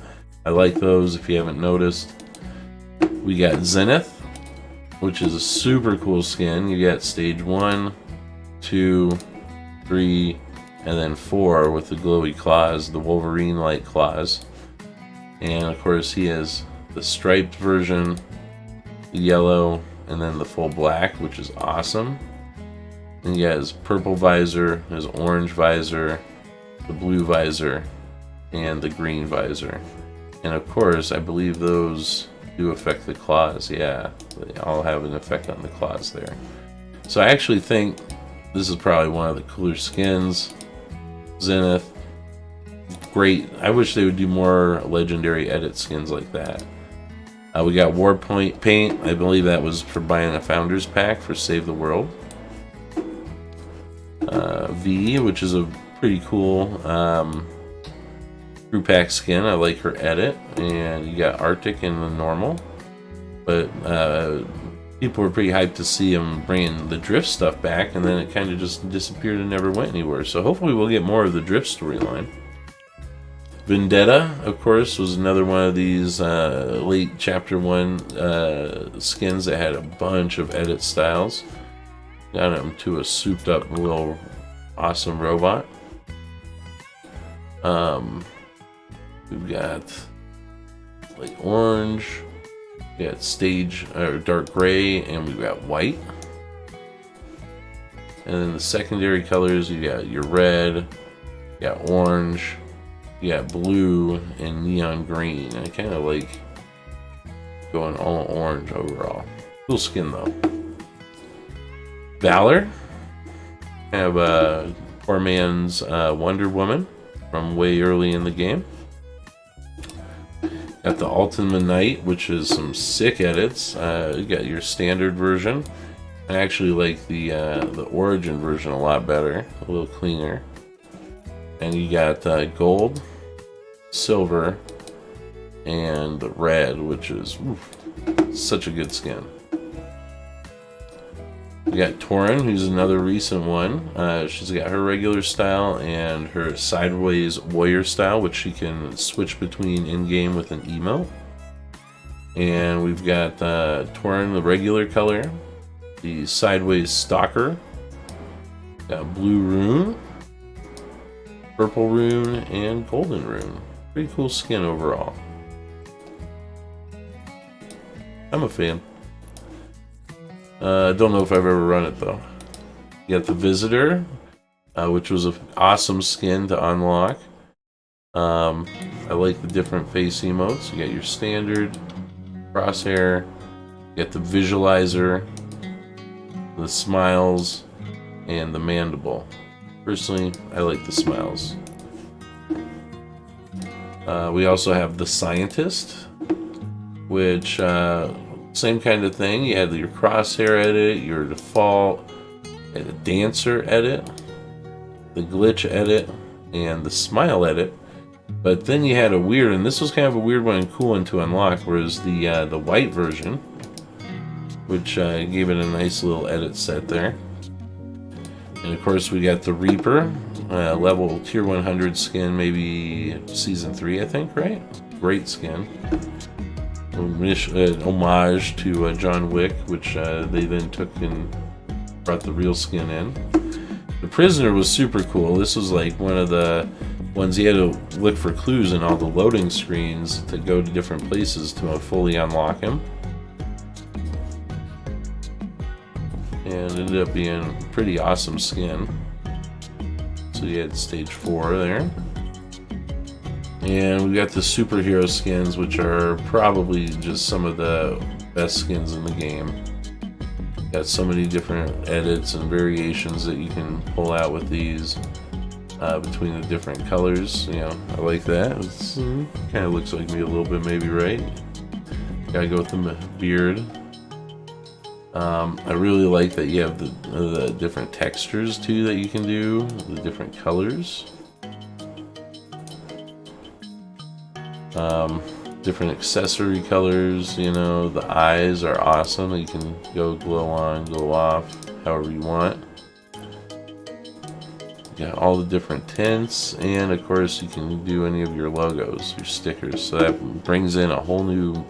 I like those if you haven't noticed. We got Zenith, which is a super cool skin. You got stage 1, 2, 3, and then 4 with the glowy claws, the Wolverine-like claws. And of course he has the striped version, the yellow, and then the full black, which is awesome. And he has purple visor, his orange visor, the blue visor, and the green visor. And of course, I believe those do affect the claws. Yeah, they all have an effect on the claws there. So I actually think this is probably one of the cooler skins. Zenith, great. I wish they would do more legendary edit skins like that. We got Warpoint Paint. I believe that was for buying a Founders Pack for Save the World. V, which is a pretty cool crew pack skin. I like her edit. And you got Arctic in the normal. But people were pretty hyped to see him bringing the Drift stuff back, and then it kind of just disappeared and never went anywhere. So hopefully we'll get more of the Drift storyline. Vendetta, of course, was another one of these late Chapter 1 skins that had a bunch of edit styles. Got him to a souped up little awesome robot. We've got like orange, we got stage or dark gray, and we've got white. And then the secondary colors, you got your red, you got orange, you got blue, and neon green. I kind of like going all orange overall. Cool skin though. Valor, have a poor man's Wonder Woman from way early in the game. Got the Ultimate Knight, which is some sick edits. You got your standard version. I actually like the Origin version a lot better, a little cleaner. And you got gold, silver, and red, which is such a good skin. We got Torin, who's another recent one. She's got her regular style and her sideways warrior style, which she can switch between in-game with an emote. And we've got Torin, the regular color, the sideways stalker, got blue rune, purple rune, and golden rune. Pretty cool skin overall. I'm a fan. Don't know if I've ever run it though. You got the Visitor, which was an awesome skin to unlock. I like the different face emotes. You got your standard, crosshair, you got the visualizer, the smiles, and the mandible. Personally, I like the smiles. We also have the Scientist, which same kind of thing. You had your crosshair edit, your default, and the dancer edit, the glitch edit, and the smile edit. But then you had a weird, and this was kind of a weird one and cool one to unlock, whereas the white version, which gave it a nice little edit set there. And of course we got the Reaper, level tier 100 skin, maybe season 3 I think, right? Great skin. Homage to John Wick, which they then took and brought the real skin in. The Prisoner was super cool. This was like one of the ones you had to look for clues in all the loading screens to go to different places to fully unlock him. And it ended up being a pretty awesome skin. So you had stage 4 there. And we got the superhero skins, which are probably just some of the best skins in the game. Got so many different edits and variations that you can pull out with these between the different colors. You know, I like that. It's kind of looks like me a little bit, maybe, right? Gotta go with the beard. I really like that you have the different textures too that you can do, the different colors. Different accessory colors, you know, the eyes are awesome. You can go glow on, glow off, however you want. You got all the different tints, and of course you can do any of your logos, your stickers. So that brings in a whole new,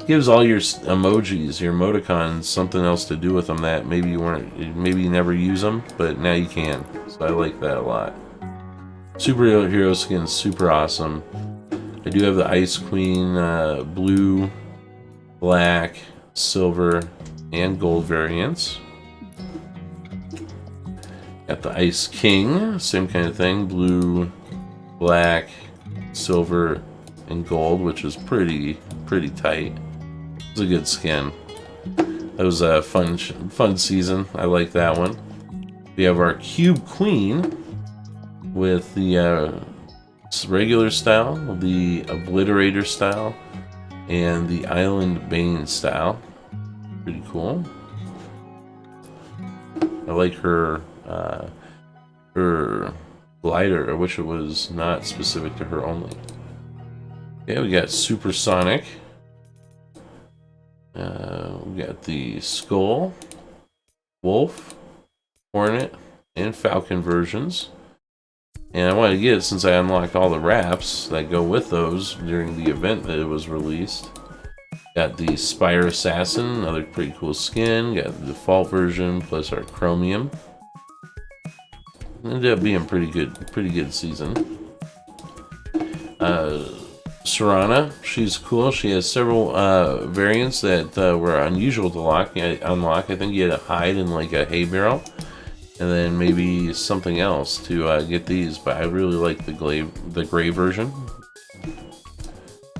gives all your emojis, your emoticons, something else to do with them that maybe you never use them, but now you can. So I like that a lot. Superhero skin's super awesome. I do have the Ice Queen blue, black, silver, and gold variants. Got the Ice King, same kind of thing, blue, black, silver, and gold, which is pretty tight. It's a good skin. That was a fun season. I like that one. We have our Cube Queen with the regular style, the Obliterator style, and the Island Bane style. Pretty cool. I like her glider. I wish it was not specific to her only. Yeah, we got Supersonic. We got the Skull, Wolf, Hornet, and Falcon versions. And I wanted to get it since I unlocked all the wraps that go with those during the event that it was released. Got the Spire Assassin, another pretty cool skin. Got the default version plus our Chromium. Ended up being pretty good season. Serana, she's cool. She has several variants that were unusual to unlock. I think you had to hide in like a hay barrel, and then maybe something else to get these. But I really like the gray version.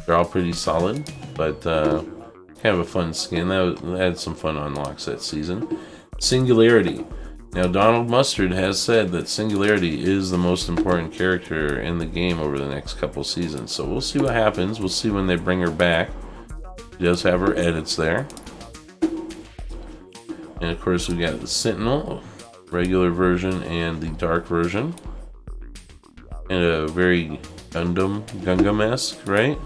They're all pretty solid, but kind of a fun skin. That had some fun unlocks that season. Singularity. Now, Donald Mustard has said that Singularity is the most important character in the game over the next couple seasons. So we'll see what happens. We'll see when they bring her back. She does have her edits there. And of course, we got the Sentinel, regular version, and the dark version. And a very Gundam-esque, right?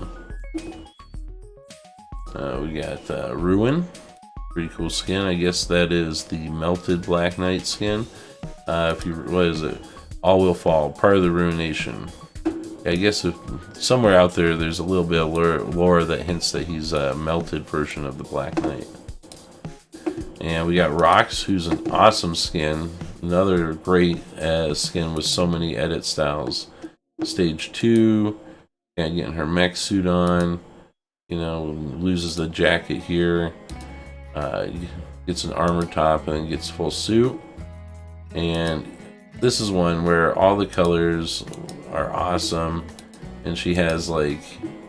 We got Ruin. Pretty cool skin. I guess that is the melted Black Knight skin. What is it? All will fall. Part of the Ruination. I guess if somewhere out there's a little bit of lore that hints that he's a melted version of the Black Knight. And we got Rox, who's an awesome skin. Another great skin with so many edit styles. Stage 2. And getting her mech suit on. You know, loses the jacket here. Gets an armor top and then gets full suit. And this is one where all the colors are awesome, and she has like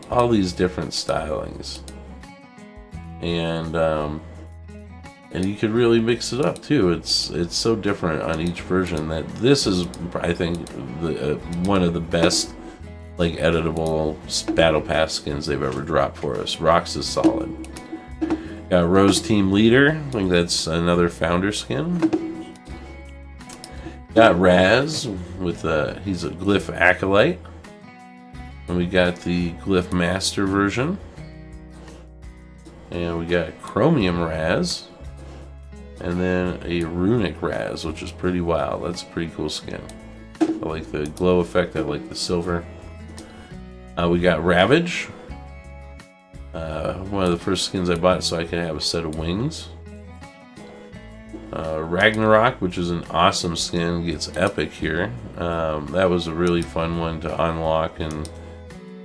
all these different stylings, and you could really mix it up too. It's so different on each version that this is, I think, one of the best like editable battle pass skins they've ever dropped for us. Rox is solid. Got Rose Team Leader. I think that's another founder skin. Got Raz with he's a Glyph Acolyte. And we got the Glyph Master version. And we got Chromium Raz. And then a Runic Raz, which is pretty wild. That's a pretty cool skin. I like the glow effect. I like the silver. We got Ravage. One of the first skins I bought so I could have a set of wings. Ragnarok, which is an awesome skin, gets epic here. That was a really fun one to unlock and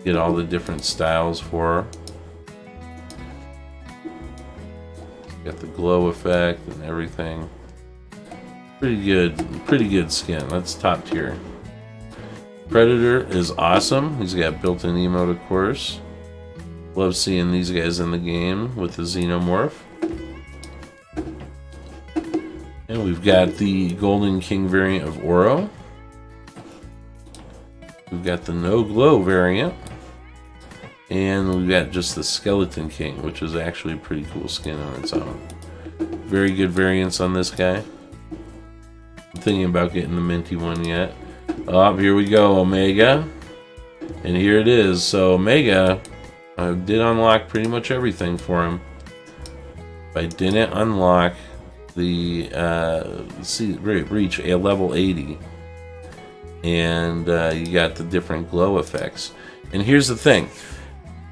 get all the different styles for. Got the glow effect and everything. Pretty good skin. That's top tier. Predator is awesome. He's got built-in emote, of course. Love seeing these guys in the game with the Xenomorph. And we've got the Golden King variant of Oro. We've got the No Glow variant. And we've got just the Skeleton King, which is actually a pretty cool skin on its own. Very good variants on this guy. I'm thinking about getting the minty one yet. Oh, here we go, Omega. And here it is. So Omega, I did unlock pretty much everything for him. I didn't unlock the reach a level 80. And you got the different glow effects. And here's the thing.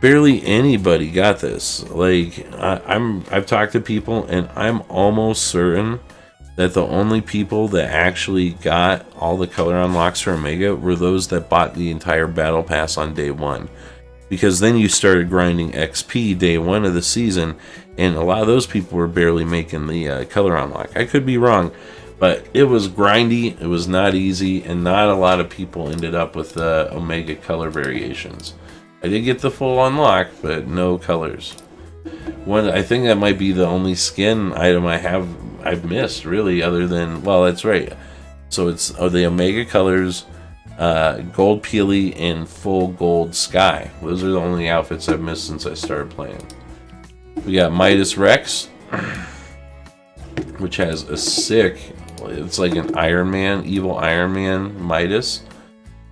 Barely anybody got this. Like I've talked to people, and I'm almost certain that the only people that actually got all the color unlocks for Omega were those that bought the entire battle pass on day one, because then you started grinding XP day one of the season, and a lot of those people were barely making the color unlock. I could be wrong, but it was grindy, it was not easy, and not a lot of people ended up with the Omega color variations. I did get the full unlock, but no colors. I think that might be the only skin item I've missed, really, other than, well, that's right. So it's the Omega colors, Gold Peely, and full Gold Sky. Those are the only outfits I've missed since I started playing. We got Midas Rex, which has a sick, it's like an Iron Man, evil Iron Man Midas.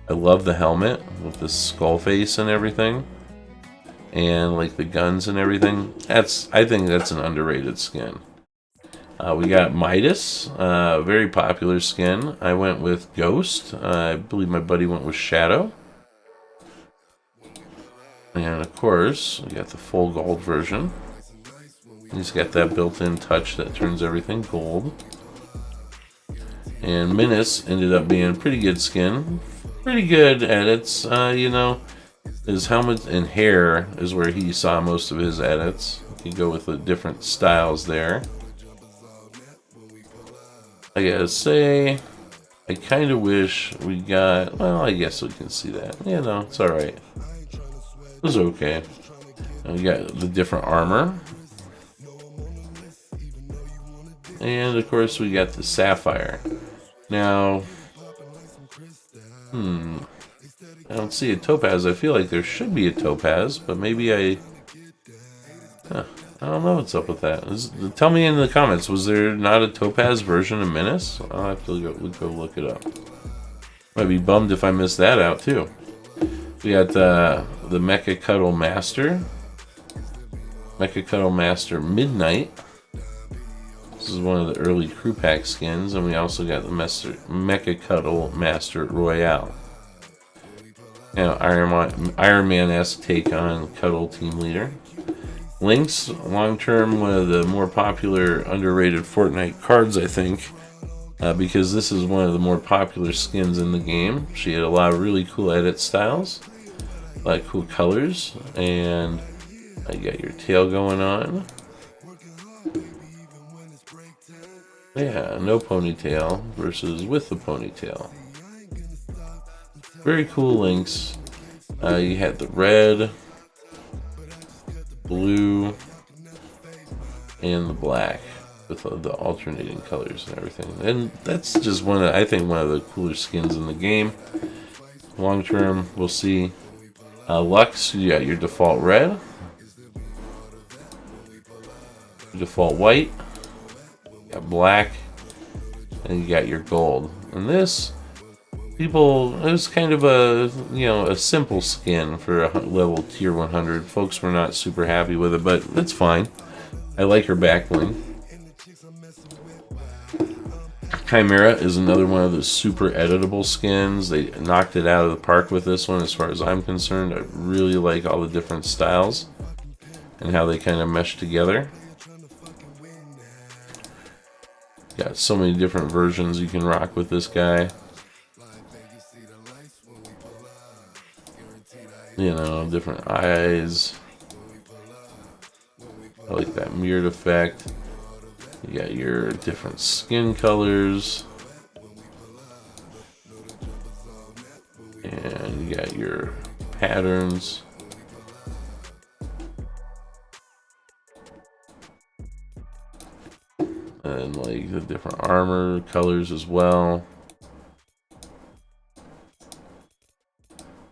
I love the helmet with the skull face and everything, and like the guns and everything. I think that's an underrated skin. We got Midas, very popular skin. I went with Ghost. I believe my buddy went with Shadow. And of course, we got the full gold version. He's got that built-in touch that turns everything gold. And Menace ended up being a pretty good skin. Pretty good edits, you know. His helmet and hair is where he saw most of his edits. You can go with the different styles there. I gotta say, I kind of wish we got, well, I guess we can see that. You know, it's alright. It was okay. And we got the different armor. And of course we got the Sapphire. Now, I don't see a Topaz. I feel like there should be a Topaz, but maybe I don't know what's up with that. Tell me in the comments, was there not a Topaz version of Menace? I'll have to go look it up. Might be bummed if I missed that out too. We got the Mecha Cuddle Master. Mecha Cuddle Master Midnight. This is one of the early crew pack skins, and we also got the Mecha Cuddle Master Royale. Now, Iron Man-esque take on Cuddle Team Leader. Lynx, long-term, one of the more popular, underrated Fortnite cards, I think, because this is one of the more popular skins in the game. She had a lot of really cool edit styles, a lot of cool colors, and you got your tail going on. Yeah, no ponytail versus with the ponytail. Very cool Lynx. You had the red, blue, and the black with the alternating colors and everything. And that's just I think one of the cooler skins in the game. Long term, we'll see. Lux, you got your default red, your default white, you got black, and you got your gold. And this, it was kind of a simple skin for a level tier 100. Folks were not super happy with it, but that's fine. I like her back bling. Chimera is another one of those super editable skins. They knocked it out of the park with this one as far as I'm concerned. I really like all the different styles and how they kind of mesh together. Got so many different versions you can rock with this guy. You know, different eyes. I like that mirrored effect. You got your different skin colors. And you got your patterns. And like the different armor colors as well.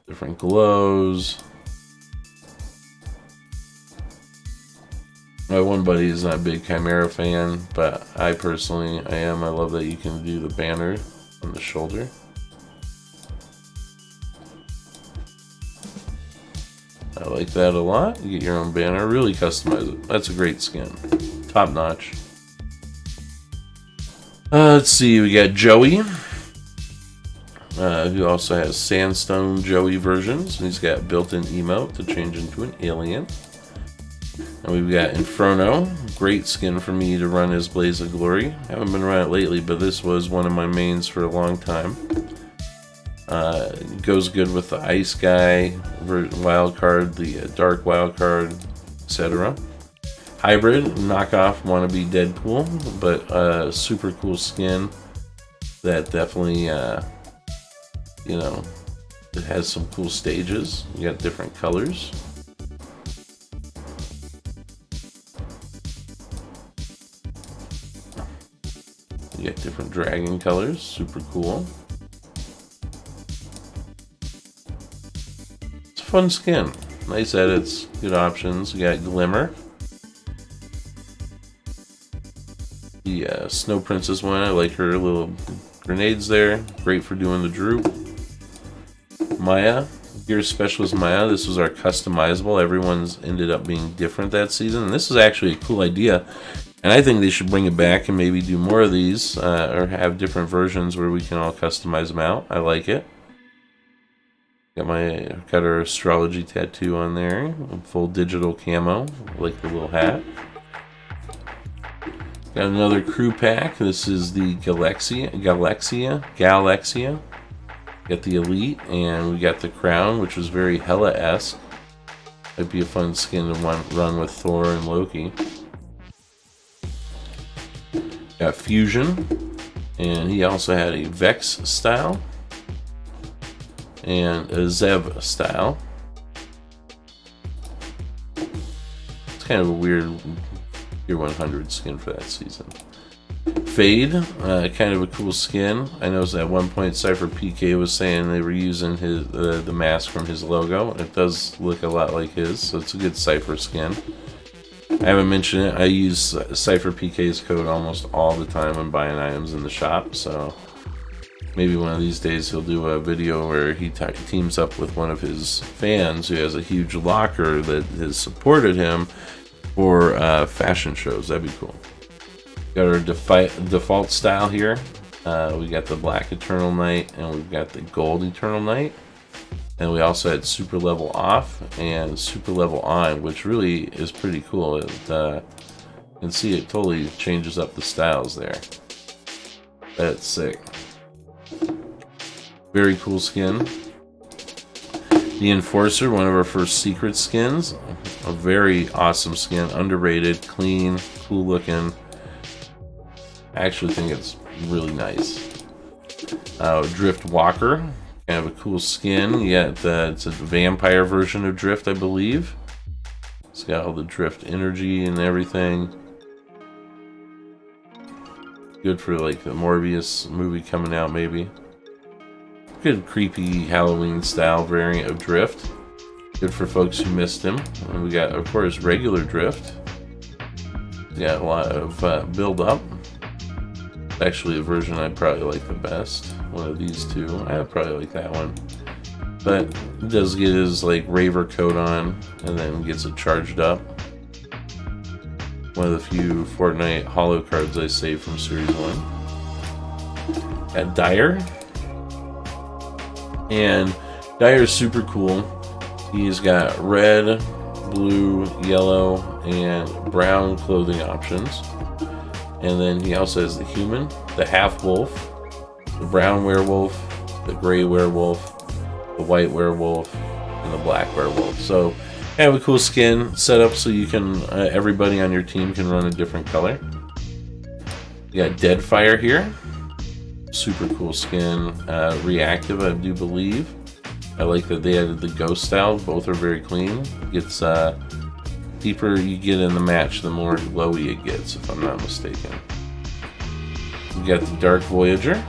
Different glows. My one buddy is not a big Chimera fan, but I personally am. I love that you can do the banner on the shoulder. I like that a lot. You get your own banner, really customize it. That's a great skin. Top notch. Let's see, we got Joey, who also has Sandstone Joey versions. He's got built-in emote to change into an alien. And we've got Inferno, great skin for me to run as Blaze of Glory. Haven't been running it lately, but this was one of my mains for a long time. Goes good with the Ice Guy wild card, the Dark wild card, etc. Hybrid, knockoff wannabe Deadpool, but super cool skin that definitely, you know, it has some cool stages. You got different colors. You get different dragon colors, super cool. It's a fun skin. Nice edits, good options. You got Glimmer. The Snow Princess one, I like her little grenades there. Great for doing the droop. Maya, Gear Specialist Maya. This was our customizable. Everyone's ended up being different that season. And this is actually a cool idea. And I think they should bring it back and maybe do more of these, or have different versions where we can all customize them out. I like it. Got her astrology tattoo on there, full digital camo, I like the little hat. Got another crew pack. This is the Galaxia. Got the Elite, and we got the Crown, which was very Hela-esque. Might be a fun skin to run with Thor and Loki. Got Fusion, and he also had a Vex style and a Zev style. It's kind of a weird Tier 100 skin for that season. Fade, kind of a cool skin. I noticed at one point Cypher PK was saying they were using his the mask from his logo. It does look a lot like his, so it's a good Cypher skin. I haven't mentioned it. I use Cypher PK's code almost all the time when buying items in the shop, so maybe one of these days he'll do a video where he teams up with one of his fans who has a huge locker that has supported him for fashion shows. That'd be cool. Got our default style here. We got the Black Eternal Knight and we've got the Gold Eternal Knight. And we also had super level off and super level on, which really is pretty cool. You can see it totally changes up the styles there. That's sick. Very cool skin. The Enforcer, one of our first secret skins. A very awesome skin, underrated, clean, cool looking. I actually think it's really nice. Drift Walker, kind of a cool skin. It's a vampire version of Drift, I believe. It's got all the Drift energy and everything. Good for like the Morbius movie coming out, maybe. Good creepy Halloween style variant of Drift. Good for folks who missed him. And we got, of course, regular Drift. Got a lot of build up. It's actually the version I probably like the best. One of these two. I probably like that one. But he does get his like Raver coat on and then gets it charged up. One of the few Fortnite holo cards I saved from Series 1. Got Dyer. And Dyer's super cool. He's got red, blue, yellow, and brown clothing options. And then he also has the human, the half wolf, the brown werewolf, the gray werewolf, the white werewolf, and the black werewolf. So have a cool skin set up so you can everybody on your team can run a different color. You got Deadfire here. Super cool skin, reactive, I do believe. I like that they added the ghost style. Both are very clean. It's deeper you get in the match, the more glowy it gets, if I'm not mistaken. We got the Dark Voyager.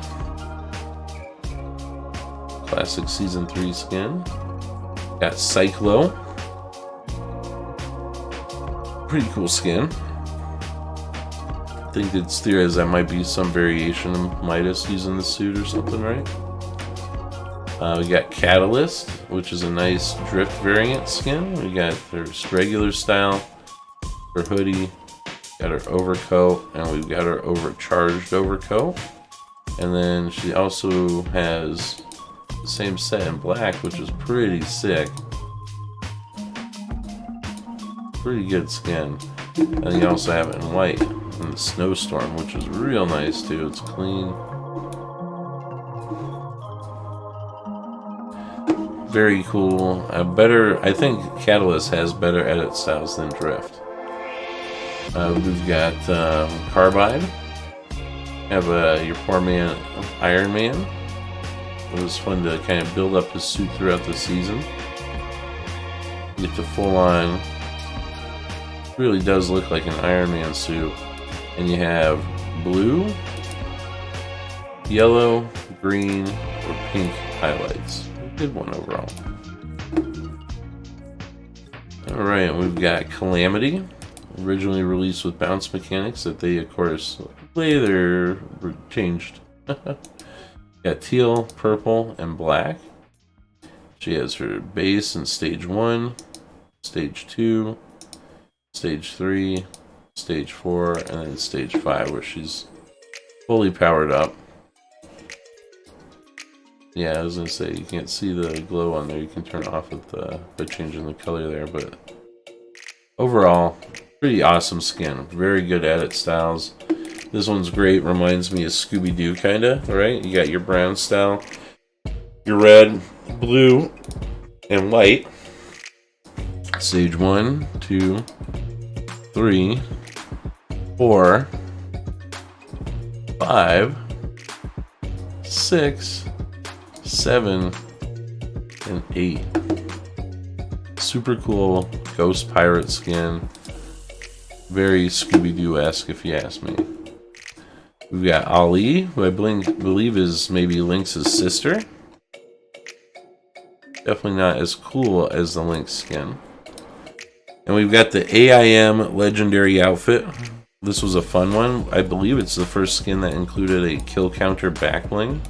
Classic Season 3 skin. Got Cyclo. Pretty cool skin. I think it's theorized that might be some variation of Midas using the suit or something, right? We got Catalyst, which is a nice drift variant skin. We got their regular style, her hoodie, got her overcoat, and we've got her overcharged overcoat. And then she also has the same set in black, which is pretty sick. Pretty good skin. And then you also have it in white in the Snowstorm, which is real nice too. It's clean. Very cool. I think Catalyst has better edit styles than Drift. We've got Carbide. Have your poor man Iron Man. It was fun to kind of build up his suit throughout the season. You get the full on. Really does look like an Iron Man suit. And you have blue, yellow, green, or pink highlights. Good one overall. Alright, we've got Calamity, originally released with bounce mechanics that they, of course, later changed. Got teal, purple, and black. She has her base in stage 1, stage 2, stage 3, stage 4, and then stage 5, where she's fully powered up. Yeah, I was gonna say you can't see the glow on there. You can turn it off with by changing the color there, but overall, pretty awesome skin. Very good edit styles. This one's great. Reminds me of Scooby-Doo, kinda. Right? You got your brown style, your red, blue, and white. Stage 1, 2, 3, 4, 5, 6, 7, and 8. Super cool ghost pirate skin. Very Scooby-Doo-esque, if you ask me. We've got Ali, who I believe is maybe Lynx's sister. Definitely not as cool as the Lynx skin. And we've got the AIM legendary outfit. This was a fun one. I believe it's the first skin that included a kill counter back bling.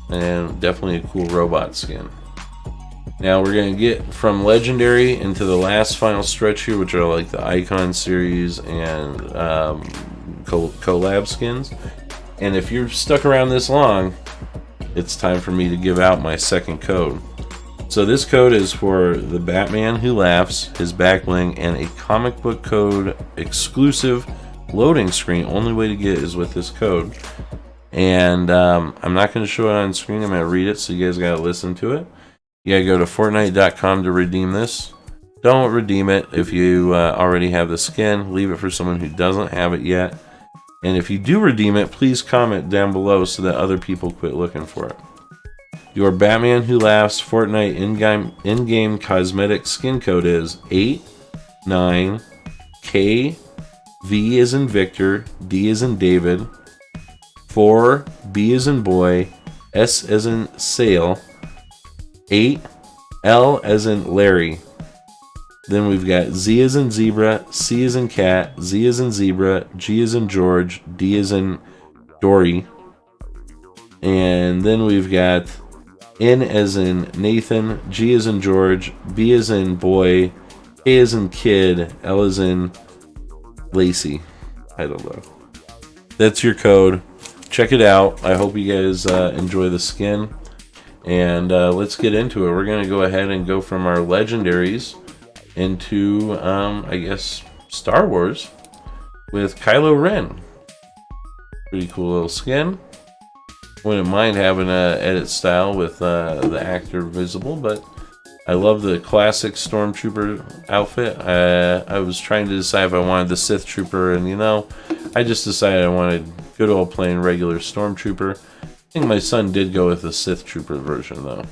And definitely a cool robot skin. Now we're going to get from legendary into the last final stretch here, which are like the icon series and collab skins. And if you're stuck around this long, it's time for me to give out my second code. So this code is for the Batman Who Laughs, his back bling, and a comic book code exclusive loading screen. Only way to get it is with this code. And I'm not going to show it on screen. I'm going to read it, so you guys got to listen to it. You got to go to Fortnite.com to redeem this. Don't redeem it if you already have the skin. Leave it for someone who doesn't have it yet. And if you do redeem it, please comment down below so that other people quit looking for it. Your Batman Who Laughs Fortnite in-game cosmetic skin code is 89K, V as in Victor, D as in David, 4, B as in boy, S as in sail, 8, L as in Larry. Then we've got Z as in zebra, C as in cat, Z as in zebra, G as in George, D as in Dory. And then we've got N as in Nathan, G as in George, B as in boy, A as in kid, L as in Lacey. I don't know. That's your code. Check it out. I hope you guys enjoy the skin. And let's get into it. We're going to go ahead and go from our legendaries into, I guess, Star Wars with Kylo Ren. Pretty cool little skin. Wouldn't mind having a edit style with the actor visible, but I love the classic Stormtrooper outfit. I was trying to decide if I wanted the Sith Trooper, and I just decided I wanted good old plain regular Stormtrooper. think my son did go with the Sith Trooper version though.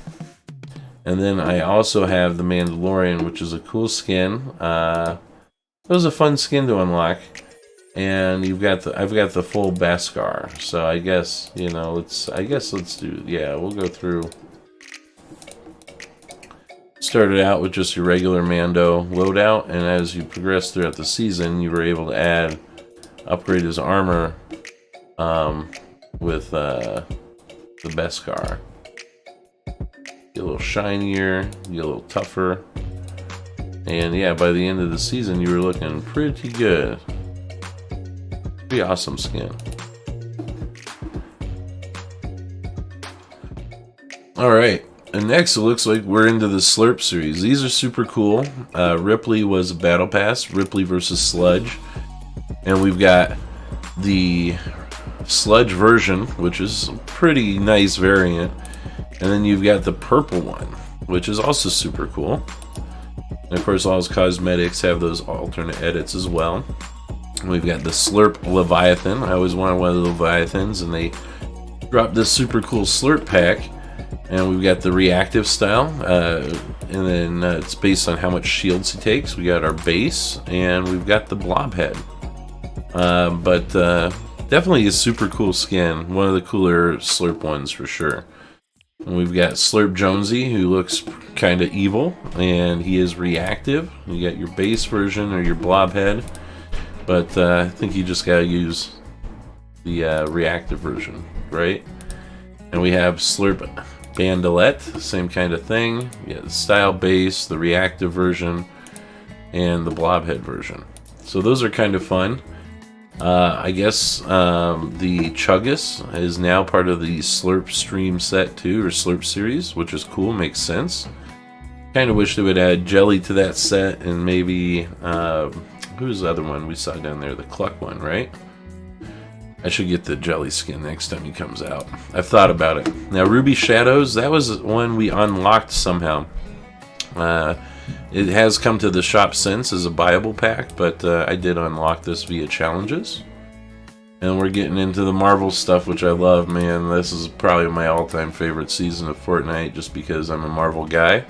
And then I also have the Mandalorian, which is a cool skin. It was a fun skin to unlock. And I've got the full Beskar. So I guess, you know, let's do, yeah, we'll go through. Started out with just your regular Mando loadout, and as you progress throughout the season, you were able to upgrade his armor with the Beskar. Get a little shinier, get a little tougher, and yeah, by the end of the season, you were looking pretty good. Pretty awesome skin. All right. And next, it looks like we're into the Slurp series. These are super cool. Ripley was a battle pass. Ripley versus Sludge. And we've got the Sludge version, which is a pretty nice variant. And then you've got the purple one, which is also super cool. And of course, all his cosmetics have those alternate edits as well. And we've got the Slurp Leviathan. I always wanted one of the Leviathans, and they dropped this super cool Slurp pack. And we've got the reactive style, and then it's based on how much shields he takes. We got our base, and we've got the blob head. But definitely a super cool skin. One of the cooler Slurp ones for sure. And we've got Slurp Jonesy, who looks kind of evil, and he is reactive. You got your base version or your blob head, but I think you just gotta use the reactive version, right? And we have Slurp Bandolette, same kind of thing. Yeah, the style base, the reactive version, and the blobhead version. So those are kind of fun. I guess the Chuggus is now part of the Slurp Stream set too, or Slurp series, which is cool, makes sense. Kind of wish they would add Jelly to that set, and maybe who's the other one we saw down there? The Cluck one, right? I should get the Jelly skin next time he comes out. I've thought about it. Now, Ruby Shadows, that was one we unlocked somehow. It has come to the shop since as a buyable pack, but I did unlock this via challenges. And we're getting into the Marvel stuff, which I love, man. This is probably my all-time favorite season of Fortnite, just because I'm a Marvel guy.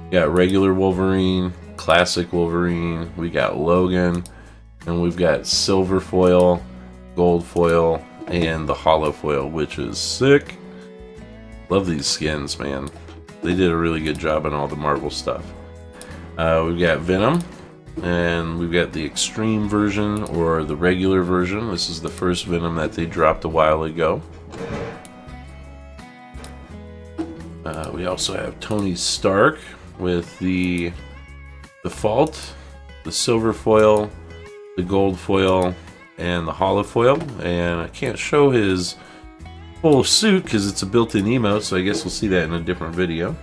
We got regular Wolverine, classic Wolverine, we got Logan, and we've got silver foil, gold foil, and the hollow foil, which is sick. Love these skins, man. They did a really good job on all the Marvel stuff. We've got Venom, and we've got the extreme version or the regular version. This is the first Venom that they dropped a while ago. We also have Tony Stark with the default, the silver foil, the gold foil, and the hollow foil. And I can't show his full suit because it's a built-in emote, so I guess we'll see that in a different video.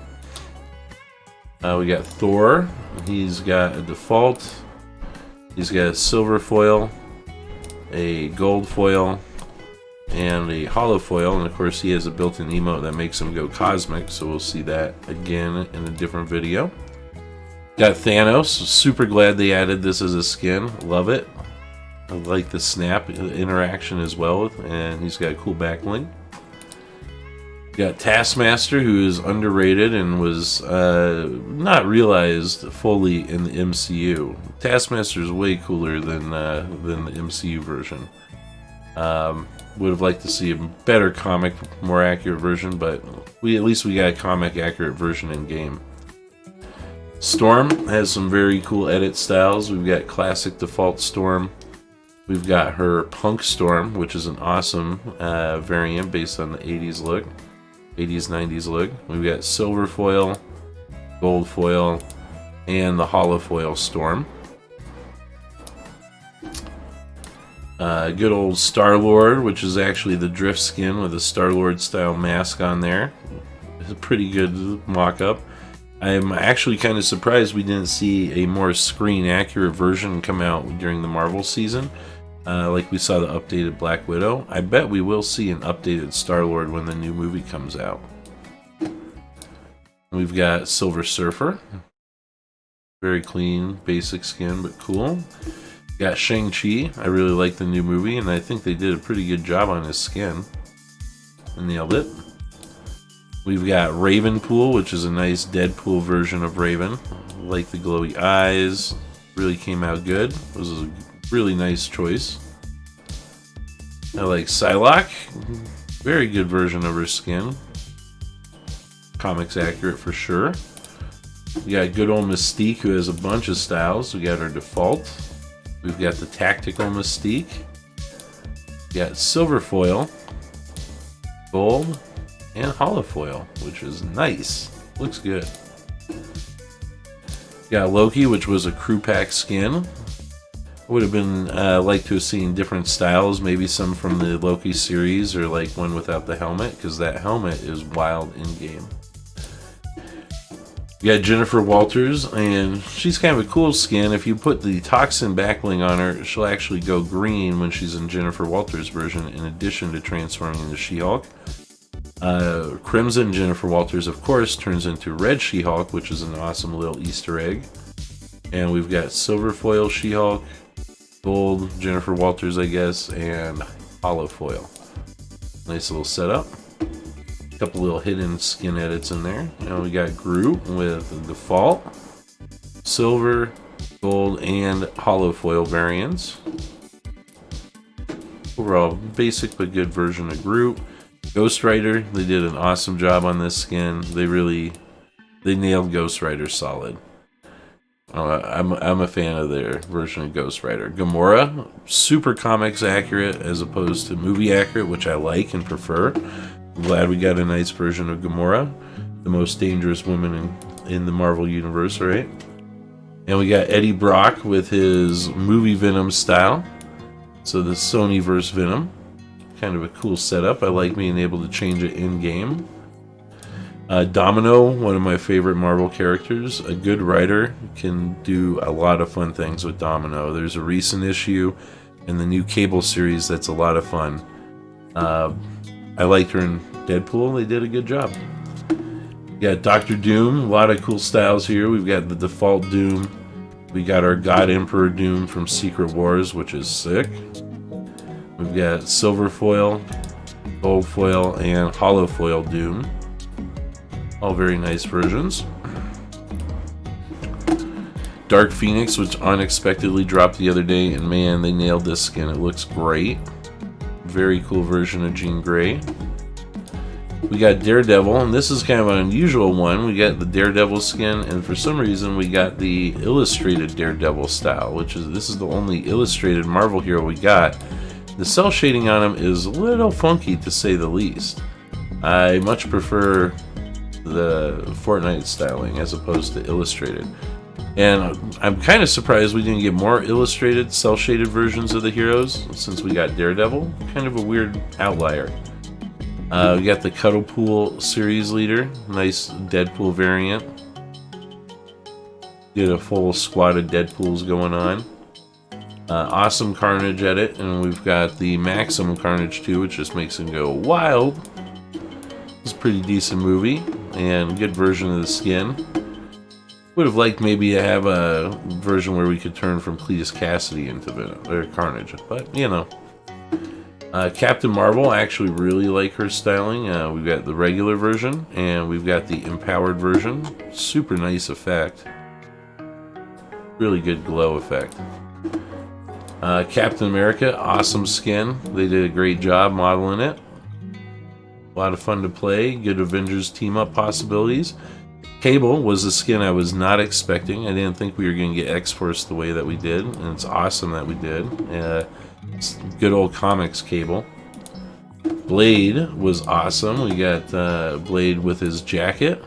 We got Thor. He's got a default, he's got a silver foil, a gold foil, and a hollow foil, and of course he has a built-in emote that makes him go cosmic, so we'll see that again in a different video. Got Thanos. Super glad they added this as a skin. Love it. I like the snap interaction as well, and he's got a cool backbling. Got Taskmaster, who is underrated and was not realized fully in the MCU. Taskmaster is way cooler than the MCU version. Would have liked to see a better comic, more accurate version, but at least we got a comic accurate version in game. Storm has some very cool edit styles. We've got classic default Storm. We've got her Punk Storm, which is an awesome variant based on the 80s look. 80s, 90s look. We've got silver foil, gold foil, and the hollow foil Storm. Good old Star-Lord, which is actually the drift skin with a Star-Lord style mask on there. It's a pretty good mock-up. I'm actually kind of surprised we didn't see a more screen accurate version come out during the Marvel season. Like we saw the updated Black Widow. I bet we will see an updated Star-Lord when the new movie comes out. We've got Silver Surfer. Very clean, basic skin, but cool. Got Shang-Chi. I really like the new movie, and I think they did a pretty good job on his skin. Nailed it. We've got Ravenpool, which is a nice Deadpool version of Raven. I like the glowy eyes. Really came out good. This is a really nice choice. I like Psylocke. Very good version of her skin. Comics accurate for sure. We got good old Mystique, who has a bunch of styles. We got her default. We've got the tactical Mystique. We got silver foil, gold, and holofoil, which is nice. Looks good. Got Loki, which was a crew pack skin. Would have been like to have seen different styles, maybe some from the Loki series, or like one without the helmet, because that helmet is wild in game. You got Jennifer Walters, and she's kind of a cool skin. If you put the toxin backbling on her, she'll actually go green when she's in Jennifer Walters' version, in addition to transforming into She-Hulk. Crimson Jennifer Walters, of course, turns into Red She-Hulk, which is an awesome little Easter egg. And we've got silver foil She-Hulk, gold Jennifer Walters, I guess, and holofoil. Nice little setup. A couple little hidden skin edits in there. Now we got Groot with the default, silver, gold, and holofoil variants. Overall, basic but good version of Groot. Ghost Rider, they did an awesome job on this skin. They nailed Ghost Rider solid. I'm a fan of their version of Ghost Rider. Gamora, super comics accurate as opposed to movie accurate, which I like and prefer. I'm glad we got a nice version of Gamora, the most dangerous woman in the Marvel Universe, right? And we got Eddie Brock with his movie Venom style. So the Sony-verse Venom. Kind of a cool setup. I like being able to change it in-game. Domino, one of my favorite Marvel characters. A good writer can do a lot of fun things with Domino. There's a recent issue in the new Cable series that's a lot of fun. I liked her in Deadpool. They did a good job. We got Dr. Doom. A lot of cool styles here. We've got the default Doom. We got our God Emperor Doom from Secret Wars, which is sick. We've got silver foil, gold foil, and holofoil Doom. All very nice versions. Dark Phoenix, which unexpectedly dropped the other day, and man, they nailed this skin. It looks great. Very cool version of Jean Grey. We got Daredevil, and this is kind of an unusual one. We got the Daredevil skin, and for some reason we got the illustrated Daredevil style, this is the only illustrated Marvel hero we got. The cell shading on him is a little funky, to say the least. I much prefer the Fortnite styling as opposed to illustrated. And I'm kind of surprised we didn't get more illustrated, cell-shaded versions of the heroes since we got Daredevil. Kind of a weird outlier. We got the Cuddlepool series leader. Nice Deadpool variant. Get a full squad of Deadpools going on. Awesome Carnage edit, and we've got the Maximum Carnage too, which just makes him go wild. It's a pretty decent movie, and good version of the skin. Would have liked maybe to have a version where we could turn from Cletus Cassidy into Carnage, but you know. Captain Marvel, I actually really like her styling. We've got the regular version, and we've got the empowered version. Super nice effect. Really good glow effect. Captain America, awesome skin. They did a great job modeling it. A lot of fun to play. Good Avengers team-up possibilities. Cable was a skin I was not expecting. I didn't think we were going to get X-Force the way that we did, and it's awesome that we did. Good old comics Cable. Blade was awesome. We got Blade with his jacket.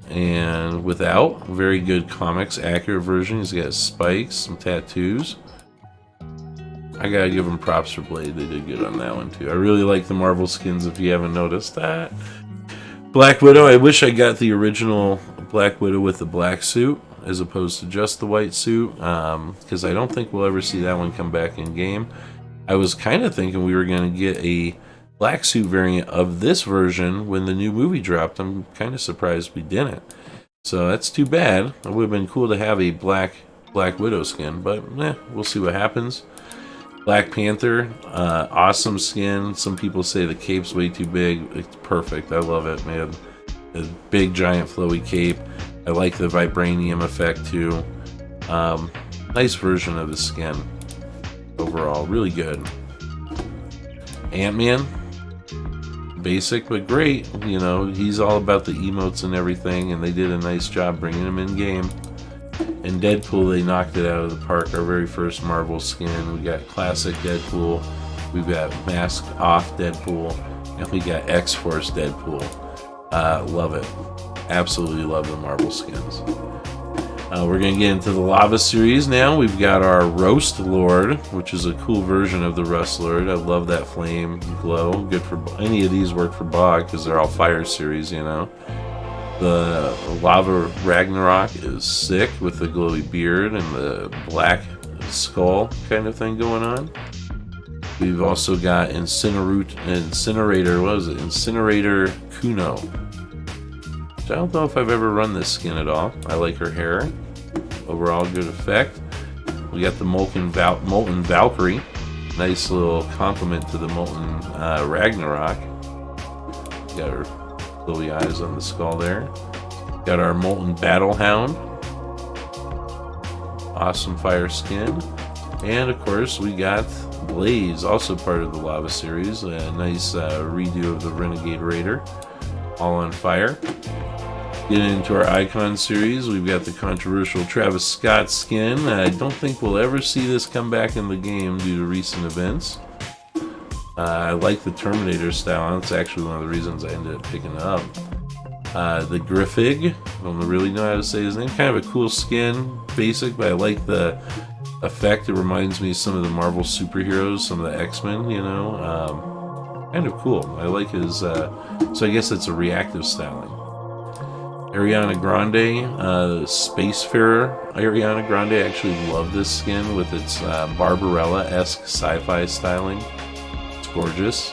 And without, very good comics accurate version. He's got spikes, some tattoos. I gotta give him props for Blade. They did good on that one too. I really like the Marvel skins if you haven't noticed that. Black Widow, I wish I got the original Black Widow with the black suit as opposed to just the white suit, because I don't think we'll ever see that one come back in game. I was kind of thinking we were going to get a black suit variant of this version when the new movie dropped. I'm kind of surprised we didn't. So that's too bad. It would have been cool to have a Black Widow skin, but we'll see what happens. Black Panther, awesome skin. Some people say the cape's way too big. It's perfect. I love it, man. A big, giant, flowy cape. I like the vibranium effect too. Nice version of the skin. Overall, really good. Ant-Man, basic but great. You know, he's all about the emotes and everything, and they did a nice job bringing him in game. And Deadpool, they knocked it out of the park. Our very first Marvel skin. We got classic Deadpool. We've got mask off Deadpool, and we got X-Force Deadpool. Love it. Absolutely love the Marvel skins. We're going to get into the Lava series now. We've got our Roast Lord, which is a cool version of the Rust Lord. I love that flame glow. Good for any of these work for BOG because they're all fire series, you know. The Lava Ragnarok is sick with the glowy beard and the black skull kind of thing going on. We've also got Incinerator, what is it? Incinerator Kuno. I don't know if I've ever run this skin at all. I like her hair. Overall good effect. We got the Molten Valkyrie. Nice little compliment to the Molten Ragnarok. Got her glowy eyes on the skull there. Got our Molten Battlehound. Awesome fire skin. And of course we got Blaze, also part of the Lava series. A nice redo of the Renegade Raider. All on fire. Getting into our Icon series, we've got the controversial Travis Scott skin. I don't think we'll ever see this come back in the game due to recent events. I like the Terminator style. That's actually one of the reasons I ended up picking it up. The Griffig, I don't really know how to say his name. Kind of a cool skin, basic, but I like the effect. It reminds me of some of the Marvel superheroes, some of the X-Men, you know. Kind of cool. I like his, so I guess it's a reactive styling. Ariana Grande, Spacefarer Ariana Grande. I actually love this skin with its Barbarella-esque sci-fi styling. It's gorgeous.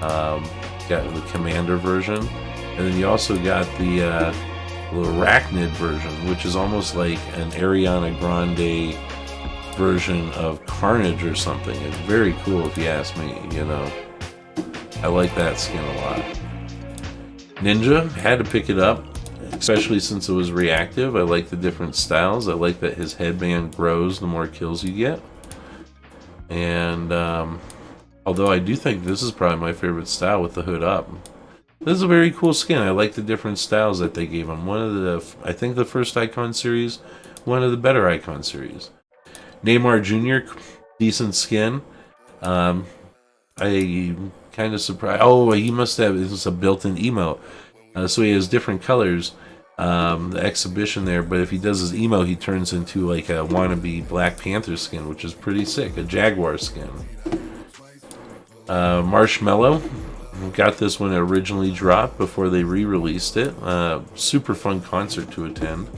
Got the Commander version. And then you also got the Arachnid version, which is almost like an Ariana Grande version of Carnage or something. It's very cool if you ask me, you know. I like that skin a lot. Ninja, had to pick it up. Especially since it was reactive. I like the different styles. I like that his headband grows the more kills you get. And although I do think this is probably my favorite style with the hood up. This is a very cool skin. I like the different styles that they gave him. One of the, I think the first Icon series, one of the better Icon series. Neymar Jr., decent skin. I kind of surprised. Oh, he must have, this is a built-in emote. So he has different colors, the exhibition there, but if he does his emo, he turns into like a wannabe Black Panther skin, which is pretty sick, a Jaguar skin. Marshmallow, got this when it originally dropped before they re-released it. Super fun concert to attend.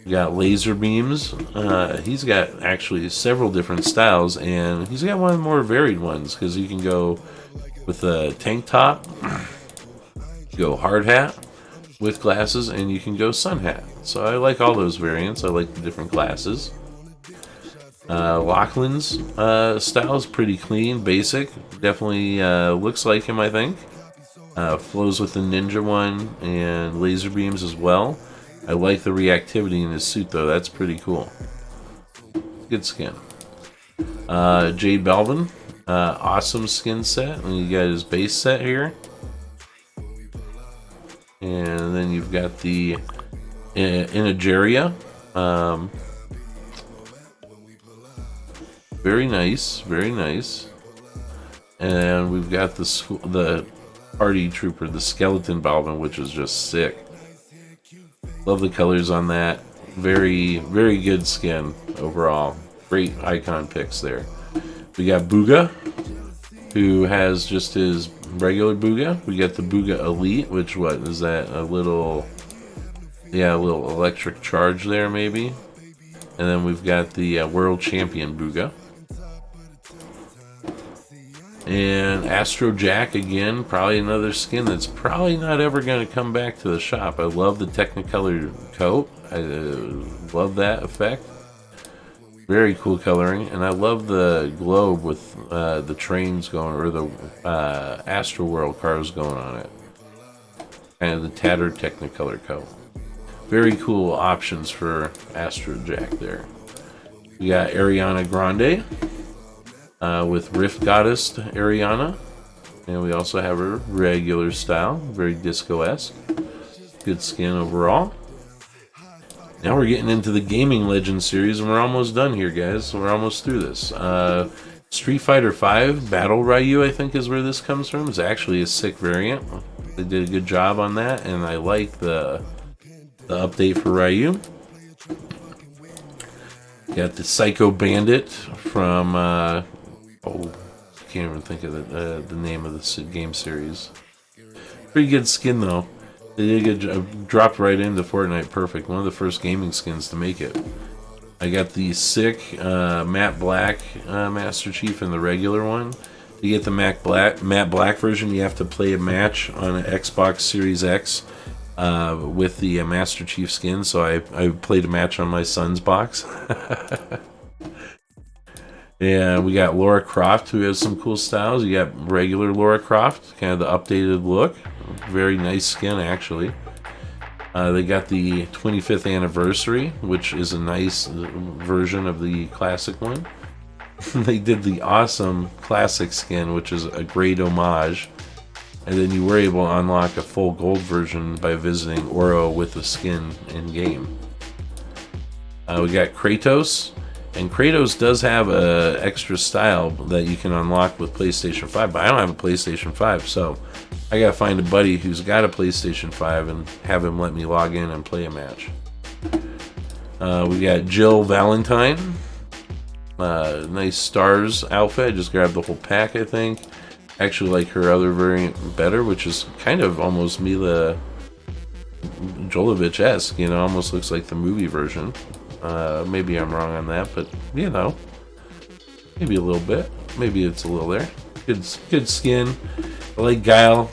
We got Laser Beams. He's got actually several different styles, and he's got one of the more varied ones, because you can go with a tank top, go hard hat with glasses, and you can go sun hat. So I like all those variants. I like the different glasses. Lachlan's style is pretty clean, basic. Definitely looks like him, I think. Flows with the ninja one and laser beams as well. I like the reactivity in his suit though. That's pretty cool. Good skin. J Balvin, awesome skin set. And you got his base set here. And then you've got the Inageria. Very nice, very nice. And we've got the Party Trooper, the Skeleton Balvin, which is just sick. Love the colors on that. Very, very good skin overall. Great Icon picks there. We got Booga, who has just his regular Booga. We got the Booga Elite, which what is that? A little electric charge there maybe. And then we've got the World Champion Booga. And Astro Jack again, probably another skin that's probably not ever going to come back to the shop. I love the Technicolor coat. I love that effect. Very cool coloring, and I love the globe with the trains going, or the Astro World cars going on it. Kind of the tattered Technicolor coat. Very cool options for Astro Jack there. We got Ariana Grande with Rift Goddess Ariana. And we also have her regular style, very disco-esque. Good skin overall. Now we're getting into the Gaming Legends series, and we're almost done here, guys. So we're almost through this. Street Fighter V Battle Ryu, I think, is where this comes from. It's actually a sick variant. They did a good job on that, and I like the update for Ryu. Got the Psycho Bandit from I can't even think of the name of the game series. Pretty good skin though. They did a good job. Dropped right into Fortnite Perfect. One of the first gaming skins to make it. I got the sick matte black Master Chief and the regular one. To get the matte black version, you have to play a match on an Xbox Series X with the Master Chief skin. So I played a match on my son's box. And we got Lara Croft, who has some cool styles. You got regular Lara Croft, kind of the updated look. Very nice skin, actually. They got the 25th anniversary, which is a nice version of the classic one. They did the awesome classic skin, which is a great homage. And then you were able to unlock a full gold version by visiting Oro with the skin in game. We got Kratos. And Kratos does have a extra style that you can unlock with PlayStation 5, but I don't have a PlayStation 5, so I gotta find a buddy who's got a PlayStation 5 and have him let me log in and play a match. We got Jill Valentine. Nice stars outfit. I just grabbed the whole pack, I think. Actually like her other variant better, which is kind of almost Mila Jovovich-esque, you know, almost looks like the movie version. Maybe I'm wrong on that, but you know, maybe a little bit. Maybe it's a little there. Good skin. I like Guile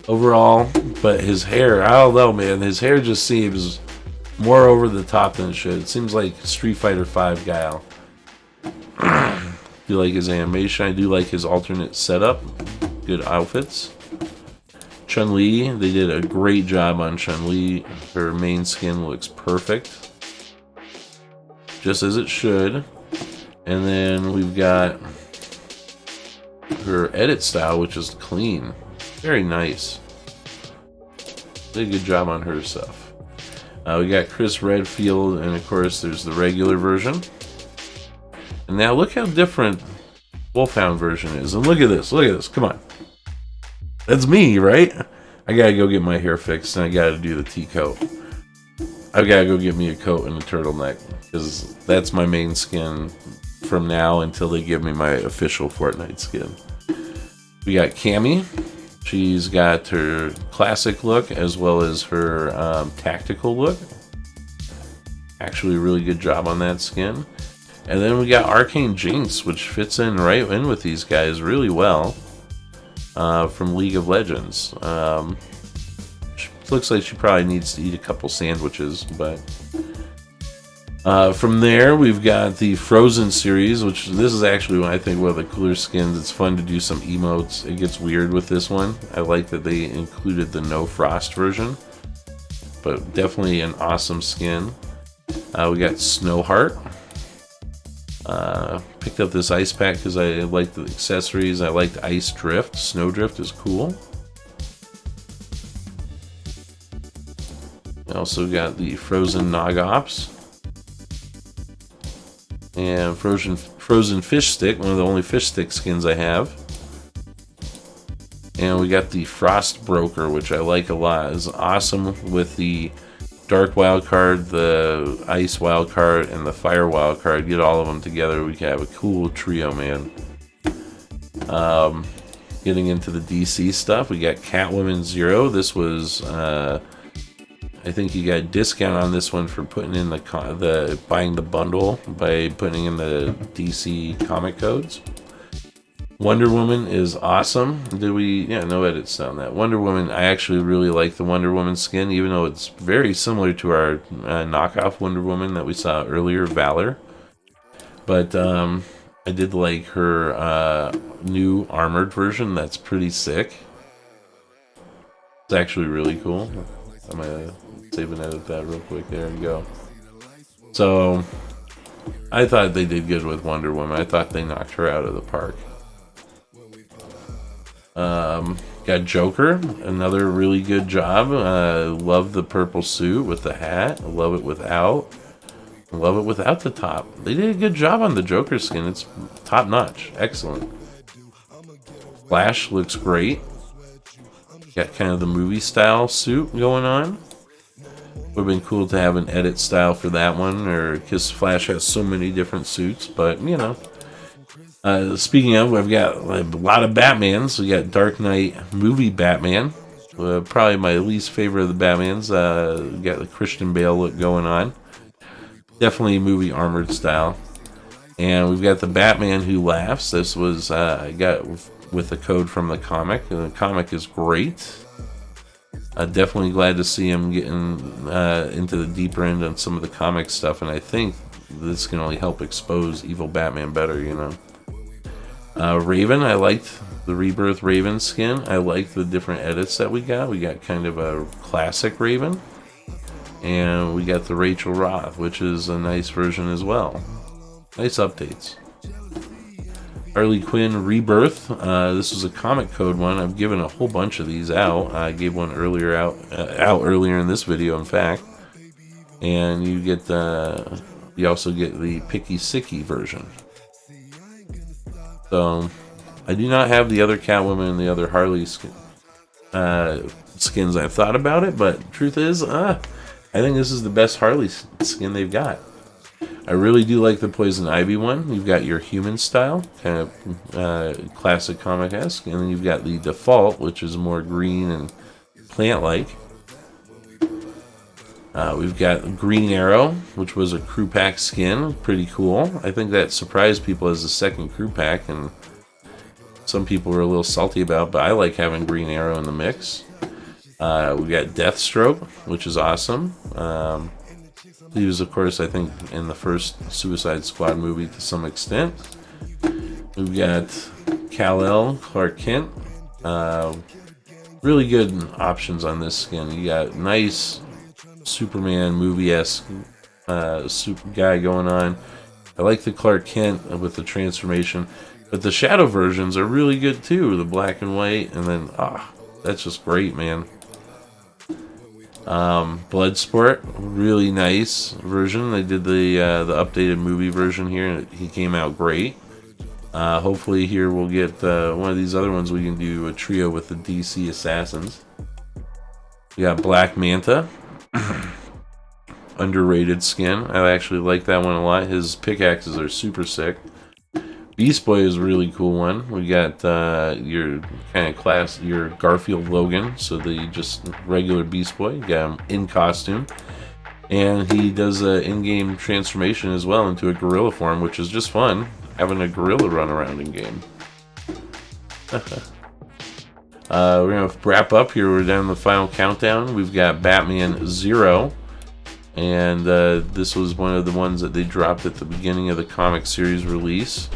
overall, but his hair, I don't know, man. His hair just seems more over the top than it should. It seems like Street Fighter V Guile. Do like his animation. I do like his alternate setup. Good outfits. Chun-Li, they did a great job on Chun-Li. Her main skin looks perfect, just as it should. And then we've got her edit style, which is clean. Very nice. Did a good job on her stuff. We got Chris Redfield, and of course there's the regular version. And now look how different Wolfhound version is. And look at this, come on. That's me, right? I gotta go get my hair fixed, and I gotta do the T-coat. I've gotta go get me a coat and a turtleneck, because that's my main skin from now until they give me my official Fortnite skin. We got Cammy. She's got her classic look as well as her tactical look. Actually, a really good job on that skin. And then we got Arcane Jinx, which fits in right in with these guys really well, from League of Legends. Looks like she probably needs to eat a couple sandwiches, but from there we've got the Frozen series, which this is actually, I think, one of the cooler skins. It's fun to do some emotes. It gets weird with this one. I like that they included the No Frost version, but definitely an awesome skin. We got Snowheart. Picked up this ice pack because I like the accessories. I liked Ice Drift. Snowdrift is cool. I also got the Frozen Nogops and Frozen Fish Stick, one of the only fish stick skins I have. And we got the Frost Broker, which I like a lot. It's awesome with the Dark Wild Card, the Ice Wild Card, and the Fire Wild Card. Get all of them together, we can have a cool trio, man. Getting into the DC stuff, we got Catwoman Zero. This was I think you got a discount on this one for putting in the buying the bundle by putting in the DC comic codes. Wonder Woman is awesome. No edits on that. Wonder Woman, I actually really like the Wonder Woman skin, even though it's very similar to our knockoff Wonder Woman that we saw earlier, Valor. But I did like her new armored version. That's pretty sick. It's actually really cool. I'm gonna save and edit that real quick. There and go. So I thought they did good with Wonder Woman. I thought they knocked her out of the park. Got Joker, another really good job. Love the purple suit with the hat. Love it without. Love it without the top. They did a good job on the Joker skin. It's top notch. Excellent. Flash looks great. Got kind of the movie style suit going on. Would have been cool to have an edit style for that one, or because Flash has so many different suits, but you know. Speaking of, I've got a lot of Batmans. We got Dark Knight movie Batman. Probably my least favorite of the Batmans. We got the Christian Bale look going on. Definitely movie armored style. And we've got the Batman Who Laughs. This was I got with a code from the comic. And the comic is great. Definitely glad to see him getting into the deeper end on some of the comic stuff. And I think this can only help expose evil Batman better, you know. Raven, I liked the Rebirth Raven skin. I liked the different edits that we got. We got kind of a classic Raven. And we got the Rachel Roth, which is a nice version as well. Nice updates. Harley Quinn Rebirth. This was a comic code one. I've given a whole bunch of these out. I gave one earlier out earlier in this video, in fact. And you get you also get the Picky Sicky version. So I do not have the other Catwoman and the other Harley skins. I've thought about it, but truth is, I think this is the best Harley skin they've got. I really do like the Poison Ivy one. You've got your human style, kind of classic comic-esque, and then you've got the default, which is more green and plant-like. We've got Green Arrow, which was a crew pack skin. Pretty cool. I think that surprised people as the second crew pack, and some people were a little salty about it, but I like having Green Arrow in the mix. We got Deathstroke, which is awesome. He was, of course, I think, in the first Suicide Squad movie to some extent. We've got Kal-El, Clark Kent. Really good options on this skin. You got nice Superman movie-esque super guy going on. I like the Clark Kent with the transformation, but the shadow versions are really good too. The black and white, and then that's just great, man. Bloodsport, really nice version. They did the updated movie version here, and he came out great. Hopefully here we'll get one of these other ones. We can do a trio with the DC Assassins. We got Black Manta. Underrated skin. I actually like that one a lot. His pickaxes are super sick. Beast Boy is a really cool one. We got your kind of your Garfield Logan, so the just regular Beast Boy. You got him in costume, and he does an in-game transformation as well into a gorilla form, which is just fun, having a gorilla run around in game. We're gonna wrap up here. We're down to the final countdown. We've got Batman Zero, and this was one of the ones that they dropped at the beginning of the comic series release.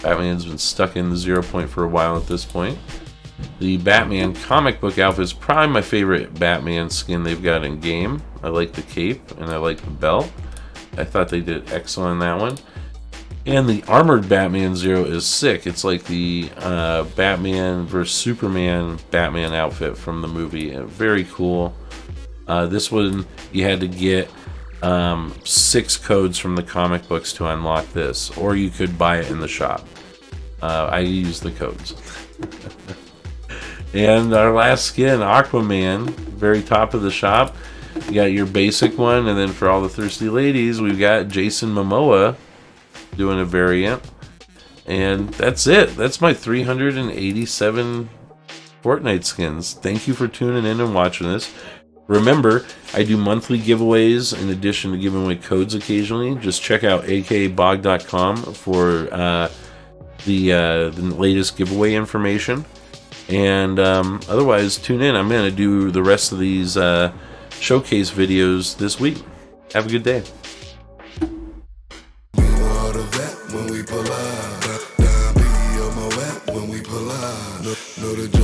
Batman's been stuck in the 0 point for a while at this point. The Batman comic book outfit is probably my favorite Batman skin they've got in game. I like the cape and I like the belt. I thought they did excellent in that one. And the armored Batman Zero is sick. It's like the Batman vs Superman Batman outfit from the movie. Very cool. This one you had to get 6 codes from the comic books to unlock this, or you could buy it in the shop. I used the codes. And our last skin, Aquaman, very top of the shop. You got your basic one, and then for all the thirsty ladies, we've got Jason Momoa doing a variant. And that's it. That's my 387 Fortnite skins. Thank you for tuning in and watching this. Remember, I do monthly giveaways in addition to giving away codes occasionally. Just check out akaBoG.com for the latest giveaway information. And otherwise, tune in. I'm going to do the rest of these showcase videos this week. Have a good day. Know the